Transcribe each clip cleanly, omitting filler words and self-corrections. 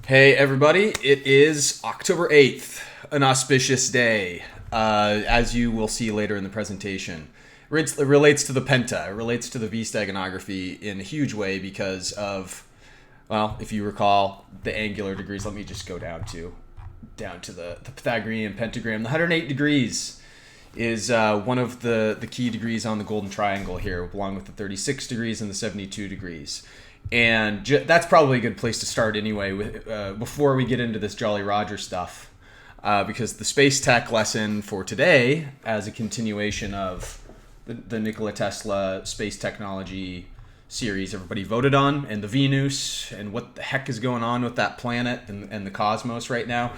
Hey everybody, it is October 8th, an auspicious day, as you will see later in the presentation. It relates to the Penta, it relates to the V steganography in a huge way because of, well, if you recall, the angular degrees. Let me just go down to the Pythagorean pentagram. The 108 degrees is one of the key degrees on the golden triangle here, along with the 36 degrees and the 72 degrees. And that's probably a good place to start anyway, before we get into this Jolly Roger stuff, because the space tech lesson for today, as a continuation of the Nikola Tesla space technology series everybody voted on, and the Venus, and what the heck is going on with that planet and the cosmos right now,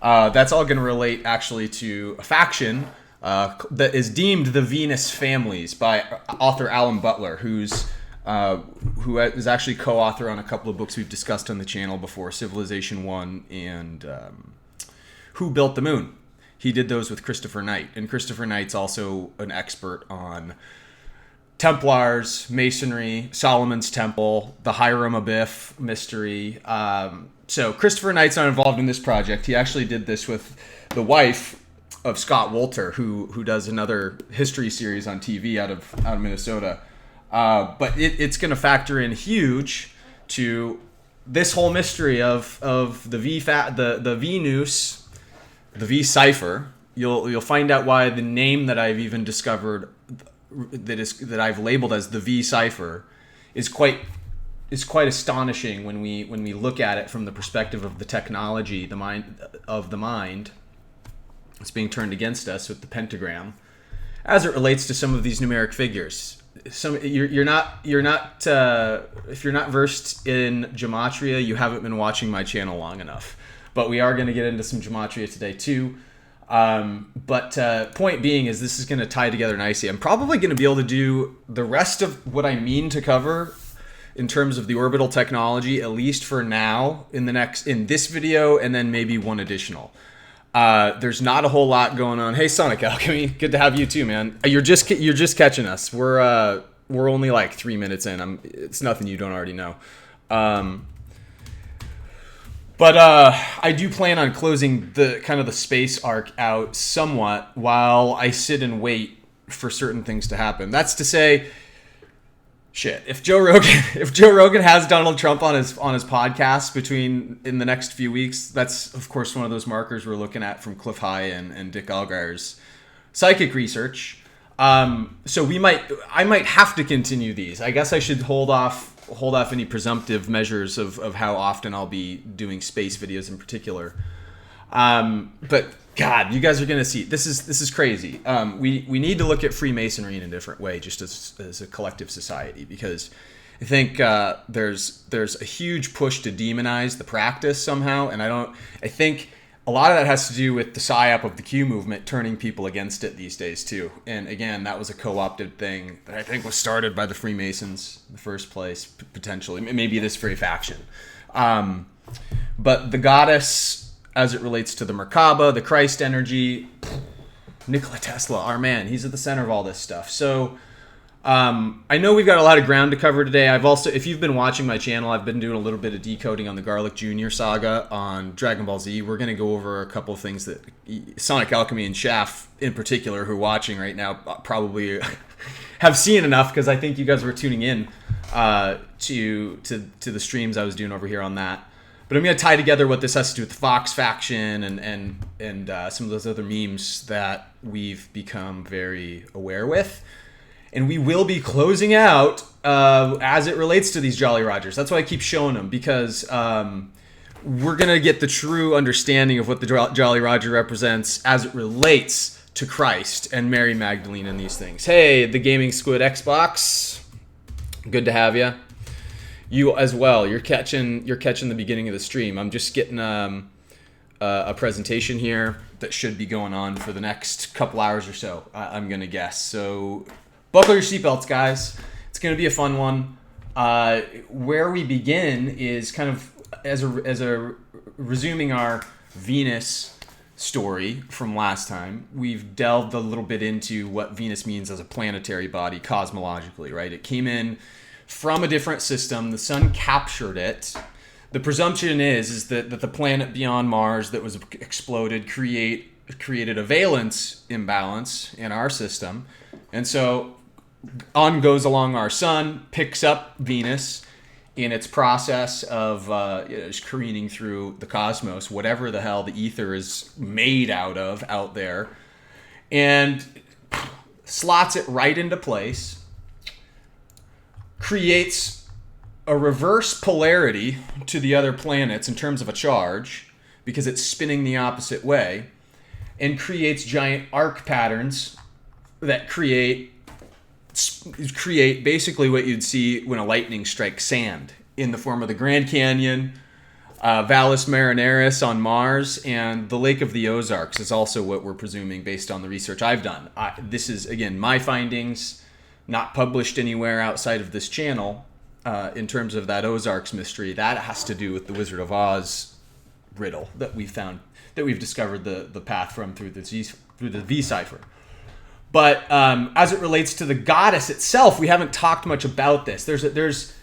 that's all going to relate actually to a faction that is deemed the Venus families by author Alan Butler, who is actually co-author on a couple of books we've discussed on the channel before, Civilization 1 and Who Built the Moon. He did those with Christopher Knight, and Christopher Knight's also an expert on Templars, Masonry, Solomon's Temple, the Hiram Abiff mystery. So Christopher Knight's not involved in this project. He actually did this with the wife of Scott Wolter, who does another history series on TV out of Minnesota. But it's going to factor in huge to this whole mystery of the the Venus, the V cipher. You'll find out why the name that I've even discovered that I've labeled as the V cipher is quite astonishing when we look at it from the perspective of the technology, the mind. It's being turned against us with the pentagram, as it relates to some of these numeric figures. You're not if you're not versed in Gematria, you haven't been watching my channel long enough. But we are going to get into some Gematria today too. But point being is this is going to tie together nicely. I'm probably going to be able to do the rest of what I mean to cover in terms of the orbital technology, at least for now, in this video, and then maybe one additional. There's not a whole lot going on. Hey, Sonic Alchemy, good to have you too, man. You're just catching us. We're only like 3 minutes in. It's nothing you don't already know. But I do plan on closing the kind of the space arc out somewhat while I sit and wait for certain things to happen. That's to say, shit. If Joe Rogan has Donald Trump on his podcast in the next few weeks, that's of course one of those markers we're looking at from Cliff High and Dick Allgire's psychic research. So I might have to continue these. I guess I should hold off any presumptive measures of how often I'll be doing space videos in particular. But God, you guys are gonna see this is crazy. We need to look at Freemasonry in a different way, just as a collective society, because I think there's a huge push to demonize the practice somehow, and I think a lot of that has to do with the psyop of the Q movement turning people against it these days too. And again, that was a co-opted thing that I think was started by the Freemasons in the first place, potentially, maybe this very faction. But the goddess, as it relates to the Merkaba, the Christ energy, Nikola Tesla, our man, he's at the center of all this stuff. So I know we've got a lot of ground to cover today. I've also, if you've been watching my channel, I've been doing a little bit of decoding on the Garlic Jr. saga on Dragon Ball Z. We're going to go over a couple of things that Sonic Alchemy and Shaft in particular, who are watching right now, probably have seen enough, because I think you guys were tuning in to the streams I was doing over here on that. But I'm going to tie together what this has to do with the Fox faction and some of those other memes that we've become very aware with. And we will be closing out as it relates to these Jolly Rogers. That's why I keep showing them, because we're going to get the true understanding of what the Jolly Roger represents as it relates to Christ and Mary Magdalene and these things. Hey, the Gaming Squid Xbox. Good to have you. You as well. You're catching the beginning of the stream. I'm just getting a presentation here that should be going on for the next couple hours or so, I'm going to guess. So buckle your seatbelts, guys. It's going to be a fun one. Where we begin is kind of as a resuming our Venus story from last time. We've delved a little bit into what Venus means as a planetary body cosmologically, right? It came in from a different system. The sun captured it. the presumption is that the planet beyond Mars that was exploded created a valence imbalance in our system. And so on goes along our sun, picks up Venus in its process of just careening through the cosmos, whatever the hell the ether is made out there, and slots it right into place, creates a reverse polarity to the other planets in terms of a charge, because it's spinning the opposite way, and creates giant arc patterns that create basically what you'd see when a lightning strikes sand, in the form of the Grand Canyon, Valles Marineris on Mars, and the Lake of the Ozarks is also what we're presuming based on the research I've done. This is, again, my findings, not published anywhere outside of this channel. In terms of that Ozarks mystery, that has to do with the Wizard of Oz riddle that we found, that we've discovered the path from through the V cipher. But as it relates to the goddess itself, we haven't talked much about this. There's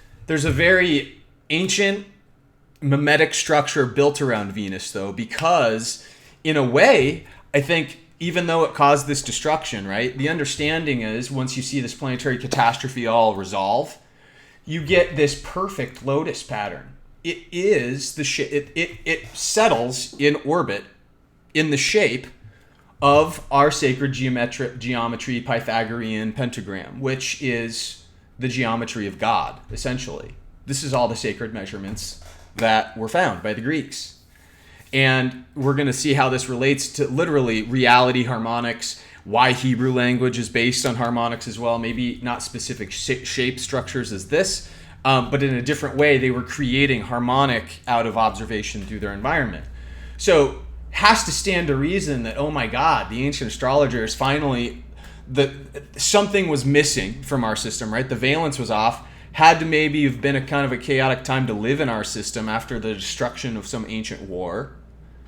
a very ancient mimetic structure built around Venus, though, because in a way, I think, even though it caused this destruction, right, the understanding is once you see this planetary catastrophe all resolve, you get this perfect lotus pattern. It is it settles in orbit in the shape of our sacred geometry Pythagorean pentagram, which is the geometry of God, essentially. This is all the sacred measurements that were found by the Greeks. And we're going to see how this relates to literally reality harmonics, why Hebrew language is based on harmonics as well, maybe not specific shape structures as this, but in a different way, they were creating harmonic out of observation through their environment. So has to stand to reason that, oh my God, the ancient astrologers finally, something was missing from our system, right? The valence was off. Had to maybe have been a kind of a chaotic time to live in our system after the destruction of some ancient war,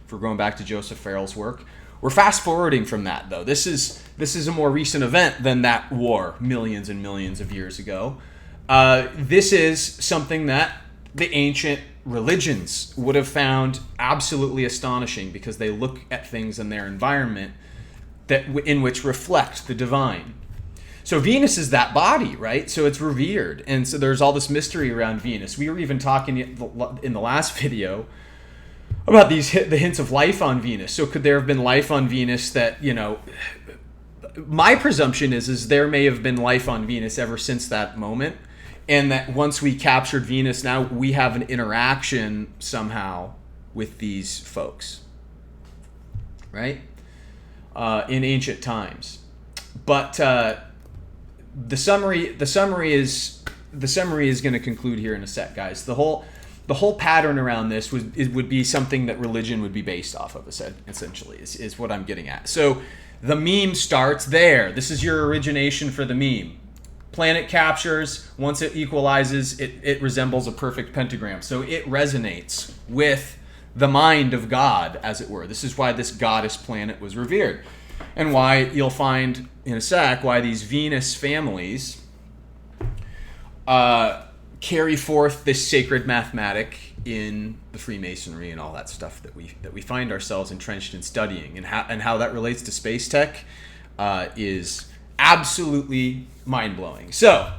if we're going back to Joseph Farrell's work. We're fast forwarding from that, though. This is a more recent event than that war millions and millions of years ago. This is something that the ancient religions would have found absolutely astonishing, because they look at things in their environment in which reflect the divine. So Venus is that body, right? So it's revered. And so there's all this mystery around Venus. We were even talking in the last video about the hints of life on Venus. So could there have been life on Venus that, my presumption is there may have been life on Venus ever since that moment. And that once we captured Venus, now we have an interaction somehow with these folks, right? In ancient times. But the summary is going to conclude here in a sec, guys. The whole pattern around this would be something that religion would be based off of, essentially, is what I'm getting at. So the meme starts there. This is your origination for the meme. Planet captures, once it equalizes, it resembles a perfect pentagram. So it resonates with the mind of God, as it were. This is why this goddess planet was revered. And why you'll find in a sec why these Venus families carry forth this sacred mathematic in the Freemasonry and all that stuff that we find ourselves entrenched in studying, and how that relates to space tech is absolutely mind-blowing. So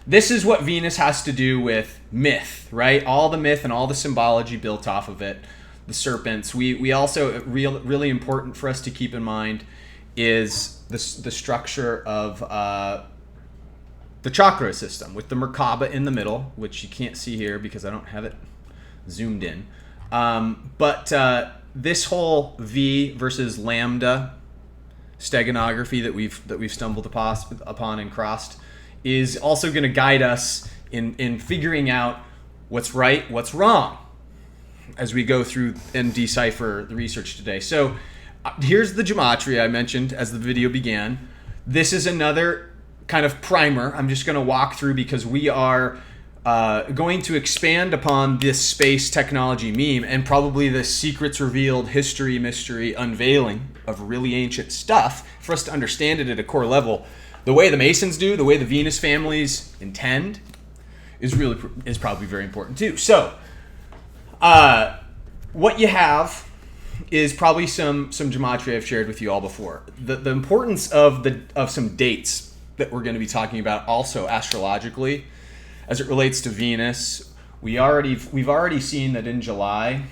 this is what Venus has to do with myth, right? All the myth and all the symbology built off of it. The serpents. We also, really important for us to keep in mind is the structure of the chakra system, with the Merkaba in the middle, which you can't see here because I don't have it zoomed in. But this whole V versus lambda steganography that we've stumbled upon and crossed is also going to guide us in figuring out what's right, what's wrong, as we go through and decipher the research today. So here's the gematria I mentioned as the video began. This is another kind of primer I'm just going to walk through, because we are going to expand upon this space technology meme and probably the secrets revealed, history, mystery, unveiling of really ancient stuff for us to understand it at a core level. The way the Masons do, the way the Venus families intend is probably very important too. So What you have is probably some gematria I've shared with you all before. The importance of some dates that we're going to be talking about also astrologically as it relates to Venus. We've already seen that in July,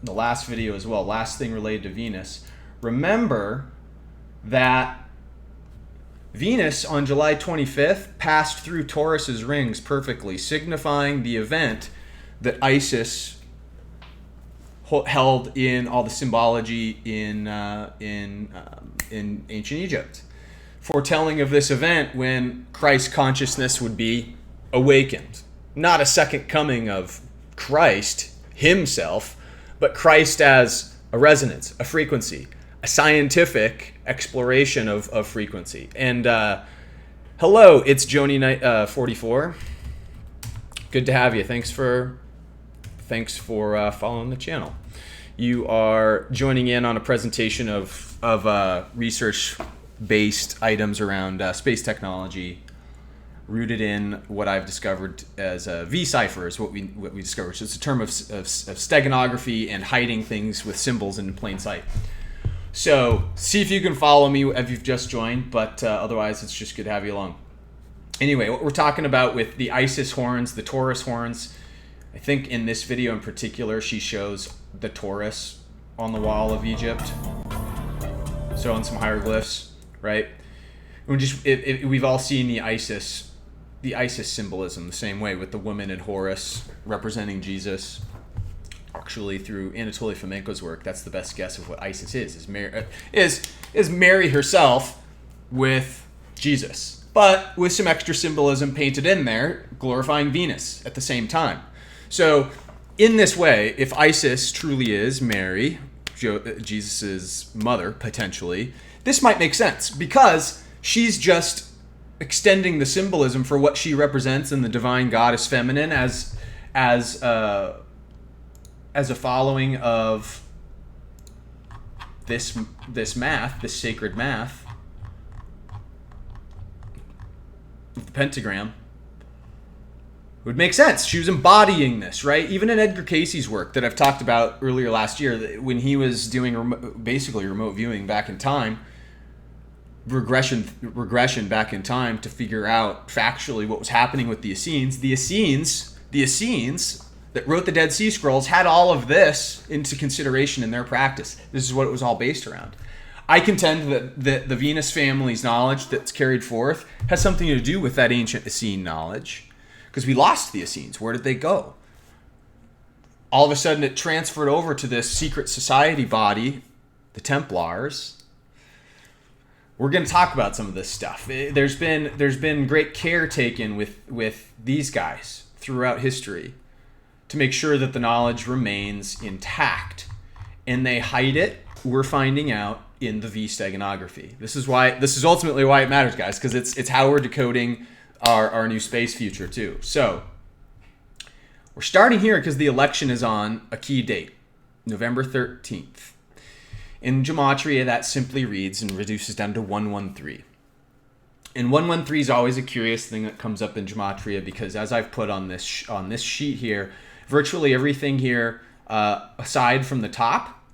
the last video as well, last thing related to Venus. Remember that Venus on July 25th passed through Taurus's rings perfectly, signifying the event that Isis held in all the symbology in ancient Egypt, foretelling of this event when Christ consciousness would be awakened. Not a second coming of Christ himself, but Christ as a resonance, a frequency, a scientific exploration of frequency. And hello, it's Joni Knight 44. Good to have you. Thanks for following the channel. You are joining in on a presentation of research-based items around space technology, rooted in what I've discovered as V-cipher is what we discovered. So it's a term of steganography and hiding things with symbols in plain sight. So see if you can follow me if you've just joined, but otherwise it's just good to have you along. Anyway, what we're talking about with the Isis horns, the Taurus horns, I think in this video in particular, she shows the Taurus on the wall of Egypt. So on some hieroglyphs, right? We've all seen the Isis symbolism the same way, with the woman and Horus representing Jesus. Actually, through Anatoly Fomenko's work, that's the best guess of what Isis is Mary herself with Jesus, but with some extra symbolism painted in there, glorifying Venus at the same time. So in this way, if Isis truly is Mary, Jesus' mother, potentially, this might make sense, because she's just extending the symbolism for what she represents in the divine goddess feminine as a following of this math, this sacred math, of the pentagram. It would make sense. She was embodying this, right? Even in Edgar Casey's work that I've talked about earlier last year, when he was doing basically remote viewing back in time, regression back in time to figure out factually what was happening with the Essenes. The Essenes that wrote the Dead Sea Scrolls had all of this into consideration in their practice. This is what it was all based around. I contend that the Venus family's knowledge that's carried forth has something to do with that ancient Essene knowledge, because we lost the Essenes. Where did they go? All of a sudden it transferred over to this secret society body, the Templars. We're going to talk about some of this stuff. There's been great care taken with these guys throughout history to make sure that the knowledge remains intact, and they hide it. We're finding out in the V steganography. This is ultimately why it matters, guys, because it's how we're decoding our new space future too. So we're starting here because the election is on a key date, November 13th. In Gematria, that simply reads and reduces down to 113. And 113 is always a curious thing that comes up in Gematria, because as I've put on this sheet here, virtually everything here, aside from the top,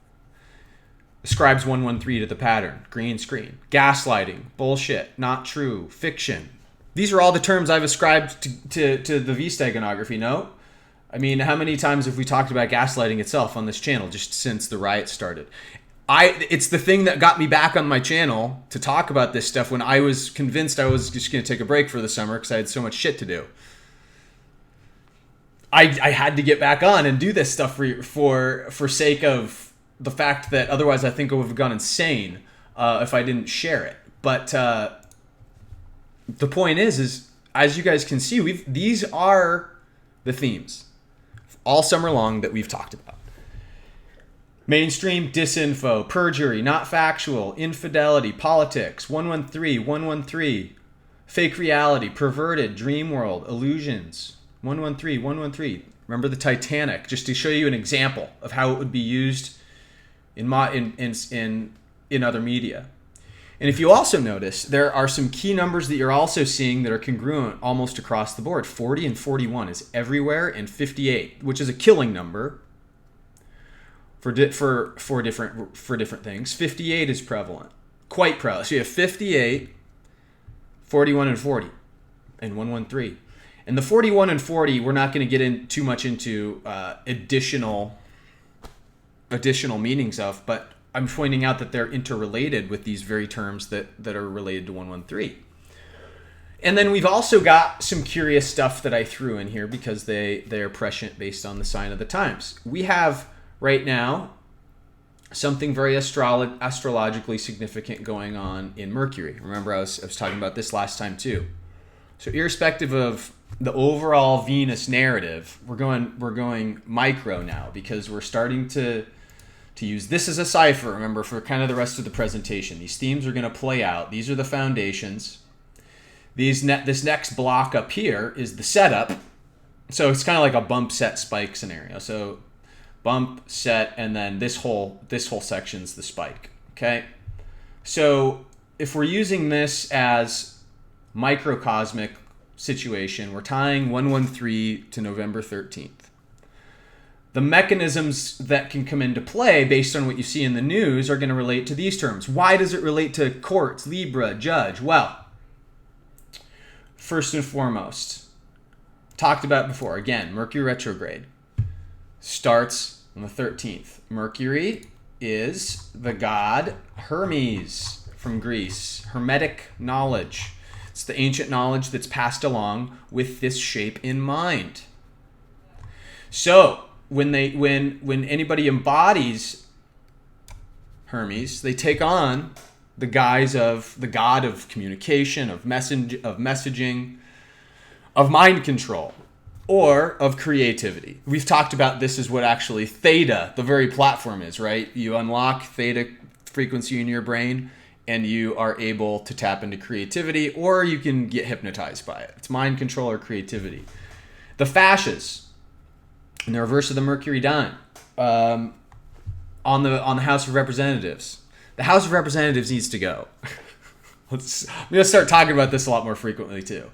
ascribes 113 to the pattern. Green screen, gaslighting, bullshit, not true, fiction. These are all the terms I've ascribed to the V steganography. No? I mean, how many times have we talked about gaslighting itself on this channel just since the riot started? It's the thing that got me back on my channel to talk about this stuff when I was convinced I was just going to take a break for the summer because I had so much shit to do. I had to get back on and do this stuff for sake of the fact that otherwise I think I would have gone insane if I didn't share it. But the point is as you guys can see, these are the themes all summer long that we've talked about. Mainstream disinfo, perjury, not factual, infidelity, politics, 113, fake reality, perverted, dream world, illusions, 113. Remember the Titanic, just to show you an example of how it would be used in other media. And if you also notice, there are some key numbers that you're also seeing that are congruent almost across the board. 40 and 41 is everywhere, and 58, which is a killing number, for different things. 58 is prevalent, quite prevalent. So you have 58, 41, and 40, and 113. And the 41 and 40, we're not going to get in too much into additional meanings of, but I'm pointing out that they're interrelated with these very terms that are related to 113. And then we've also got some curious stuff that I threw in here because they are prescient based on the sign of the times. We have right now something very astrologically significant going on in Mercury. Remember, I was talking about this last time too. So irrespective of the overall Venus narrative, we're going micro now because we're starting to use this as a cipher. Remember, for kind of the rest of the presentation, these themes are going to play out. These are the foundations. This next block up here is the setup. So it's kind of like a bump, set, spike scenario. So bump, set, and then this whole section's the spike. Okay. So if we're using this as microcosmic situation, we're tying 113 to November 13th. The mechanisms that can come into play based on what you see in the news are going to relate to these terms. Why does it relate to courts, Libra, judge? Well, first and foremost, talked about before, again, Mercury retrograde starts on the 13th. Mercury is the god Hermes from Greece, Hermetic knowledge. It's the ancient knowledge that's passed along with this shape in mind. So when anybody embodies Hermes, they take on the guise of the god of communication, of messaging, of mind control, or of creativity. We've talked about this as what actually Theta, the very platform, is, right? You unlock Theta frequency in your brain, and you are able to tap into creativity, or you can get hypnotized by it. It's mind control or creativity. The fasces, in the reverse of the Mercury dime, on the House of Representatives. The House of Representatives needs to go. I'm gonna start talking about this a lot more frequently too.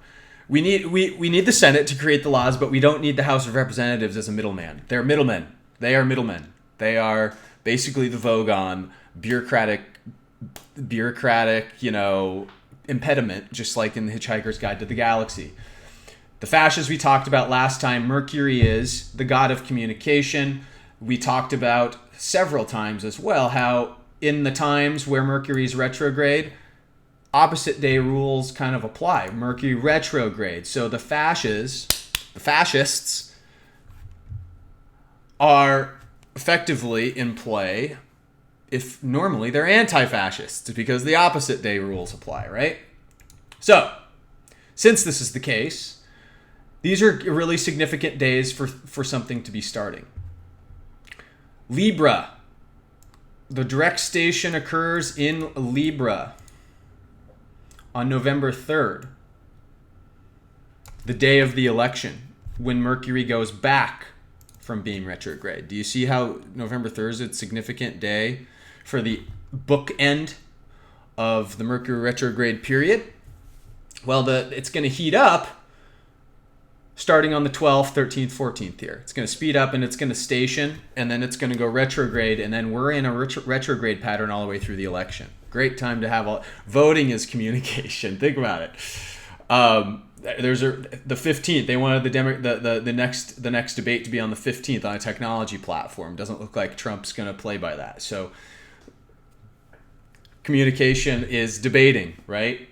We need the Senate to create the laws, but we don't need the House of Representatives as a middleman. They're middlemen. They are middlemen. They are basically the Vogon bureaucratic, impediment, just like in the Hitchhiker's Guide to the Galaxy. The fasces we talked about last time. Mercury is the god of communication. We talked about several times as well how in the times where Mercury is retrograde, opposite day rules kind of apply. Mercury retrograde. So the fascists are effectively in play if normally they're anti-fascists because the opposite day rules apply, right? So, since this is the case, these are really significant days for something to be starting. Libra. The direct station occurs in Libra on November 3rd, the day of the election, when Mercury goes back from being retrograde. Do you see how November 3rd is a significant day for the bookend of the Mercury retrograde period? Well, it's going to heat up starting on the 12th, 13th, 14th here. It's going to speed up and it's going to station, and then it's going to go retrograde, and then we're in a retrograde pattern all the way through the election. Great time to have voting is communication. Think about it. There's the 15th. They wanted the next debate to be on the 15th on a technology platform. Doesn't look like Trump's going to play by that. So communication is debating, right?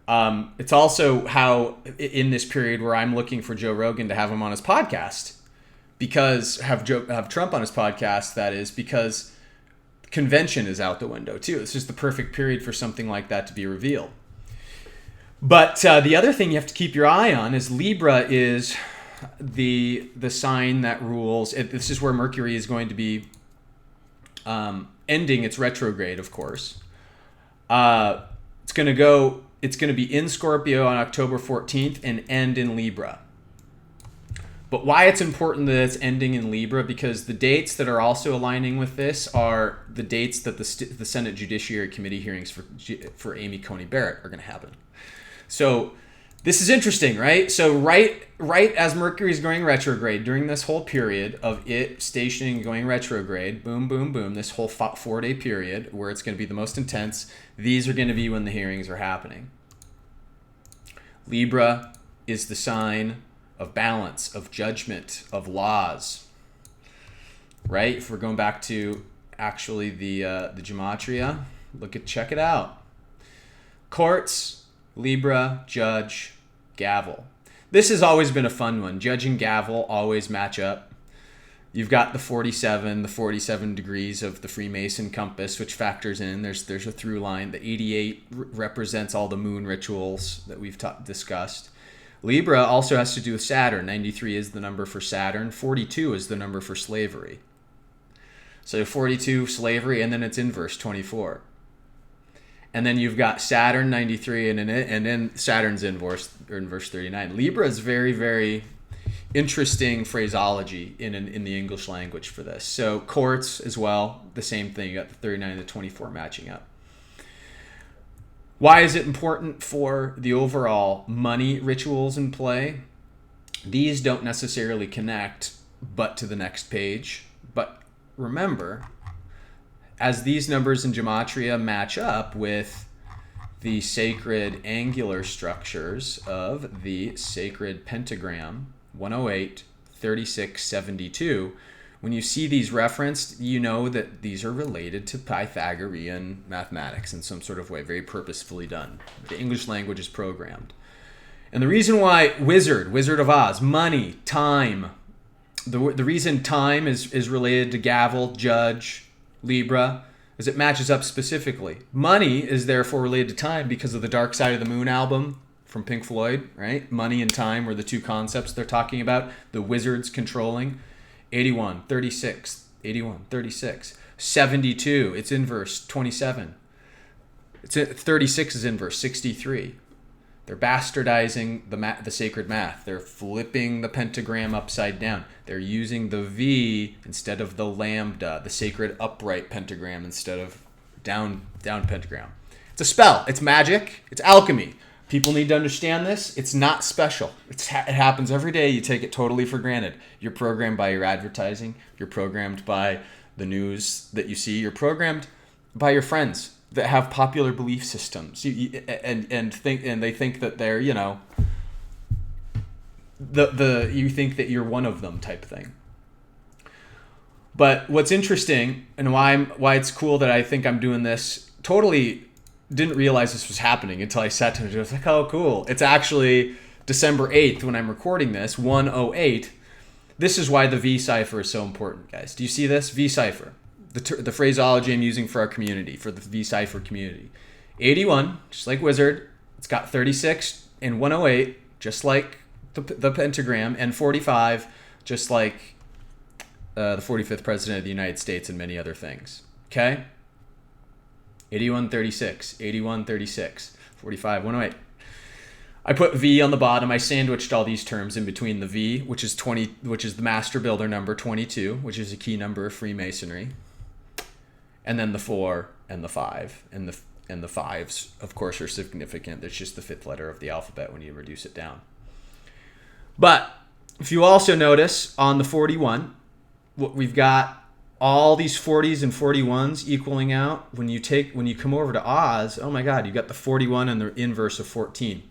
It's also how in this period where I'm looking for Joe Rogan to have him on his podcast, because have Trump on his podcast. That is because convention is out the window too. It's just the perfect period for something like that to be revealed. But the other thing you have to keep your eye on is Libra is the sign that rules. This is where Mercury is going to be ending its retrograde, of course. It's going to be in Scorpio on October 14th and end in Libra. But why it's important that it's ending in Libra, because the dates that are also aligning with this are the dates that the Senate Judiciary Committee hearings for Amy Coney Barrett are going to happen. So This is interesting, right? So right as Mercury is going retrograde, during this whole period of it stationing and going retrograde, boom, boom, boom, this whole 4-day period where it's going to be the most intense, these are going to be when the hearings are happening. Libra is the sign of balance, of judgment, of laws, right? If we're going back to actually the Gematria, check it out. Courts, Libra, judge, gavel. This has always been a fun one. Judge and gavel always match up. You've got the 47 degrees of the Freemason compass, which factors in. There's a through line. The 88 represents all the moon rituals that we've discussed. Libra also has to do with Saturn. 93 is the number for Saturn. 42 is the number for slavery. So 42, slavery, and then it's inverse, 24. And then you've got Saturn, 93, and then Saturn's inverse 39. Libra is very, very interesting phraseology in the English language for this. So courts as well, the same thing. You got the 39 and the 24 matching up. Why is it important for the overall money rituals in play? These don't necessarily connect but to the next page. But remember, as these numbers in Gematria match up with the sacred angular structures of the sacred pentagram, 108, 36, 72, when you see these referenced, you know that these are related to Pythagorean mathematics in some sort of way, very purposefully done. The English language is programmed. And the reason why Wizard of Oz, money, time, the reason time is related to gavel, judge, Libra, is it matches up specifically. Money is therefore related to time because of the Dark Side of the Moon album from Pink Floyd, right? Money and time were the two concepts they're talking about. The wizards controlling. 81, 36, 81, 36. 72, it's inverse, 27. 36 is inverse, 63. They're bastardizing the sacred math. They're flipping the pentagram upside down. They're using the V instead of the lambda, the sacred upright pentagram instead of down pentagram. It's a spell. It's magic. It's alchemy. People need to understand this. It's not special. It happens every day. You take it totally for granted. You're programmed by your advertising. You're programmed by the news that you see. You're programmed by your friends that have popular belief systems. And they think that they're, you think that you're one of them type thing. But what's interesting and why it's cool that I think I'm doing this, totally didn't realize this was happening until I sat down and I was like, oh, cool. It's actually December 8th when I'm recording this, 108. This is why the V cipher is so important, guys. Do you see this? V cipher. The phraseology I'm using for our community, for the V cipher community. 81, just like Wizard. It's got 36 and 108, just like the pentagram, and 45, just like the 45th president of the United States and many other things. Okay? 81, 36, 81, 36, 45, 108. I put V on the bottom. I sandwiched all these terms in between the V, which is 20, which is the master builder number 22, which is a key number of Freemasonry, and then the 4 and the 5, and the 5s, of course, are significant. That's just the 5th letter of the alphabet when you reduce it down. But if you also notice on the 41, what we've got all these 40s and 41s equaling out. When you come over to Oz, oh my God, you've got the 41 and the inverse of 14.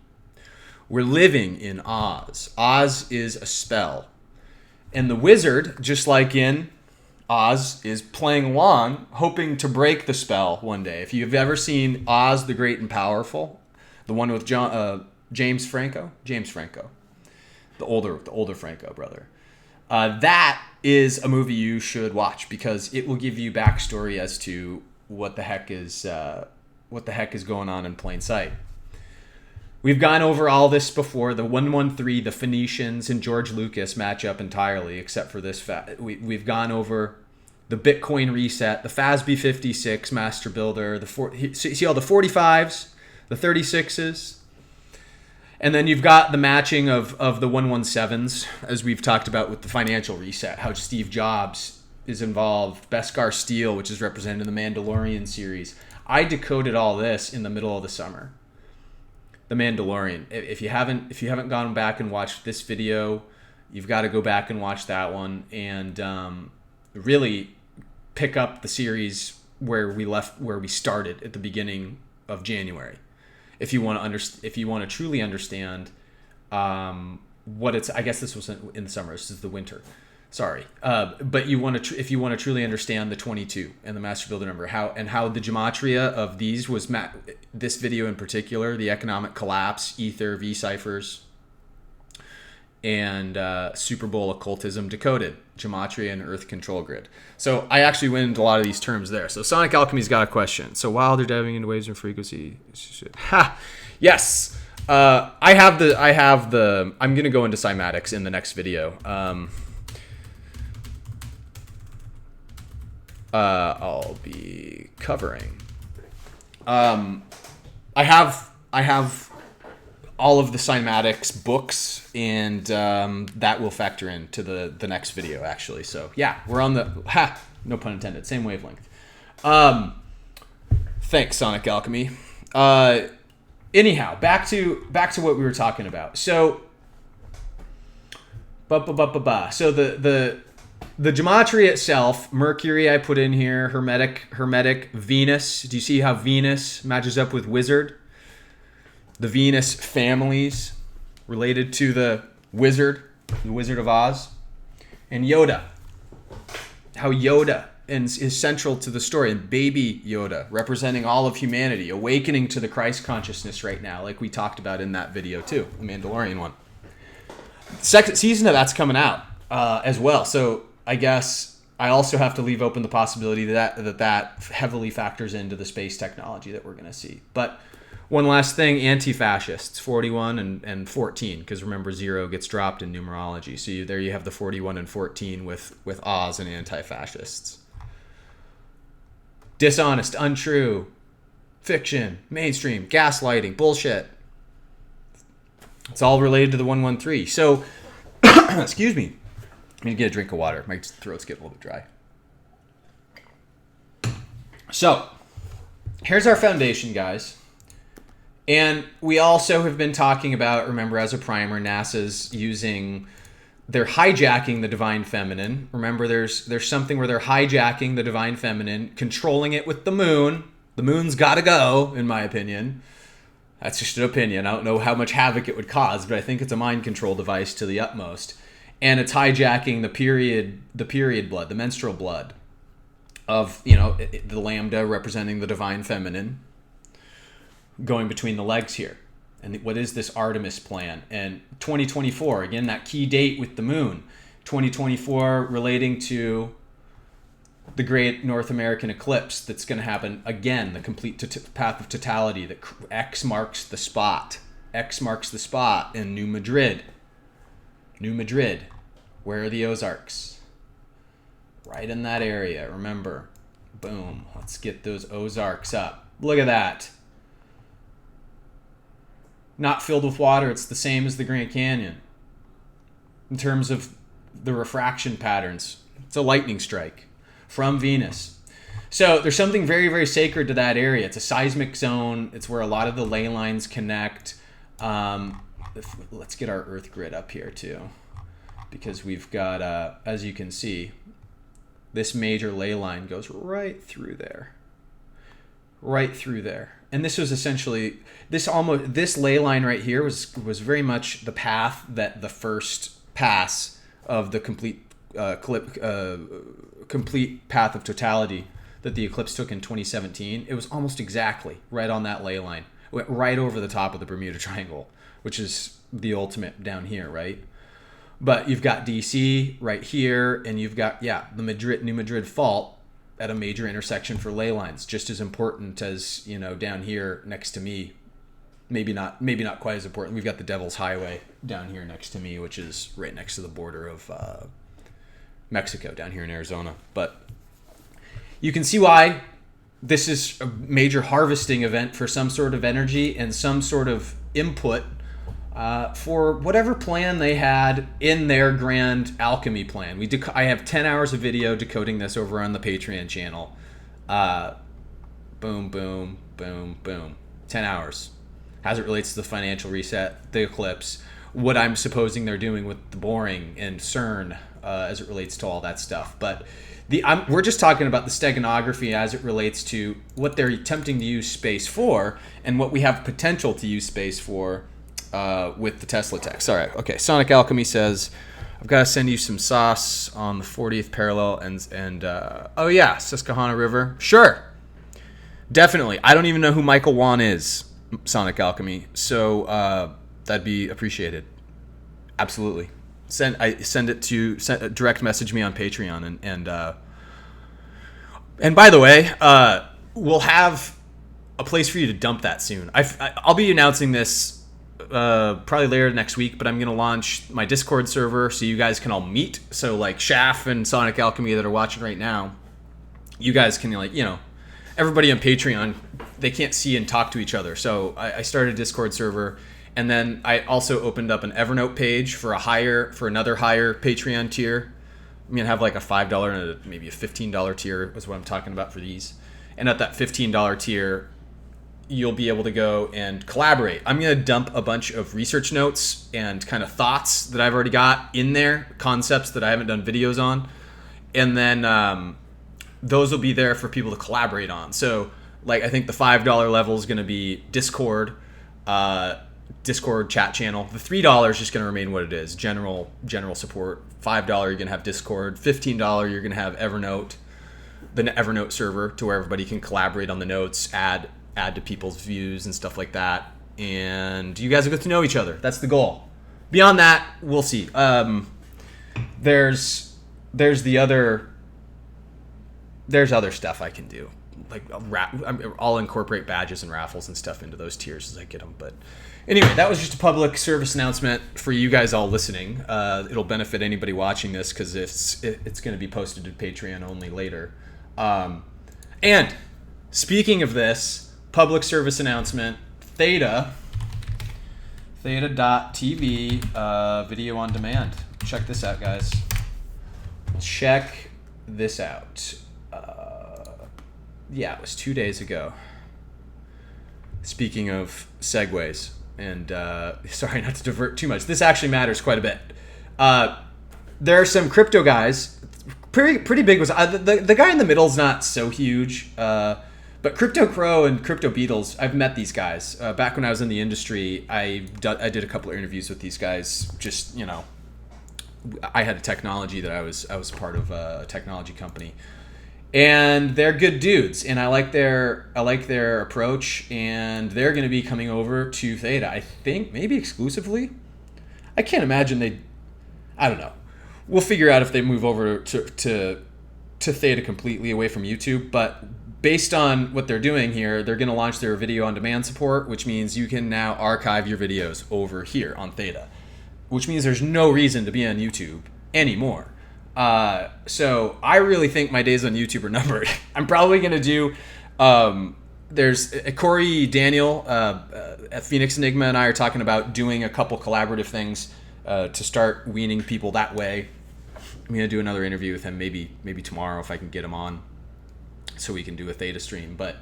We're living in Oz. Oz is a spell. And the wizard, just like in Oz, is playing along, hoping to break the spell one day. If you've ever seen Oz the Great and Powerful, the one with James Franco, the older Franco brother, that is a movie you should watch because it will give you backstory as to what the heck is going on in plain sight. We've gone over all this before. The 113, the Phoenicians, and George Lucas match up entirely, except for this. We've gone over the Bitcoin reset, the FASB 56 master builder. See all the 45s, the 36s. And then you've got the matching of the 117s, as we've talked about with the financial reset, how Steve Jobs is involved, Beskar Steel, which is represented in the Mandalorian series. I decoded all this in the middle of the summer. The Mandalorian. If you haven't gone back and watched this video, you've got to go back and watch that one, and really pick up the series where we started at the beginning of January. If you want to truly understand what it's, I guess this was in the summer. This is the winter. Sorry, but if you want to truly understand the 22 and the Master Builder number, how the gematria of these was this video in particular, the economic collapse, ether, V ciphers, and Super Bowl occultism decoded, gematria and Earth control grid. So I actually went into a lot of these terms there. So Sonic Alchemy's got a question. So while they're diving into waves and frequency, yes. I have the. I'm gonna go into cymatics in the next video. I'll be covering. I have all of the cymatics books, and that will factor into the next video, actually. So yeah, we're on the no pun intended, same wavelength. Thanks, Sonic Alchemy. Anyhow, back to what we were talking about. So, so the gematria itself, Mercury I put in here, hermetic, Venus. Do you see how Venus matches up with wizard? The Venus families related to the Wizard of Oz. And Yoda. How Yoda is central to the story. And baby Yoda, representing all of humanity, awakening to the Christ consciousness right now, like we talked about in that video too, the Mandalorian one. Second season of that's coming out as well. So I guess I also have to leave open the possibility that heavily factors into the space technology that we're going to see. But one last thing, anti-fascists, 41 and 14, because remember 0 gets dropped in numerology. So there you have the 41 and 14 with Oz and anti-fascists. Dishonest, untrue, fiction, mainstream, gaslighting, bullshit. It's all related to the 113. So, excuse me. I need to get a drink of water. My throat's getting a little bit dry. So, here's our foundation, guys. And we also have been talking about, remember, as a primer, they're hijacking the divine feminine. Remember, there's something where they're hijacking the divine feminine, controlling it with the moon. The moon's got to go, in my opinion. That's just an opinion. I don't know how much havoc it would cause, but I think it's a mind control device to the utmost. And it's hijacking the period blood, the menstrual blood of, the lambda representing the divine feminine, going between the legs here. And what is this Artemis Plan? And 2024, again, that key date with the moon. 2024 relating to the great North American eclipse that's going to happen again, the complete path of totality, that X marks the spot. X marks the spot in New Madrid. New Madrid. Where are the Ozarks? Right in that area, remember. Boom. Let's get those Ozarks up. Look at that. Not filled with water, it's the same as the Grand Canyon. In terms of the refraction patterns, it's a lightning strike from Venus. So there's something very, very sacred to that area. It's a seismic zone. It's where a lot of the ley lines connect. Let's get our Earth grid up here too, because we've got, as you can see, this major ley line goes right through there. Right through there. And this was essentially, this ley line right here was very much the path that the first pass of the complete path of totality that the eclipse took in 2017. It was almost exactly right on that ley line. It went right over the top of the Bermuda Triangle, which is the ultimate down here, right? But you've got DC right here, and you've got, the New Madrid fault at a major intersection for ley lines, just as important as, down here next to me. Maybe not quite as important. We've got the Devil's Highway down here next to me, which is right next to the border of Mexico, down here in Arizona. But you can see why this is a major harvesting event for some sort of energy and some sort of input for whatever plan they had in their grand alchemy plan. I have 10 hours of video decoding this over on the Patreon channel. Boom, boom, boom, boom. 10 hours. as it relates to the financial reset, the eclipse, what I'm supposing they're doing with the boring and CERN as it relates to all that stuff. But we're just talking about the steganography as it relates to what they're attempting to use space for and what we have potential to use space for with the Tesla text. All right, okay. Sonic Alchemy says, I've got to send you some sauce on the 40th parallel and oh yeah, Susquehanna River. Sure, definitely. I don't even know who Michael Wan is, Sonic Alchemy, so that'd be appreciated. Absolutely. Send direct message me on Patreon and by the way, we'll have a place for you to dump that soon. I'll be announcing this probably later next week, but I'm going to launch my Discord server so you guys can all meet. So like Shaft and Sonic Alchemy that are watching right now, you guys can everybody on Patreon, they can't see and talk to each other. So I started a Discord server. And then I also opened up an Evernote page for another higher Patreon tier. I'm gonna have like a $5 and maybe a $15 tier is what I'm talking about for these. And at that $15 tier, you'll be able to go and collaborate. I'm gonna dump a bunch of research notes and kind of thoughts that I've already got in there, concepts that I haven't done videos on, and then those will be there for people to collaborate on. So like I think the $5 level is gonna be Discord. Discord chat channel. The $3 is just going to remain what it is. General support. $5 you're going to have Discord. $15 you're going to have Evernote, the Evernote server to where everybody can collaborate on the notes, add to people's views and stuff like that. And you guys will get to know each other. That's the goal. Beyond that, we'll see. There's other stuff I can do. Like I'll incorporate badges and raffles and stuff into those tiers as I get them. But anyway, that was just a public service announcement for you guys all listening. It'll benefit anybody watching this because it's going to be posted to Patreon only later. And speaking of this, public service announcement, Theta.tv, video on demand. Check this out, guys. Check this out. Yeah, it was 2 days ago. Speaking of segues, and sorry not to divert too much. This actually matters quite a bit. There are some crypto guys. Pretty big was the guy in the middle is not so huge, but Crypto Crow and Crypto Beatles. I've met these guys back when I was in the industry. I did a couple of interviews with these guys. Just I had a technology that I was part of a technology company. And they're good dudes, and I like their approach, and they're going to be coming over to Theta. I think maybe exclusively. I can't imagine I don't know. We'll figure out if they move over to Theta completely away from YouTube. But based on what they're doing here, they're going to launch their video on demand support, which means you can now archive your videos over here on Theta, which means there's no reason to be on YouTube anymore. So I really think my days on YouTube are numbered. I'm probably going to do, there's Corey Daniel, at Phoenix Enigma, and I are talking about doing a couple collaborative things, to start weaning people that way. I'm going to do another interview with him, maybe tomorrow if I can get him on so we can do a Theta stream. But,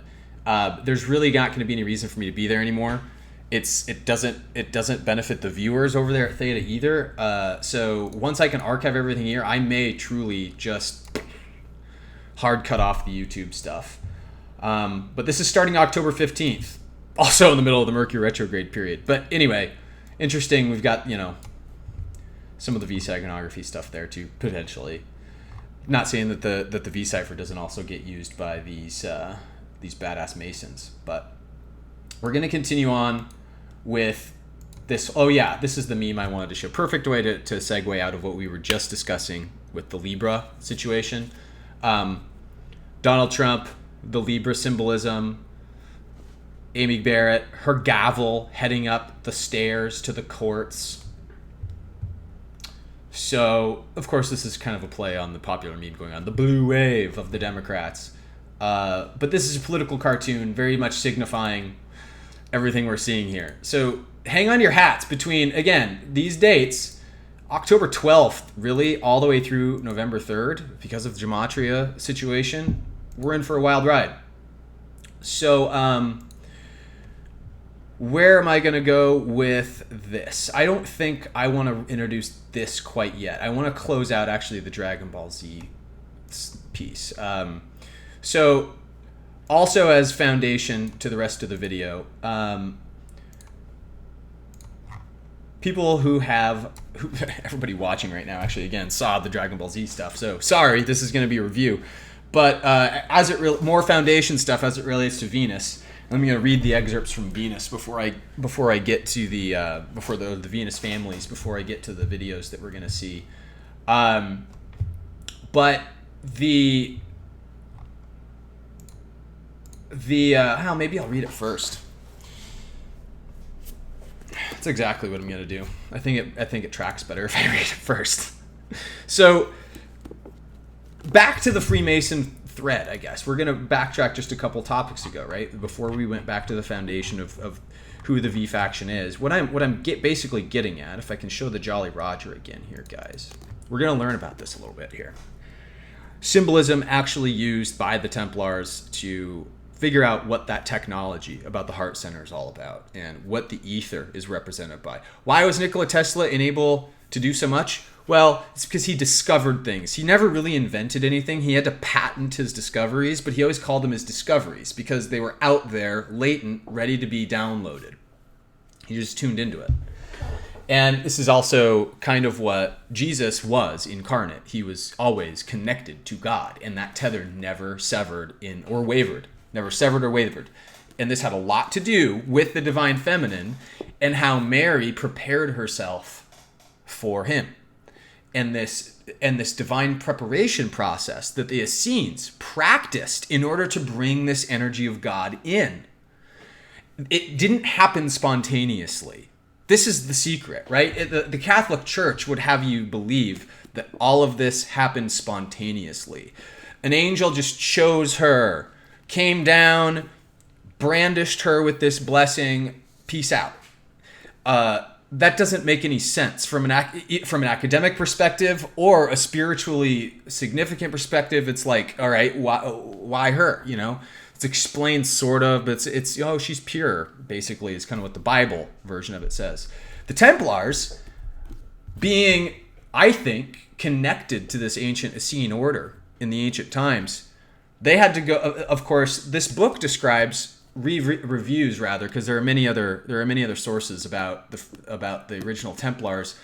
there's really not going to be any reason for me to be there anymore. It doesn't benefit the viewers over there at Theta either. So once I can archive everything here, I may truly just hard cut off the YouTube stuff. But this is starting October 15th, also in the middle of the Mercury Retrograde period. But anyway, interesting. We've got some of the V-Sagonography stuff there too, potentially. Not saying that the V-Cipher doesn't also get used by these badass Masons, but we're gonna continue on with this. Oh yeah, this is the meme I wanted to show. Perfect way to segue out of what we were just discussing with the Libra situation. Donald Trump, the Libra symbolism, Amy Barrett, her gavel heading up the stairs to the courts. So, of course, this is kind of a play on the popular meme going on, the blue wave of the Democrats. But this is a political cartoon, very much signifying everything we're seeing here. So hang on your hats between, again, these dates, October 12th, really, all the way through November 3rd, because of the Gematria situation. We're in for a wild ride. So where am I going to go with this? I don't think I want to introduce this quite yet. I want to close out actually the Dragon Ball Z piece. So also as foundation to the rest of the video, people everybody watching right now actually again saw the Dragon Ball Z stuff. So sorry, this is going to be a review, but more foundation stuff as it relates to Venus. I'm going to read the excerpts from Venus before I get to the Venus families, before I get to the videos that we're going to see. But maybe I'll read it first. That's exactly what I'm going to do. I think it tracks better if I read it first. So back to the Freemason thread, I guess. We're going to backtrack just a couple topics ago, right? Before we went back to the foundation of who the V faction is. What I'm basically getting at, if I can show the Jolly Roger again here, guys. We're going to learn about this a little bit here. Symbolism actually used by the Templars to figure out what that technology about the heart center is all about and what the ether is represented by. Why was Nikola Tesla unable to do so much? Well, it's because he discovered things. He never really invented anything. He had to patent his discoveries, but he always called them his discoveries because they were out there, latent, ready to be downloaded. He just tuned into it. And this is also kind of what Jesus was incarnate. He was always connected to God, and that tether never severed or wavered. Never severed or wavered. And this had a lot to do with the divine feminine and how Mary prepared herself for him. And this divine preparation process that the Essenes practiced in order to bring this energy of God in. It didn't happen spontaneously. This is the secret, right? The Catholic Church would have you believe that all of this happened spontaneously. An angel just chose her, came down, brandished her with this blessing, peace out. That doesn't make any sense from an academic perspective or a spiritually significant perspective. It's like, all right, why her? You know, it's explained sort of, but it's she's pure. Basically, is kind of what the Bible version of it says. The Templars, being, I think, connected to this ancient Essene order in the ancient times, they had to go. Of course, this book describes reviews rather, because there are many other sources about the original Templars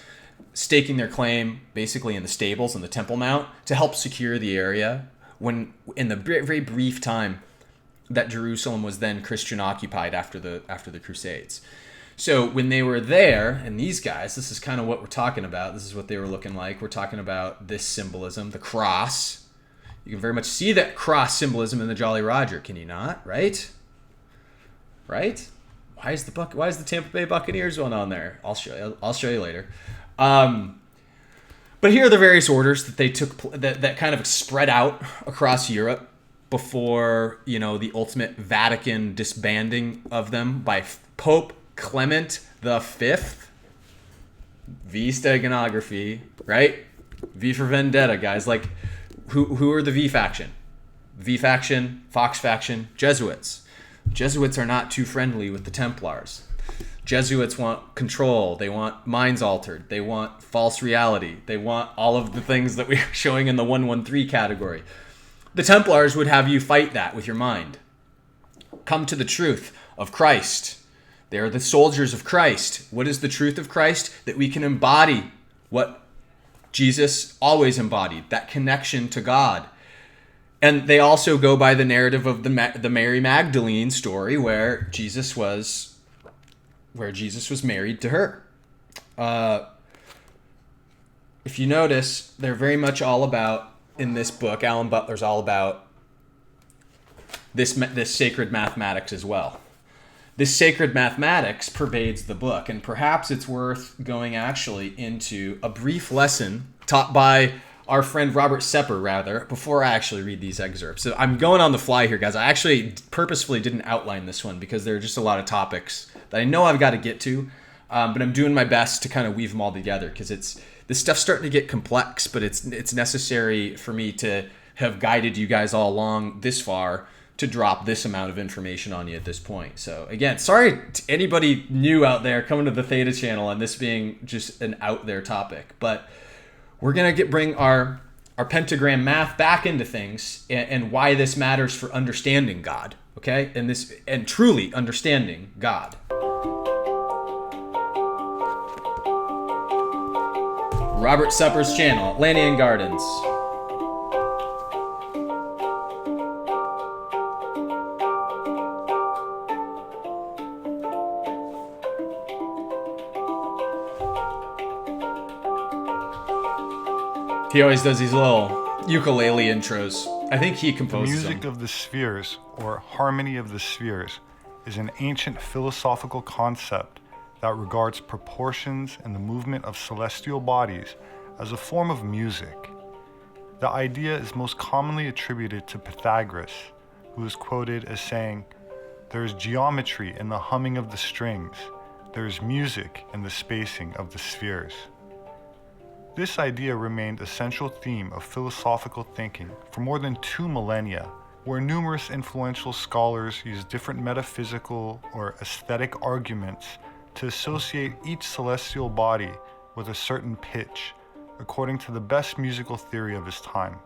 staking their claim basically in the stables in the Temple Mount to help secure the area when in the very brief time that Jerusalem was then Christian occupied after the Crusades. So when they were there, and these guys, this is kind of what we're talking about. This is what they were looking like. We're talking about this symbolism, the cross. You can very much see that cross symbolism in the Jolly Roger, can you not? Right? Why is the Tampa Bay Buccaneers one on there? I'll show you later. But here are the various orders that they took that kind of spread out across Europe before, the ultimate Vatican disbanding of them by Pope Clement V. V steganography, right? V for Vendetta, guys. Like, who are the V faction? V faction, Fox faction, Jesuits. Jesuits are not too friendly with the Templars. Jesuits want control. They want minds altered. They want false reality. They want all of the things that we're showing in the 113 category. The Templars would have you fight that with your mind. Come to the truth of Christ. They are the soldiers of Christ. What is the truth of Christ? That we can embody what Jesus always embodied, that connection to God. And they also go by the narrative of the Mary Magdalene story where Jesus was married to her. If you notice, they're very much all about, in this book, Alan Butler's all about this sacred mathematics as well. This sacred mathematics pervades the book, and perhaps it's worth going actually into a brief lesson taught by our friend Robert Sepper, before I actually read these excerpts. So I'm going on the fly here, guys. I actually purposefully didn't outline this one because there are just a lot of topics that I know I've got to get to, but I'm doing my best to kind of weave them all together because this stuff's starting to get complex, but it's necessary for me to have guided you guys all along this far to drop this amount of information on you at this point. So again, sorry to anybody new out there coming to the Theta channel and this being just an out there topic, but we're going to bring our pentagram math back into things and why this matters for understanding God, okay? And truly understanding God. Robert Supper's channel, Atlantean Gardens. He always does these little ukulele intros. I think he composes The music them. of the spheres, or harmony of the spheres, is an ancient philosophical concept that regards proportions and the movement of celestial bodies as a form of music. The idea is most commonly attributed to Pythagoras, who is quoted as saying, "There is geometry in the humming of the strings. There is music in the spacing of the spheres." This idea remained a central theme of philosophical thinking for more than 2 millennia, where numerous influential scholars use different metaphysical or aesthetic arguments to associate each celestial body with a certain pitch, according to the best musical theory of his time.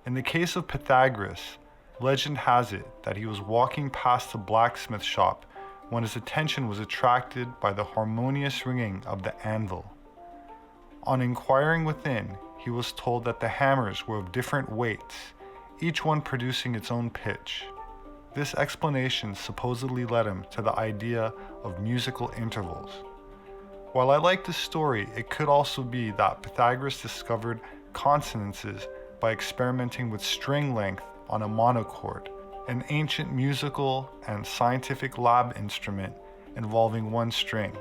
In the case of Pythagoras, legend has it that he was walking past a blacksmith shop when his attention was attracted by the harmonious ringing of the anvil. On inquiring within, he was told that the hammers were of different weights, each one producing its own pitch. This explanation supposedly led him to the idea of musical intervals. While I like this story, it could also be that Pythagoras discovered consonances by experimenting with string length on a monochord, an ancient musical and scientific lab instrument involving one string.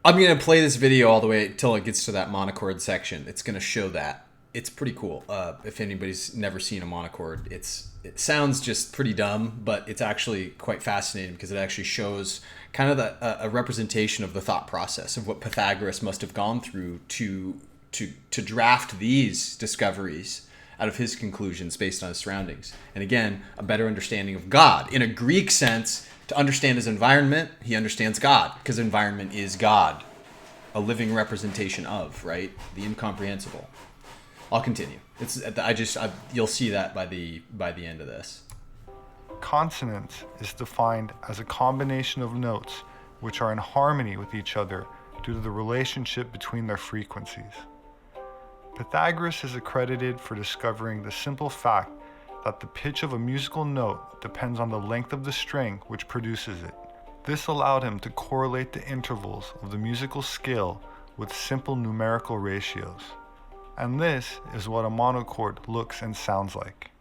I'm going to play this video all the way till it gets to that monochord section. It's going to show that. It's pretty cool. If anybody's never seen a monochord, it sounds just pretty dumb, but it's actually quite fascinating because it actually shows kind of a representation of the thought process of what Pythagoras must have gone through to draft these discoveries out of his conclusions based on his surroundings. And again, a better understanding of God. In a Greek sense, to understand his environment, he understands God, because environment is God, a living representation of, right? The incomprehensible. I'll continue. You'll see that by the end of this. Consonance is defined as a combination of notes which are in harmony with each other due to the relationship between their frequencies. Pythagoras is accredited for discovering the simple fact that the pitch of a musical note depends on the length of the string which produces it. This allowed him to correlate the intervals of the musical scale with simple numerical ratios. And this is what a monochord looks and sounds like.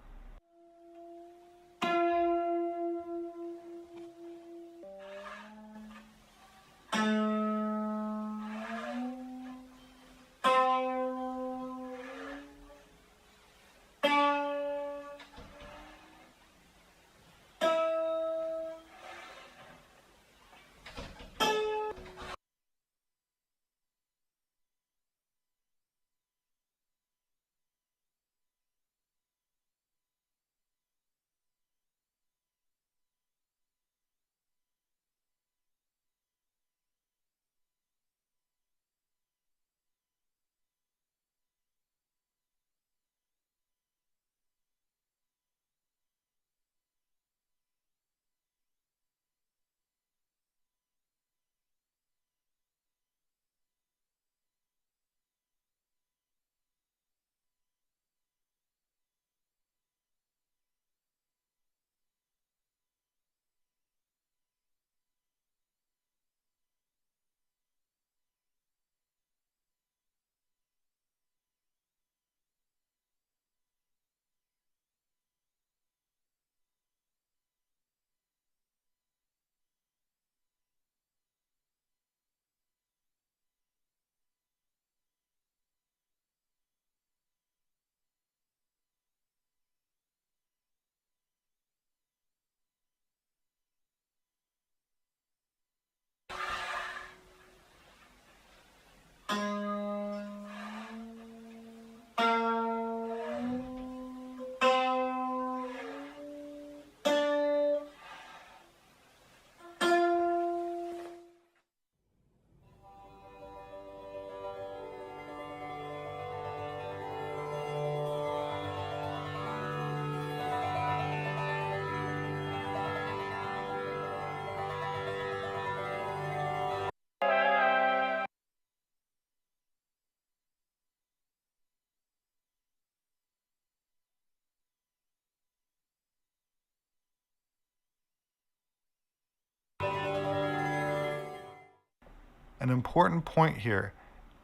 An important point here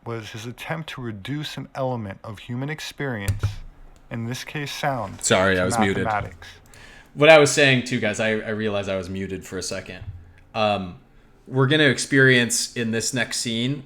was his attempt to reduce an element of human experience, in this case sound, Sorry, to I was muted. mathematics. What I was saying too, guys, I realized I was muted for a second. We're going to experience in this next scene,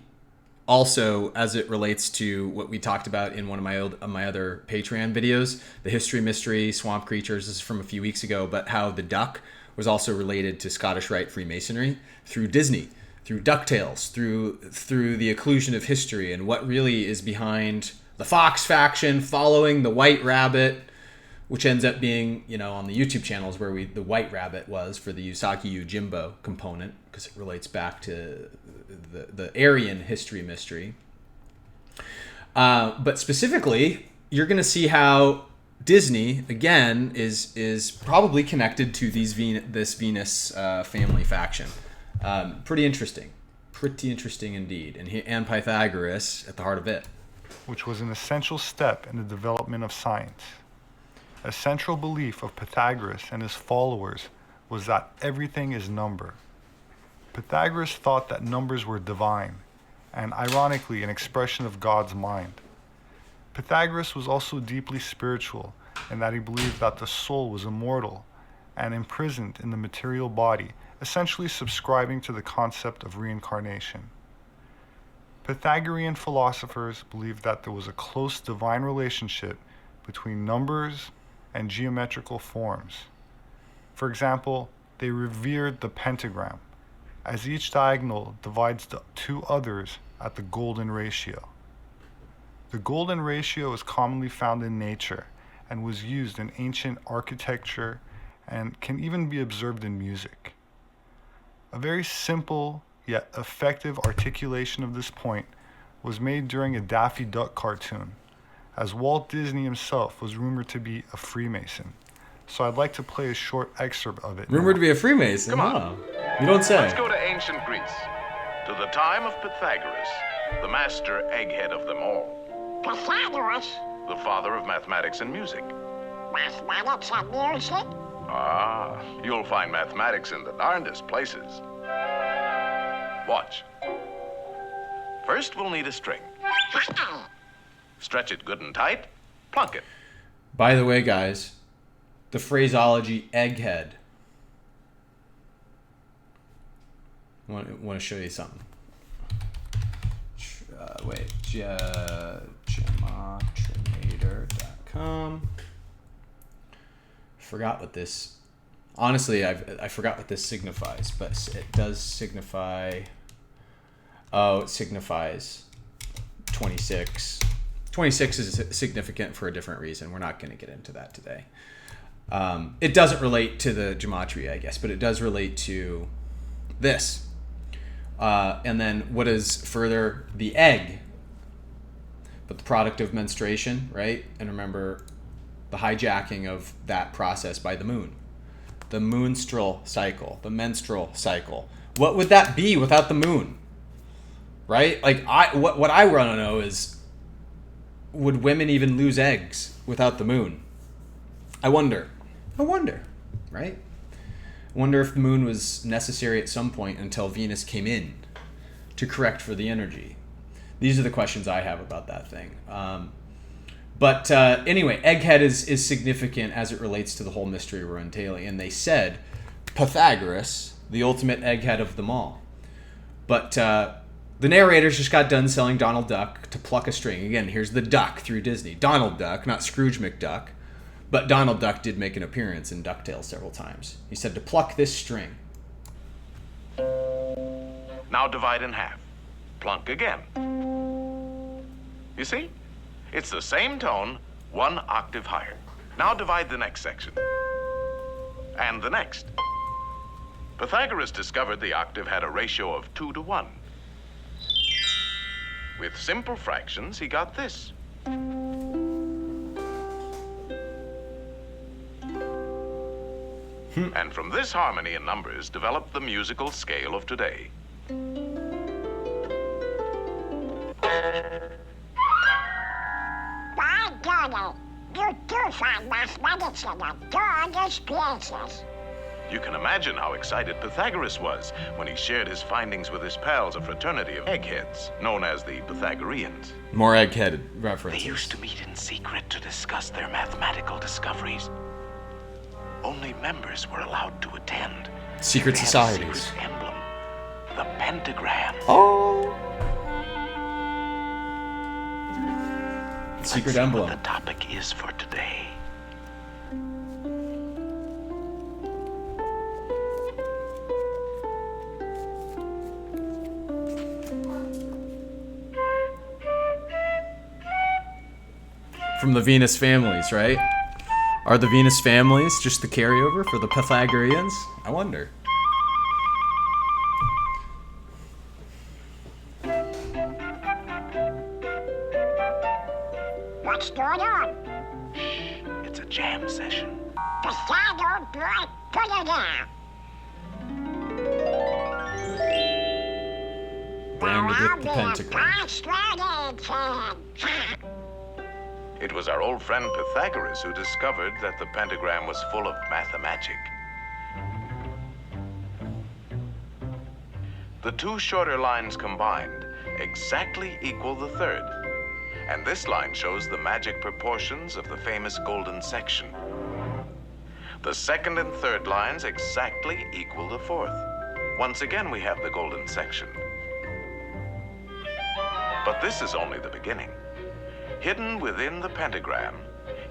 also as it relates to what we talked about in one of my other Patreon videos, the history, mystery, swamp creatures. This is from a few weeks ago, but how the duck was also related to Scottish Rite Freemasonry through Disney, through DuckTales, through the occlusion of history, and what really is behind the Fox faction following the White Rabbit, which ends up being, on the YouTube channels where the White Rabbit was for the Usagi Yojimbo component, because it relates back to the Aryan history mystery. But specifically, you're going to see how Disney, again, is probably connected to this Venus family faction. Pretty interesting indeed. And Pythagoras at the heart of it. Which was an essential step in the development of science. A central belief of Pythagoras and his followers was that everything is number. Pythagoras thought that numbers were divine, and ironically an expression of God's mind. Pythagoras was also deeply spiritual in that he believed that the soul was immortal and imprisoned in the material body, essentially subscribing to the concept of reincarnation. Pythagorean philosophers believed that there was a close divine relationship between numbers and geometrical forms. For example, they revered the pentagram, as each diagonal divides the two others at the golden ratio. The golden ratio is commonly found in nature and was used in ancient architecture and can even be observed in music. A very simple yet effective articulation of this point was made during a Daffy Duck cartoon, as Walt Disney himself was rumored to be a Freemason. So I'd like to play a short excerpt of it. Rumored to be a Freemason? Come on. You don't say. Let's go to ancient Greece, to the time of Pythagoras, the master egghead of them all. Pythagoras? The father of mathematics and music. Mathematics and music? Ah, you'll find mathematics in the darndest places. Watch. First, we'll need a string. Stretch it good and tight, plunk it. By the way, guys, the phraseology egghead. I want to show you something. Gematrinator.com. Forgot what this... Honestly, I forgot what this signifies, but it does signify... Oh, it signifies 26. 26 is significant for a different reason. We're not going to get into that today. It doesn't relate to the gematria, I guess, but it does relate to this. And then what is further the egg, but the product of menstruation, right? And remember the hijacking of that process by the moon. The menstrual cycle, the menstrual cycle. What would that be without the moon? Right? Like what I want to know is, would women even lose eggs without the moon? I wonder, right? I wonder if the moon was necessary at some point until Venus came in to correct for the energy. These are the questions I have about that thing. But anyway, egghead is significant as it relates to the whole mystery we're untailing. And they said Pythagoras, the ultimate egghead of them all. But the narrators just got done selling Donald Duck to pluck a string. Again, here's the duck through Disney. Donald Duck, not Scrooge McDuck. But Donald Duck did make an appearance in DuckTales several times. He said to pluck this string. Now divide in half. Plunk again. You see? It's the same tone, one octave higher. Now divide the next section. And the next. Pythagoras discovered the octave had a ratio of 2 to 1. With simple fractions, he got this. And from this harmony in numbers developed the musical scale of today. By God, you do find mathematics in the darndest places. You can imagine how excited Pythagoras was when he shared his findings with his pals, a fraternity of eggheads, known as the Pythagoreans. More egghead They references. used to meet in secret to discuss their mathematical discoveries. Only members were allowed to attend. Secret They had a societies. secret emblem, the pentagram. Oh. Let's Secret see emblem. what the topic is for today. From the Venus families, right? Are the Venus families just the carryover for the Pythagoreans? I wonder. What's going on? It's a jam session. The shadow boy, put it out. Brand I'll the be a pentagram. frustrated fan. It was our old friend Pythagoras who discovered that the pentagram was full of mathemagic. The two shorter lines combined exactly equal the third. And this line shows the magic proportions of the famous golden section. The second and third lines exactly equal the fourth. Once again, we have the golden section. But this is only the beginning. Hidden within the pentagram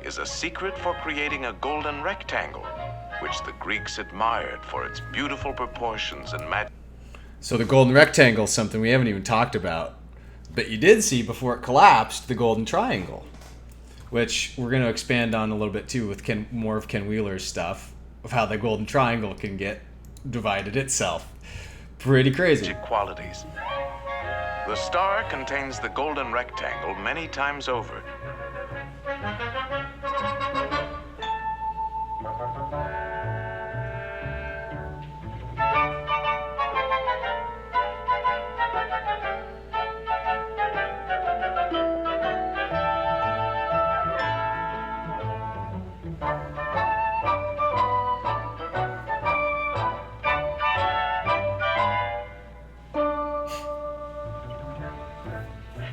is a secret for creating a golden rectangle, which the Greeks admired for its beautiful proportions and magic. So the golden rectangle is something we haven't even talked about. But you did see before it collapsed the golden triangle, which we're going to expand on a little bit too with more of Ken Wheeler's stuff of how the golden triangle can get divided itself. Pretty crazy. Qualities. The star contains the golden rectangle many times over.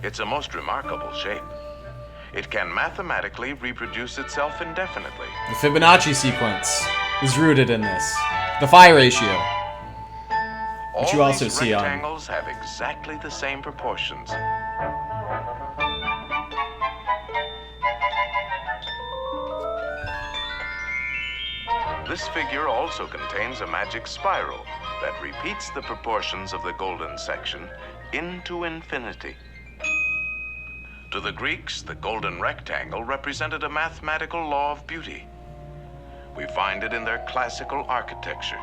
It's a most remarkable shape. It can mathematically reproduce itself indefinitely. The Fibonacci sequence is rooted in this. The phi ratio, which you also these see on. rectangles have exactly the same proportions. This figure also contains a magic spiral that repeats the proportions of the golden section into infinity. To the Greeks, the golden rectangle represented a mathematical law of beauty. We find it in their classical architecture.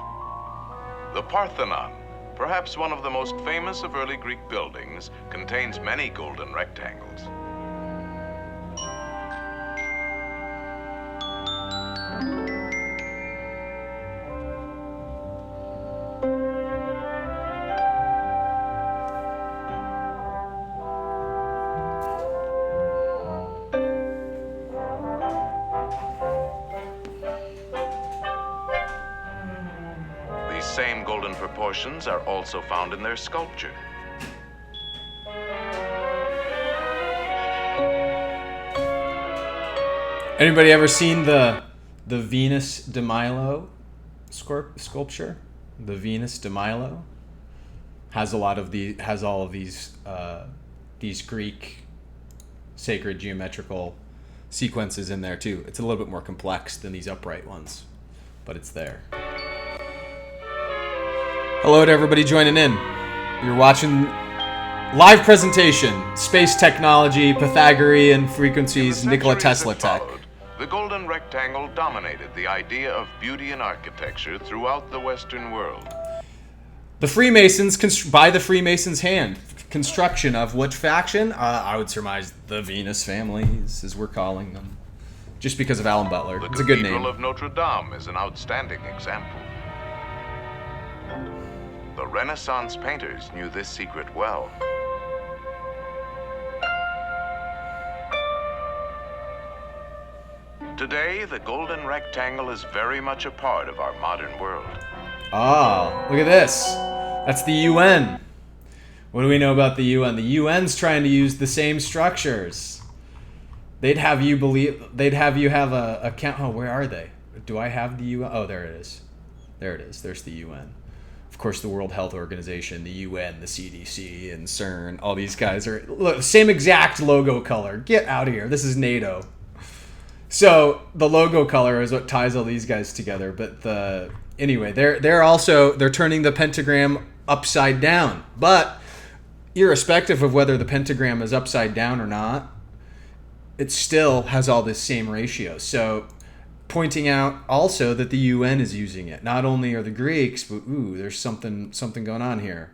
The Parthenon, perhaps one of the most famous of early Greek buildings, contains many golden rectangles. These same golden proportions are also found in their sculpture. Anybody ever seen the Venus de Milo sculpture? The Venus de Milo has all of these Greek sacred geometrical sequences in there too. It's a little bit more complex than these upright ones, but it's there. Hello to everybody joining in. You're watching live presentation, space technology, Pythagorean frequencies, In the Nikola centuries Tesla that tech. followed, the golden rectangle dominated the idea of beauty in architecture throughout the Western world. The Freemasons, by the Freemasons' hand, construction of which faction? I would surmise the Venus families, as we're calling them, just because of Alan Butler. The It's a good Cathedral name. of Notre Dame is an outstanding example. The Renaissance painters knew this secret well. Today, the golden rectangle is very much a part of our modern world. Oh, look at this. That's the UN. What do we know about the UN? The UN's trying to use the same structures. They'd have you have a count. Oh, where are they? Do I have the UN? Oh, there it is. There it is. There's the UN. Of course, the World Health Organization, the UN, the CDC, and CERN. All these guys are look, same exact logo color. Get out of here. This is NATO. So the logo color is what ties all these guys together. But anyway, they're turning the pentagram upside down. But irrespective of whether the pentagram is upside down or not, it still has all this same ratio. So pointing out also that the UN is using it. Not only are the Greeks, but there's something going on here.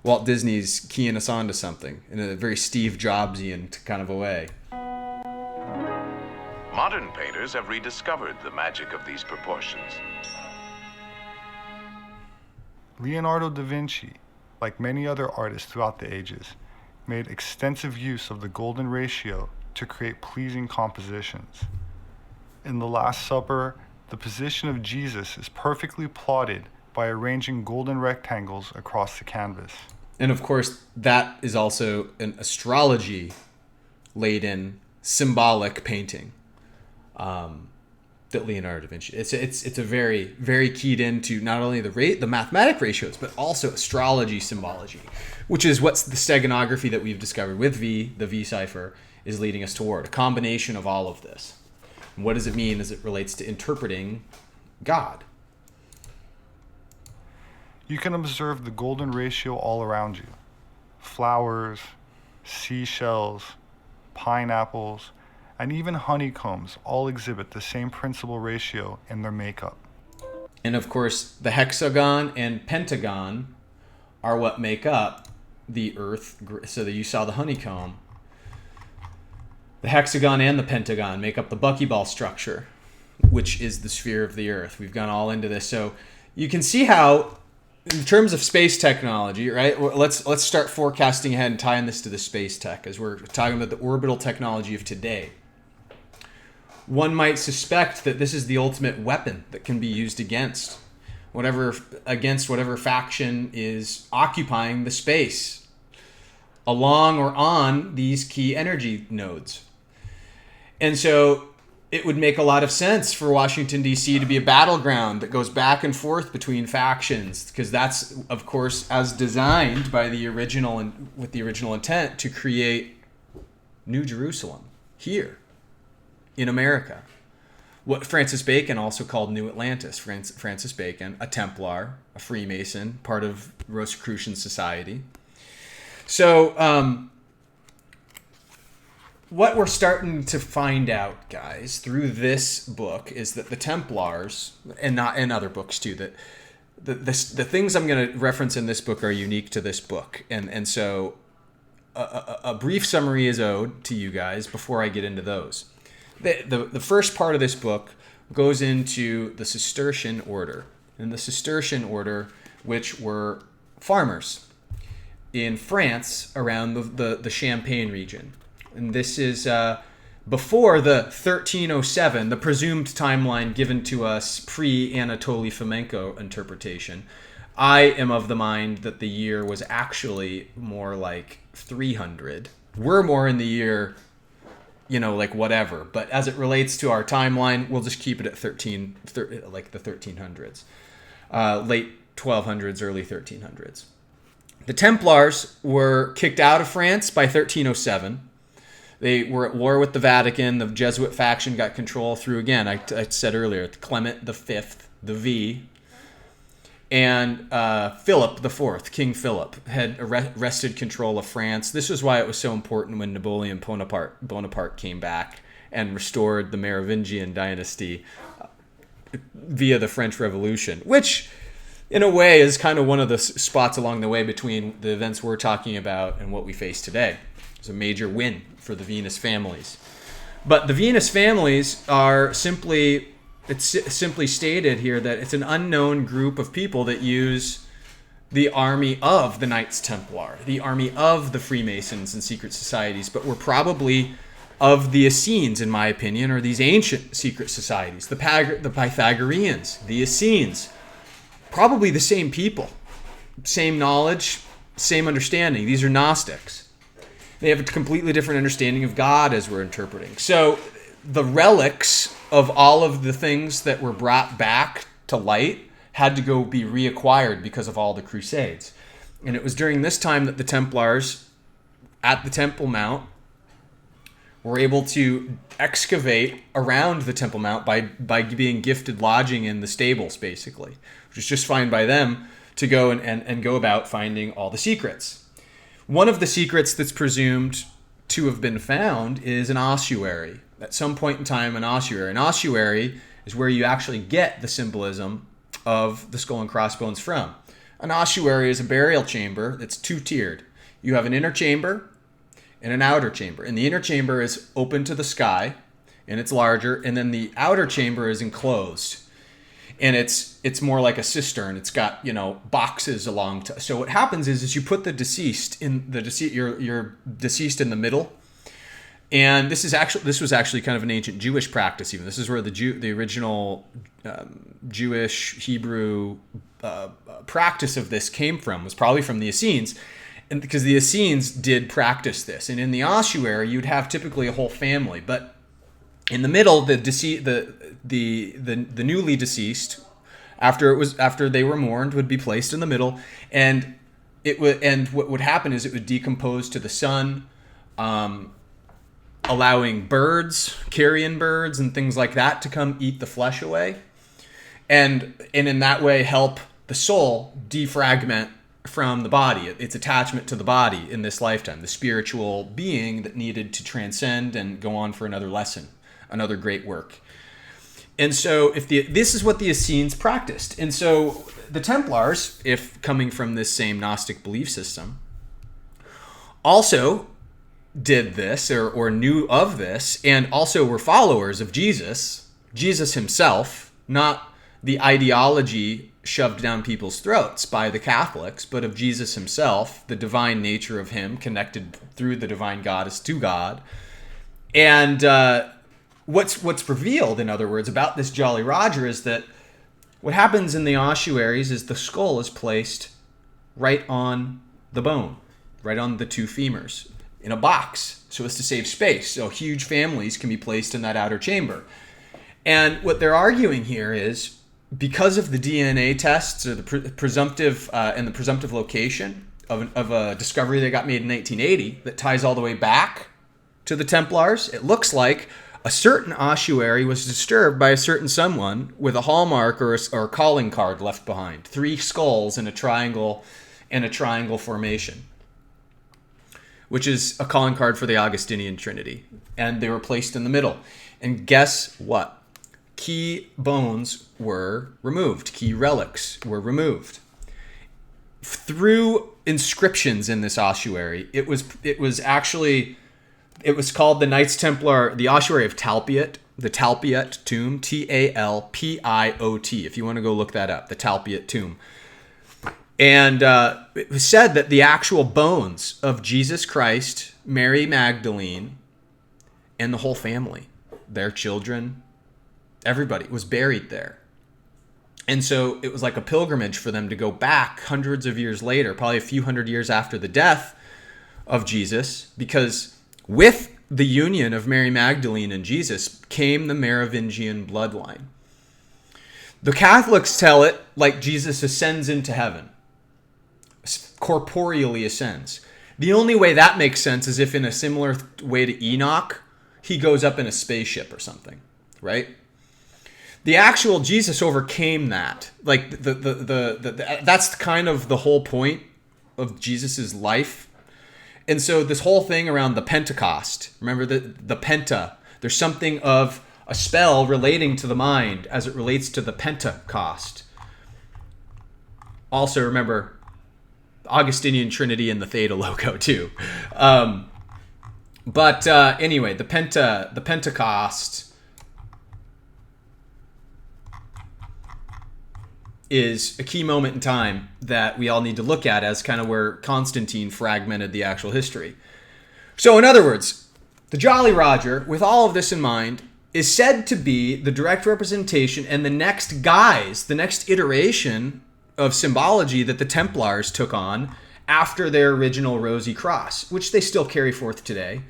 Walt Disney's keying us on to something in a very Steve Jobsian kind of a way. Modern painters have rediscovered the magic of these proportions. Leonardo da Vinci, like many other artists throughout the ages, made extensive use of the golden ratio to create pleasing compositions. In The Last Supper, the position of Jesus is perfectly plotted by arranging golden rectangles across the canvas. And of course, that is also an astrology-laden, symbolic painting that Leonardo da Vinci. It's a very, very keyed into not only the mathematic ratios, but also astrology symbology, which is what the steganography that we've discovered with the V cipher, is leading us toward. A combination of all of this. And what does it mean as it relates to interpreting God? You can observe the golden ratio all around you. Flowers, seashells, pineapples, and even honeycombs all exhibit the same principal ratio in their makeup. And of course, the hexagon and pentagon are what make up the Earth. So that you saw the honeycomb. The hexagon and the pentagon make up the buckyball structure, which is the sphere of the Earth. We've gone all into this. So you can see how, in terms of space technology, right? Let's start forecasting ahead and tying this to the space tech, as we're talking about the orbital technology of today. One might suspect that this is the ultimate weapon that can be used against whatever faction is occupying the space along or on these key energy nodes. And so it would make a lot of sense for Washington, D.C. to be a battleground that goes back and forth between factions, because that's, of course, as designed by the original and with the original intent to create New Jerusalem here in America. What Francis Bacon also called New Atlantis. Francis Bacon, a Templar, a Freemason, part of Rosicrucian society. So, what we're starting to find out, guys, through this book is that the Templars, and not in other books too, that the things I'm going to reference in this book are unique to this book. And so a brief summary is owed to you guys before I get into those. The first part of this book goes into the Cistercian order. And the Cistercian order, which were farmers in France around the Champagne region. And this is before the 1307, the presumed timeline given to us pre-Anatoly Fomenko interpretation. I am of the mind that the year was actually more like 300. We're more in the year, like whatever. But as it relates to our timeline, we'll just keep it at like the 1300s. Late 1200s, early 1300s. The Templars were kicked out of France by 1307. They were at war with the Vatican. The Jesuit faction got control through, again, I said earlier, Clement V, the V, and Philip IV, King Philip, had wrested control of France. This is why it was so important when Napoleon Bonaparte came back and restored the Merovingian dynasty via the French Revolution, which, in a way, is kind of one of the spots along the way between the events we're talking about and what we face today. It's a major win for the Venus families. But the Venus families are simply stated here that it's an unknown group of people that use the army of the Knights Templar, the army of the Freemasons and secret societies, but were probably of the Essenes, in my opinion, are these ancient secret societies. The Pythagoreans, the Essenes, probably the same people, same knowledge, same understanding. These are Gnostics. They have a completely different understanding of God as we're interpreting. So the relics of all of the things that were brought back to light had to go be reacquired because of all the Crusades. And it was during this time that the Templars at the Temple Mount were able to excavate around the Temple Mount by being gifted lodging in the stables, basically, which is just fine by them to go and go about finding all the secrets. One of the secrets that's presumed to have been found is an ossuary. At some point in time, an ossuary. An ossuary is where you actually get the symbolism of the skull and crossbones from. An ossuary is a burial chamber that's two-tiered. You have an inner chamber and an outer chamber. And the inner chamber is open to the sky, and it's larger, and then the outer chamber is enclosed. And it's more like a cistern. It's got, boxes along. So what happens is you put your deceased in the middle. And this was actually kind of an ancient Jewish practice. Even this is where the original Jewish Hebrew practice of this came from. Was probably from the Essenes, and because the Essenes did practice this. And in the ossuary, you'd have typically a whole family, but in the middle, the newly deceased, after they were mourned, would be placed in the middle, and what would happen is it would decompose to the sun, allowing birds, carrion birds, and things like that to come eat the flesh away, and in that way help the soul defragment from the body, its attachment to the body in this lifetime, the spiritual being that needed to transcend and go on for another lesson, another great work. And so this is what the Essenes practiced. And so the Templars, if coming from this same Gnostic belief system, also did this or knew of this, and also were followers of Jesus himself, not the ideology shoved down people's throats by the Catholics, but of Jesus himself, the divine nature of him connected through the divine goddess to God. And what's revealed, in other words, about this Jolly Roger is that what happens in the ossuaries is the skull is placed right on the bone, right on the two femurs, in a box, so as to save space. So huge families can be placed in that outer chamber. And what they're arguing here is, because of the DNA tests or the presumptive location of a discovery that got made in 1980 that ties all the way back to the Templars, it looks like a certain ossuary was disturbed by a certain someone with a hallmark or a calling card left behind. 3 skulls in a triangle formation, which is a calling card for the Augustinian Trinity. And they were placed in the middle. And guess what? Key bones were removed. Key relics were removed. Through inscriptions in this ossuary, it was called the Knights Templar, the ossuary of Talpiot, the Talpiot tomb, Talpiot, if you want to go look that up, the Talpiot tomb. And it was said that the actual bones of Jesus Christ, Mary Magdalene, and the whole family, their children, everybody was buried there. And so it was like a pilgrimage for them to go back hundreds of years later, probably a few hundred years after the death of Jesus, because with the union of Mary Magdalene and Jesus came the Merovingian bloodline. The Catholics tell it like Jesus ascends into heaven, corporeally ascends. The only way that makes sense is if, in a similar way to Enoch, he goes up in a spaceship or something, right? The actual Jesus overcame that. Like that's kind of the whole point of Jesus's life. And so this whole thing around the Pentecost, remember the Penta, there's something of a spell relating to the mind as it relates to the Pentecost. Also remember Augustinian Trinity and the Theta logo too. Anyway, the Pentecost is a key moment in time that we all need to look at as kind of where Constantine fragmented the actual history. So in other words, The Jolly Roger, with all of this in mind, is said to be the direct representation and the next guise, the next iteration of symbology that the Templars took on after their original Rosy Cross, which they still carry forth today.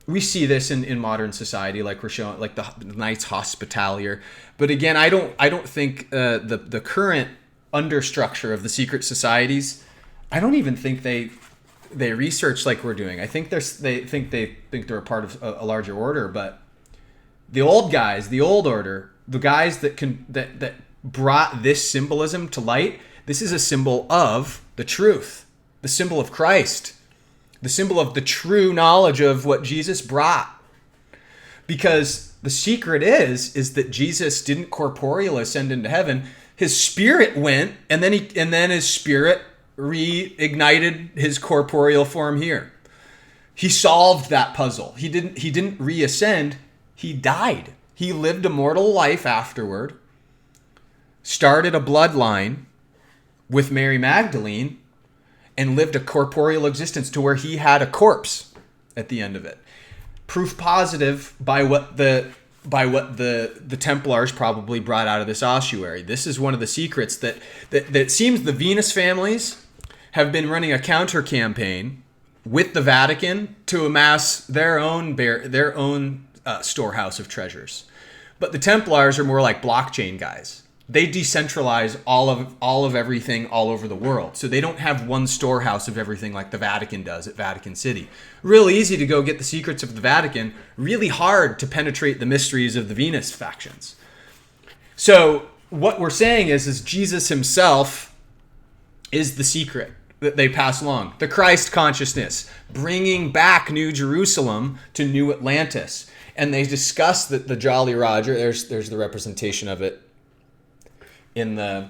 We see this in modern society, like we're showing, like the Knights Hospitalier. But again, I don't think the current understructure of the secret societies, I don't even think they research like we're doing. I think they think they're a part of a larger order. But the old guys, the old order, the guys that brought this symbolism to light, this is a symbol of the truth, the symbol of Christ, the symbol of the true knowledge of what Jesus brought. Because the secret is that Jesus didn't corporeally ascend into heaven. His spirit went, and then his spirit reignited his corporeal form here. He solved that puzzle. He didn't reascend. He died. He lived a mortal life afterward, started a bloodline with Mary Magdalene, and lived a corporeal existence to where he had a corpse at the end of it. Proof positive by what the Templars probably brought out of this ossuary. This is one of the secrets that seems the Venus families have been running a counter campaign with the Vatican to amass their own storehouse of treasures. But the Templars are more like blockchain guys. They decentralize all of everything all over the world. So they don't have one storehouse of everything like the Vatican does at Vatican City. Real easy to go get the secrets of the Vatican, really hard to penetrate the mysteries of the Venus factions. So what we're saying is Jesus himself is the secret that they pass along. The Christ consciousness, bringing back New Jerusalem to New Atlantis. And they discuss that the Jolly Roger, there's the representation of it in the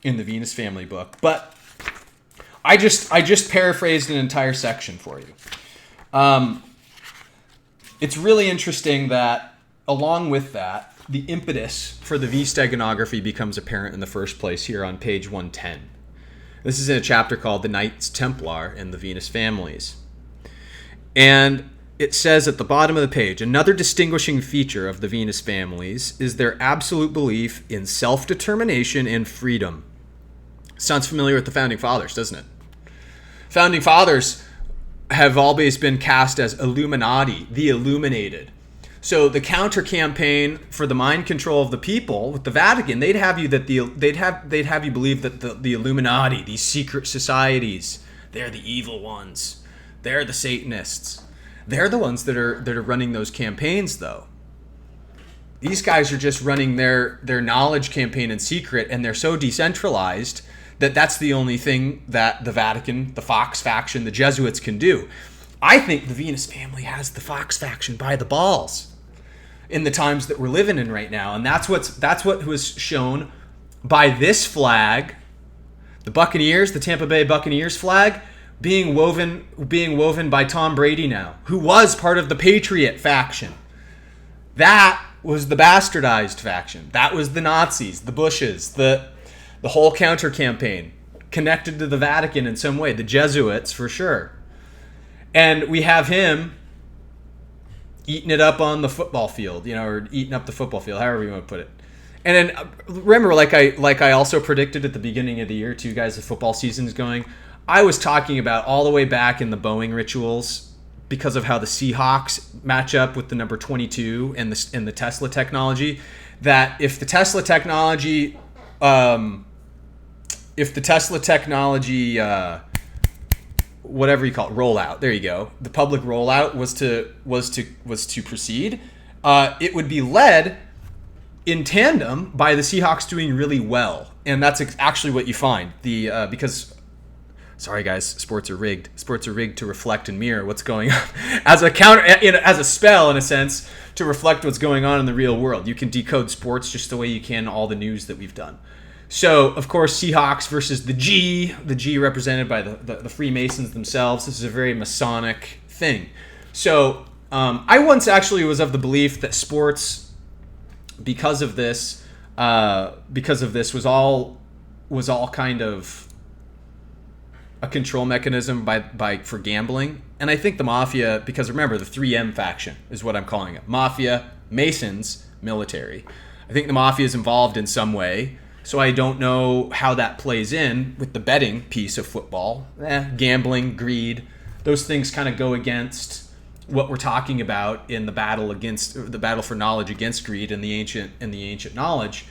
Venus family book. But I just paraphrased an entire section for you. It's really interesting that along with that, the impetus for the V steganography becomes apparent in the first place here on page 110. This is in a chapter called The Knights Templar and the Venus Families. And it says at the bottom of the page, another distinguishing feature of the Venus families is their absolute belief in self-determination and freedom. Sounds familiar with the Founding Fathers, doesn't it? Founding Fathers have always been cast as Illuminati, the illuminated. So the counter campaign for the mind control of the people with the Vatican, they'd have you believe that the Illuminati, these secret societies, they're the evil ones. They're the Satanists. They're the ones that are running those campaigns, though. These guys are just running their knowledge campaign in secret, and they're so decentralized that that's the only thing that the Vatican, the Fox faction, the Jesuits can do. I think the Venus family has the Fox faction by the balls in the times that we're living in right now, and that's what was shown by this flag, the Buccaneers, the Tampa Bay Buccaneers flag, being woven by Tom Brady now, who was part of the Patriot faction. That was the bastardized faction. That was the Nazis, the Bushes, the whole counter campaign connected to the Vatican in some way, the Jesuits for sure. And we have him eating it up on the football field, or eating up the football field, however you want to put it. And then remember, like I also predicted at the beginning of the year, too, guys, the football season is going. I was talking about all the way back in the Boeing rituals because of how the Seahawks match up with the number 22 and the Tesla technology. That if the Tesla technology, whatever you call it, rollout, there you go, the public rollout was to proceed, it would be led in tandem by the Seahawks doing really well, and that's actually what you find. Because. Sorry, guys. Sports are rigged. Sports are rigged to reflect and mirror what's going on as a counter, as a spell, in a sense, to reflect what's going on in the real world. You can decode sports just the way you can all the news that we've done. So, of course, Seahawks versus the G represented by the Freemasons themselves. This is a very Masonic thing. So, I once actually was of the belief that sports, because of this, was all kind of a control mechanism for gambling. And I think the mafia, because remember, the 3M faction is what I'm calling it. Mafia, Masons, military. I think the mafia is involved in some way. So I don't know how that plays in with the betting piece of football. Gambling, greed, those things kind of go against what we're talking about in the battle for knowledge against greed and the ancient knowledge.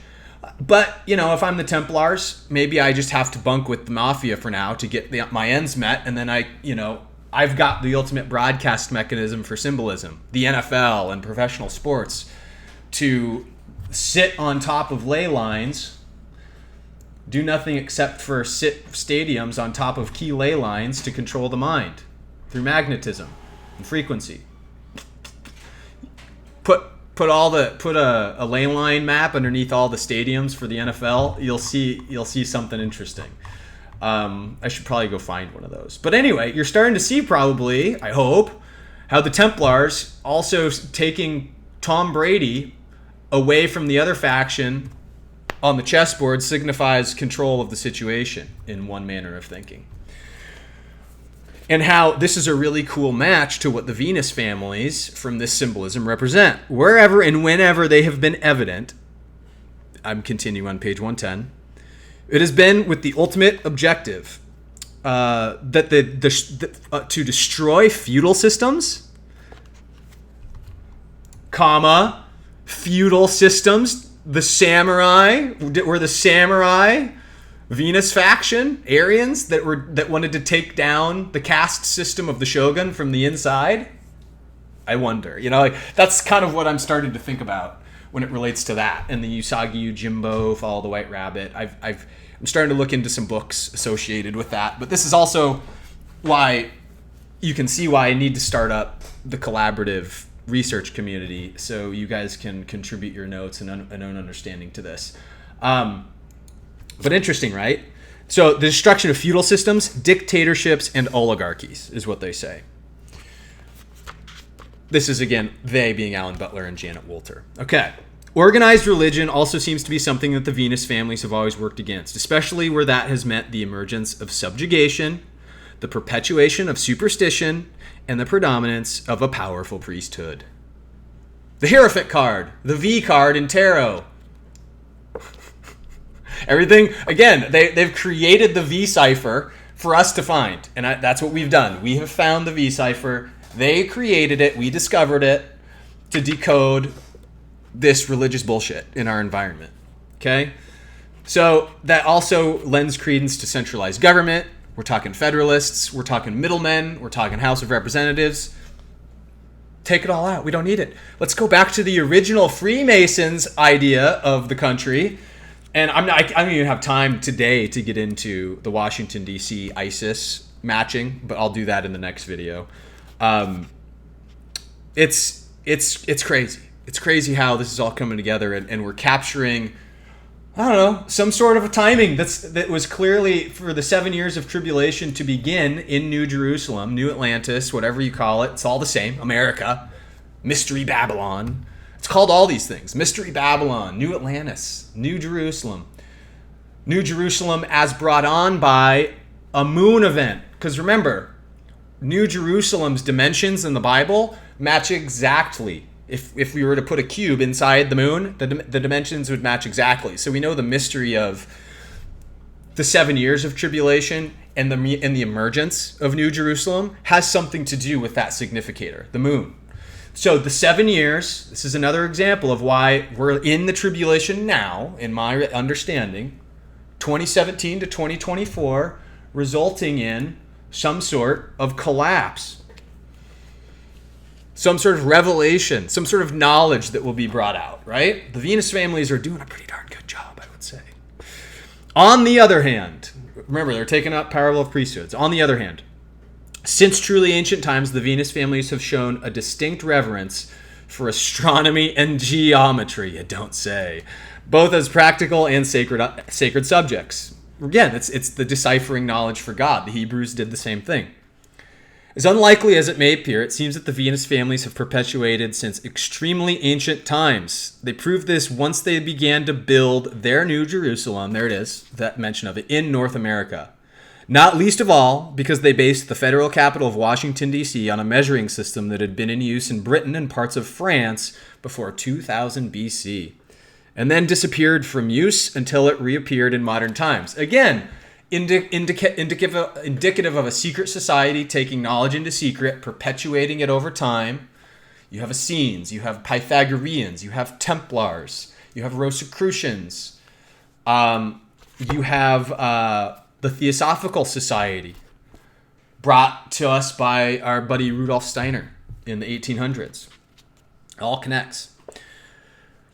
But, if I'm the Templars, maybe I just have to bunk with the mafia for now to get my ends met. And then I've got the ultimate broadcast mechanism for symbolism, the NFL and professional sports, to sit on top of ley lines, do nothing except for sit stadiums on top of key ley lines to control the mind through magnetism and frequency. Put a lane line map underneath all the stadiums for the NFL. You'll see something interesting. I should probably go find one of those. But anyway, you're starting to see probably, I hope, how the Templars also taking Tom Brady away from the other faction on the chessboard signifies control of the situation in one manner of thinking. And how this is a really cool match to what the Venus families from this symbolism represent. Wherever and whenever they have been evident, I'm continuing on page 110, it has been with the ultimate objective to destroy feudal systems, feudal systems. The samurai were the samurai Venus faction, Aryans that wanted to take down the caste system of the shogun from the inside. I wonder, that's kind of what I'm starting to think about when it relates to that. And the Usagi Yojimbo, Follow the White Rabbit. I'm starting to look into some books associated with that. But this is also why you can see why I need to start up the collaborative research community so you guys can contribute your notes and own understanding to this. But interesting, right? So the destruction of feudal systems, dictatorships, and oligarchies is what they say. This is, again, they being Alan Butler and Janet Wolter. Okay. Organized religion also seems to be something that the Venus families have always worked against, especially where that has meant the emergence of subjugation, the perpetuation of superstition, and the predominance of a powerful priesthood. The Hierophant card, the V card in tarot. Everything, again, they've created the V cipher for us to find. And that's what we've done. We have found the V cipher. They created it. We discovered it to decode this religious bullshit in our environment. Okay? So that also lends credence to centralized government. We're talking federalists. We're talking middlemen. We're talking House of Representatives. Take it all out. We don't need it. Let's go back to the original Freemasons idea of the country. And I don't even have time today to get into the Washington, D.C. ISIS matching, but I'll do that in the next video. It's crazy. It's crazy how this is all coming together, and we're capturing, I don't know, some sort of a timing that was clearly for the 7 years of tribulation to begin in New Jerusalem, New Atlantis, whatever you call it. It's all the same. America, Mystery Babylon. It's called all these things. Mystery Babylon, New Atlantis, New Jerusalem. New Jerusalem as brought on by a moon event. Because remember, New Jerusalem's dimensions in the Bible match exactly. If we were to put a cube inside the moon, the dimensions would match exactly. So we know the mystery of the 7 years of tribulation and the emergence of New Jerusalem has something to do with that significator, the moon. So the 7 years, this is another example of why we're in the tribulation now, in my understanding, 2017 to 2024, resulting in some sort of collapse, some sort of revelation, some sort of knowledge that will be brought out, right? The Venus families are doing a pretty darn good job, I would say. On the other hand, remember, they're taking up parallel priesthoods. On the other hand, since truly ancient times, the Venus families have shown a distinct reverence for astronomy and geometry, you don't say, both as practical and sacred subjects. Again, it's the deciphering knowledge for God. The Hebrews did the same thing. As unlikely as it may appear, it seems that the Venus families have perpetuated since extremely ancient times. They proved this once they began to build their New Jerusalem, there it is, that mention of it, in North America. Not least of all because they based the federal capital of Washington, D.C. on a measuring system that had been in use in Britain and parts of France before 2000 BC, and then disappeared from use until it reappeared in modern times. Again, indicative of a secret society taking knowledge into secret, perpetuating it over time. You have Essenes, you have Pythagoreans, you have Templars, you have Rosicrucians, you have the Theosophical Society, brought to us by our buddy Rudolf Steiner in the 1800s. It all connects.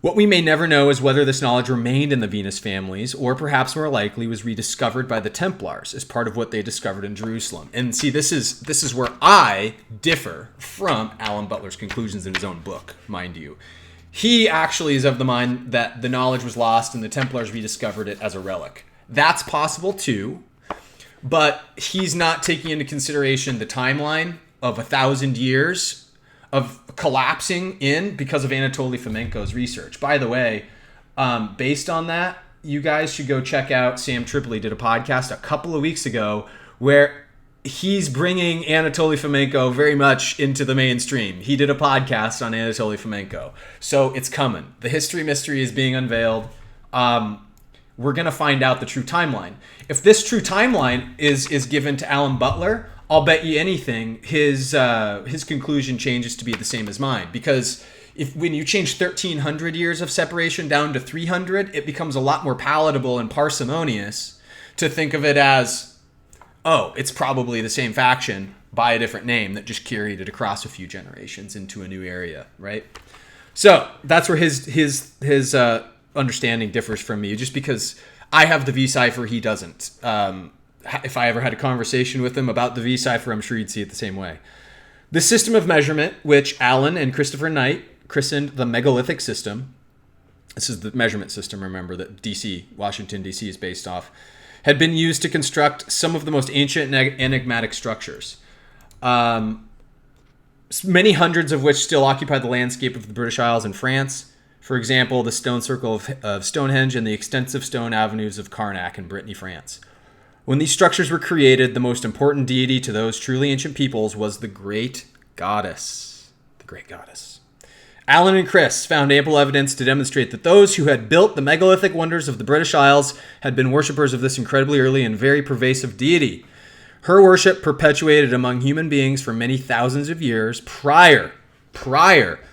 What we may never know is whether this knowledge remained in the Venus families, or perhaps more likely was rediscovered by the Templars as part of what they discovered in Jerusalem. And see, this is where I differ from Alan Butler's conclusions in his own book, mind you. He actually is of the mind that the knowledge was lost and the Templars rediscovered it as a relic. That's possible too, but he's not taking into consideration the timeline of 1,000 years of collapsing in because of Anatoly Fomenko's research. By the way, based on that, you guys should go check out Sam Tripoli did a podcast a couple of weeks ago where he's bringing Anatoly Fomenko very much into the mainstream. He did a podcast on Anatoly Fomenko. So it's coming. The history mystery is being unveiled. We're going to find out the true timeline. If this true timeline is given to Alan Butler, I'll bet you anything his conclusion changes to be the same as mine. Because when you change 1,300 years of separation down to 300, it becomes a lot more palatable and parsimonious to think of it as, oh, it's probably the same faction by a different name that just carried it across a few generations into a new area, right? So that's where his understanding differs from me, just because I have the V-Cipher, he doesn't. If I ever had a conversation with him about the V-Cipher, I'm sure he'd see it the same way. The system of measurement, which Alan and Christopher Knight christened the megalithic system, this is the measurement system, remember, that Washington, D.C. is based off, had been used to construct some of the most ancient and enigmatic structures. Many hundreds of which still occupy the landscape of the British Isles and France. For example, the stone circle of Stonehenge and the extensive stone avenues of Karnak in Brittany, France. When these structures were created, the most important deity to those truly ancient peoples was the Great Goddess. The Great Goddess. Alan and Chris found ample evidence to demonstrate that those who had built the megalithic wonders of the British Isles had been worshippers of this incredibly early and very pervasive deity. Her worship perpetuated among human beings for many thousands of years prior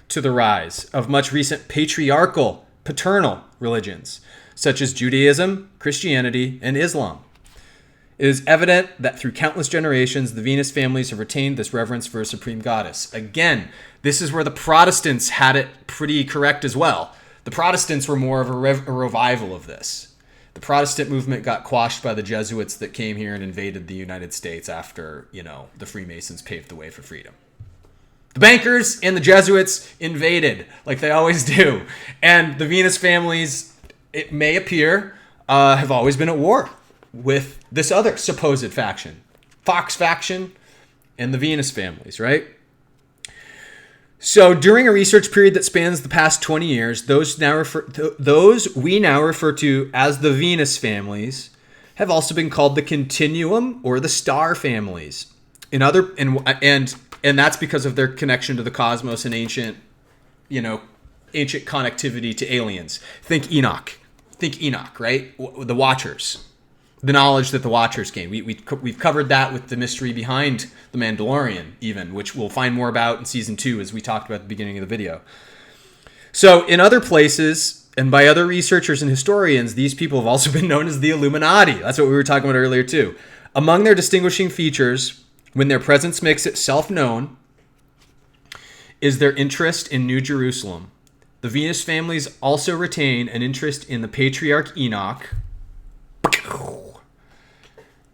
to the rise of much recent patriarchal, paternal religions, such as Judaism, Christianity, and Islam. It is evident that through countless generations, the Venus families have retained this reverence for a supreme goddess. Again, this is where the Protestants had it pretty correct as well. The Protestants were more of a revival of this. The Protestant movement got quashed by the Jesuits that came here and invaded the United States after, the Freemasons paved the way for freedom. The bankers and the Jesuits invaded, like they always do. And the Venus families, it may appear, have always been at war with this other supposed faction. Fox faction and the Venus families, right? So during a research period that spans the past 20 years, those we now refer to as the Venus families have also been called the Continuum or the Star families. And that's because of their connection to the cosmos and ancient connectivity to aliens. Think Enoch, right? The Watchers. The knowledge that the Watchers gained. We've covered that with the mystery behind the Mandalorian, even, which we'll find more about in season 2, as we talked about at the beginning of the video. So in other places, and by other researchers and historians, these people have also been known as the Illuminati. That's what we were talking about earlier too. Among their distinguishing features, when their presence makes itself known, is their interest in New Jerusalem. The Venus families also retain an interest in the patriarch Enoch,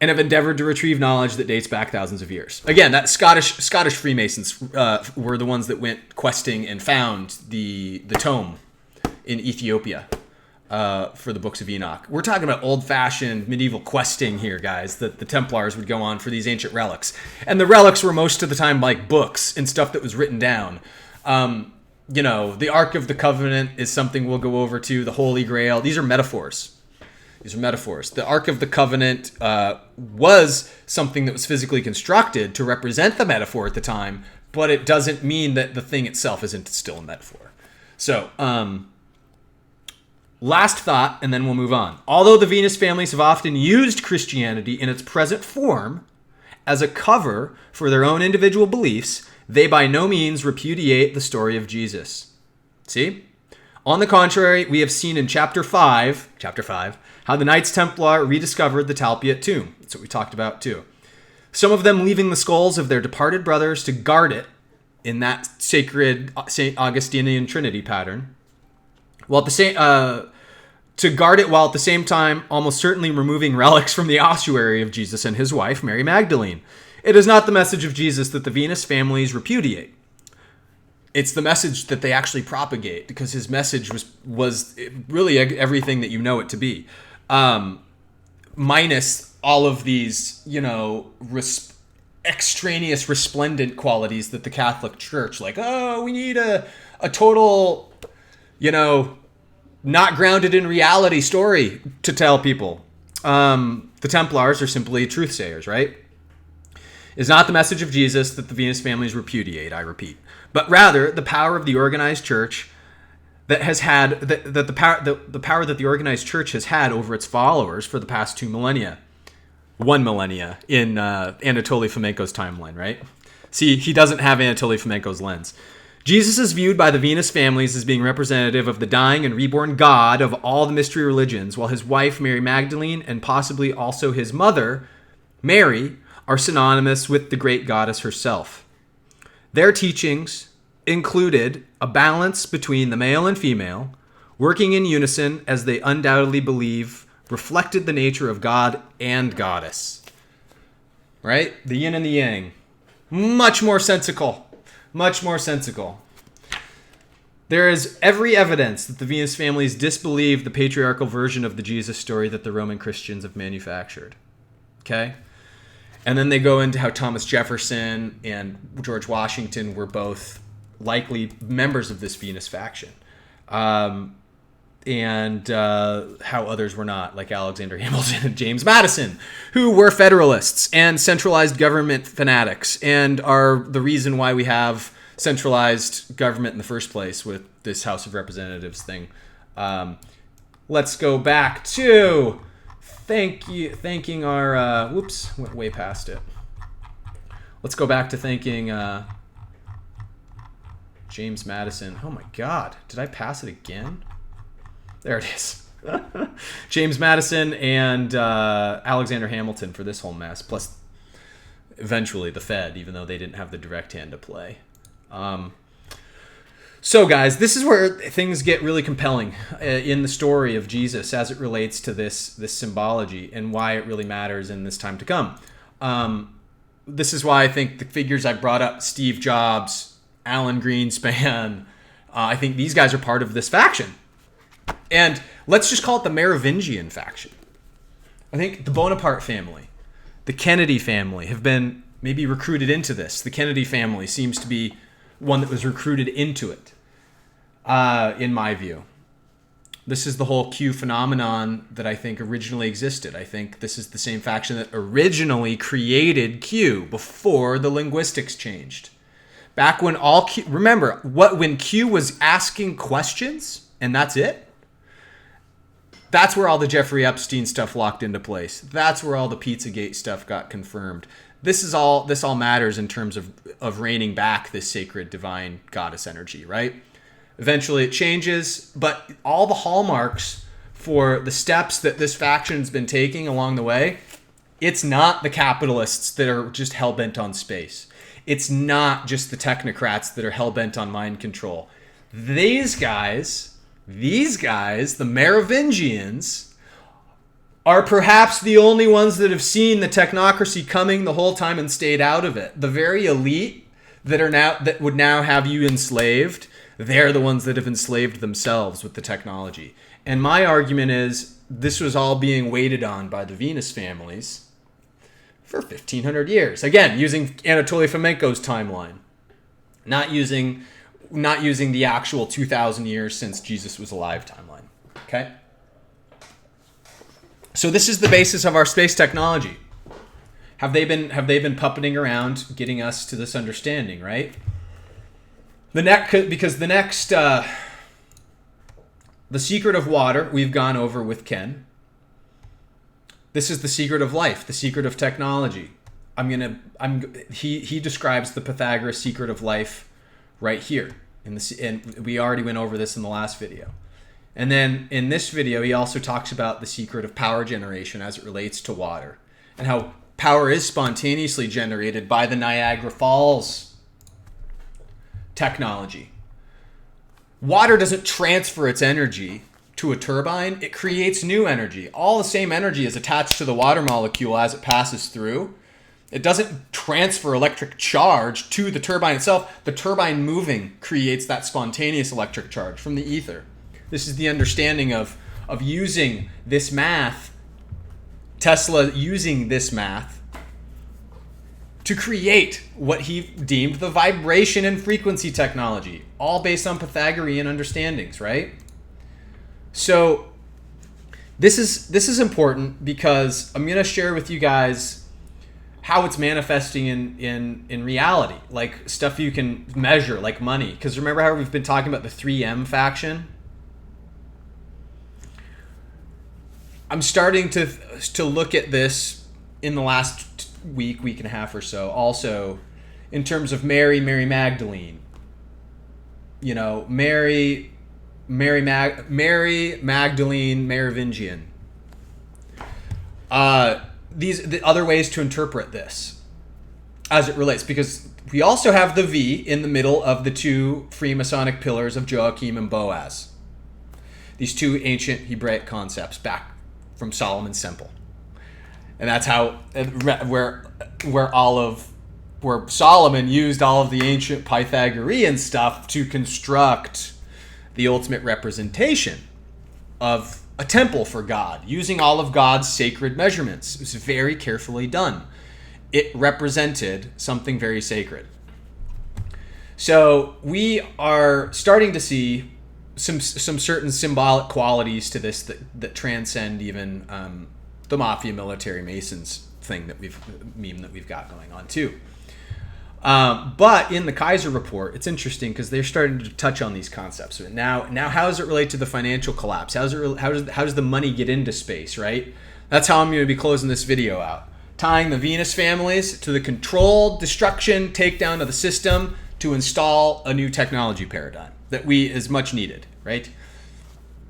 and have endeavored to retrieve knowledge that dates back thousands of years. Again, that Scottish Freemasons were the ones that went questing and found the tome in Ethiopia for the books of Enoch. We're talking about old-fashioned medieval questing here, guys, that the Templars would go on for these ancient relics. And the relics were most of the time like books and stuff that was written down. The Ark of the Covenant is something we'll go over to, the Holy Grail. These are metaphors. These are metaphors. The Ark of the Covenant was something that was physically constructed to represent the metaphor at the time, but it doesn't mean that the thing itself isn't still a metaphor. So, last thought, and then we'll move on. Although the Venus families have often used Christianity in its present form as a cover for their own individual beliefs, they by no means repudiate the story of Jesus. See? On the contrary, we have seen in chapter 5, how the Knights Templar rediscovered the Talpiot tomb. That's what we talked about too. Some of them leaving the skulls of their departed brothers to guard it in that sacred St. Augustinian Trinity pattern. While at the same to guard it while at the same time almost certainly removing relics from the ossuary of Jesus and his wife, Mary Magdalene. It is not the message of Jesus that the Venus families repudiate. It's the message that they actually propagate, because his message was really everything that you know it to be. Minus all of these, extraneous resplendent qualities that the Catholic Church, like, oh, we need a total, not grounded in reality story to tell people. The Templars are simply truth sayers, right? Is not the message of Jesus that the Venus families repudiate, I repeat, but rather the power of the organized church that has had the power that the organized church has had over its followers for the past 2 millennia. 1 millennia in Anatoly Fomenko's timeline, right? See, he doesn't have Anatoly Fomenko's lens. Jesus is viewed by the Venus families as being representative of the dying and reborn God of all the mystery religions, while his wife, Mary Magdalene, and possibly also his mother, Mary, are synonymous with the great goddess herself. Their teachings included a balance between the male and female, working in unison as they undoubtedly believe reflected the nature of God and goddess. Right? The yin and the yang. Much more sensical. Much more sensical. There is every evidence that the Venus families disbelieve the patriarchal version of the Jesus story that the Roman Christians have manufactured. Okay? And then they go into how Thomas Jefferson and George Washington were both likely members of this Venus faction. And how others were not, like Alexander Hamilton and James Madison, who were Federalists and centralized government fanatics and are the reason why we have centralized government in the first place with this House of Representatives thing. Let's go back to thanking our... whoops, went way past it. Let's go back to thanking James Madison. Oh my God, did I pass it again? There it is. James Madison and Alexander Hamilton for this whole mess, plus eventually the Fed, even though they didn't have the direct hand to play. So guys, this is where things get really compelling in the story of Jesus as it relates to this symbology and why it really matters in this time to come. This is why I think the figures I brought up, Steve Jobs, Alan Greenspan, I think these guys are part of this faction. And let's just call it the Merovingian faction. I think the Bonaparte family, the Kennedy family have been maybe recruited into this. The Kennedy family seems to be one that was recruited into it, in my view. This is the whole Q phenomenon that I think originally existed. I think this is the same faction that originally created Q before the linguistics changed. Back when all Q... Remember, when Q was asking questions, and that's it? That's where all the Jeffrey Epstein stuff locked into place. That's where all the Pizzagate stuff got confirmed. This all matters in terms of reining back this sacred divine goddess energy, right? Eventually it changes, but all the hallmarks for the steps that this faction's been taking along the way, it's not the capitalists that are just hell-bent on space. It's not just the technocrats that are hell-bent on mind control. These guys, the Merovingians, are perhaps the only ones that have seen the technocracy coming the whole time and stayed out of it. The very elite that would now have you enslaved, they're the ones that have enslaved themselves with the technology. And my argument is this was all being waited on by the Venus families for 1,500 years. Again, using Anatoly Fomenko's timeline, not using the actual 2,000 years since Jesus was alive timeline. Okay? So this is the basis of our space technology. Have they been puppeting around getting us to this understanding, right? The secret of water we've gone over with Ken. This is the secret of life, the secret of technology. He describes the Pythagoras secret of life right here and we already went over this in the last video. And then in this video, he also talks about the secret of power generation as it relates to water and how power is spontaneously generated by the Niagara Falls technology. Water doesn't transfer its energy to a turbine. It creates new energy. All the same energy is attached to the water molecule as it passes through. It doesn't transfer electric charge to the turbine itself. The turbine moving creates that spontaneous electric charge from the ether. This is the understanding of using this math, Tesla using this math to create what he deemed the vibration and frequency technology, all based on Pythagorean understandings, right? So this is important because I'm going to share with you guys how it's manifesting in reality, like stuff you can measure, like money. Because remember how we've been talking about the 3M faction? I'm starting to look at this in the last week and a half or so, also in terms of Mary Magdalene. You know, Mary Magdalene Merovingian. The other ways to interpret this as it relates, because we also have the V in the middle of the two Freemasonic pillars of Joachim and Boaz. These two ancient Hebraic concepts back from Solomon's Temple. And that's how where Solomon used all of the ancient Pythagorean stuff to construct the ultimate representation of a temple for God, using all of God's sacred measurements. It was very carefully done. It represented something very sacred. So we are starting to see some certain symbolic qualities to this that transcend even the Mafia Military Masons thing that we've got going on too. But in the Kaiser report, it's interesting because they're starting to touch on these concepts. Now, how does it relate to the financial collapse? How does the money get into space? Right. That's how I'm going to be closing this video out, tying the Venus families to the controlled destruction, takedown of the system to install a new technology paradigm that is much needed. Right.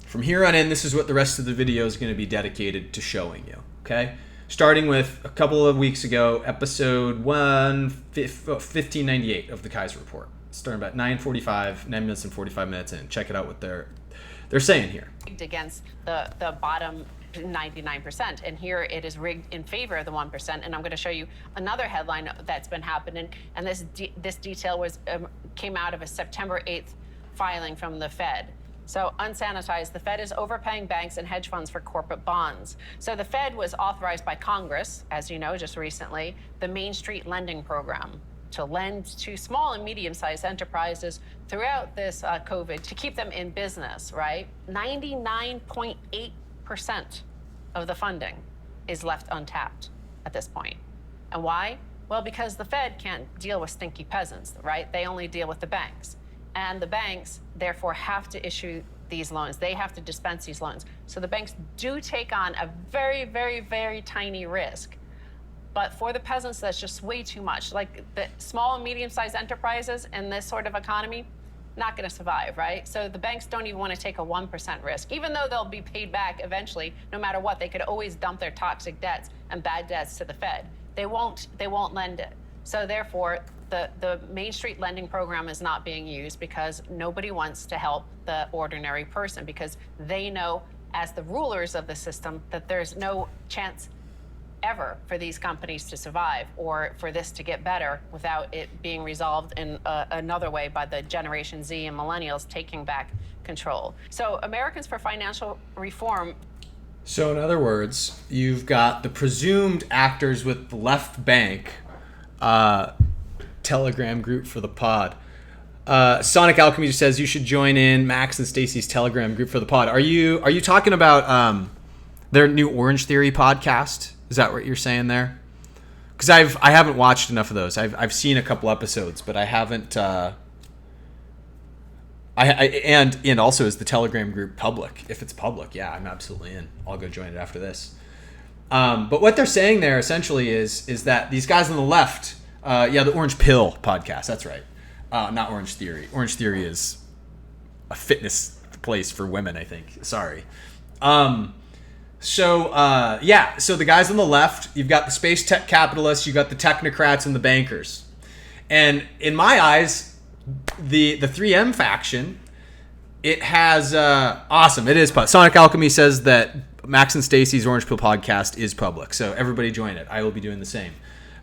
From here on in, this is what the rest of the video is going to be dedicated to showing you. Okay. Starting with a couple of weeks ago, episode 1598 of the Kaiser Report. Starting about 9 minutes and 45 minutes in. Check it out what they're saying here. Against the bottom 99%, and here it is rigged in favor of the 1%. And I'm going to show you another headline that's been happening, and this detail came out of a September 8th filing from the Fed. So unsanitized, the Fed is overpaying banks and hedge funds for corporate bonds. So the Fed was authorized by Congress, as you know, just recently, the Main Street Lending Program to lend to small and medium-sized enterprises throughout this COVID to keep them in business, right? 99.8% of the funding is left untapped at this point. And why? Well, because the Fed can't deal with stinky peasants, right? They only deal with the banks. And the banks, therefore, have to issue these loans. They have to dispense these loans. So the banks do take on a very, very, very tiny risk. But for the peasants, that's just way too much. Like the small and medium-sized enterprises in this sort of economy, not going to survive, right? So the banks don't even want to take a 1% risk, even though they'll be paid back eventually, no matter what. They could always dump their toxic debts and bad debts to the Fed. They won't lend it. So therefore, the Main Street Lending Program is not being used because nobody wants to help the ordinary person, because they know, as the rulers of the system, that there's no chance ever for these companies to survive or for this to get better without it being resolved in another way by the Generation Z and millennials taking back control. So Americans for Financial Reform. So in other words, you've got the presumed actors with the left bank Telegram group for the pod. Sonic Alchemy just says you should join in Max and Stacy's Telegram group for the pod. Are you talking about Their new Orange Theory podcast. Is that what you're saying there? Because I haven't watched enough of those. I've seen a couple episodes, but I haven't. And also, is the Telegram group public? If it's public, yeah, I'm absolutely in. I'll go join it after this. But what they're saying there essentially is that these guys on the left, the Orange Pill podcast. That's right. Not Orange Theory. Orange Theory is a fitness place for women, I think. Sorry. So the guys on the left, you've got the space tech capitalists, you've got the technocrats and the bankers. And in my eyes, the 3M faction, it has awesome. It is Sonic Alchemy says that Max and Stacy's Orange Pill podcast is public. So everybody join it. I will be doing the same.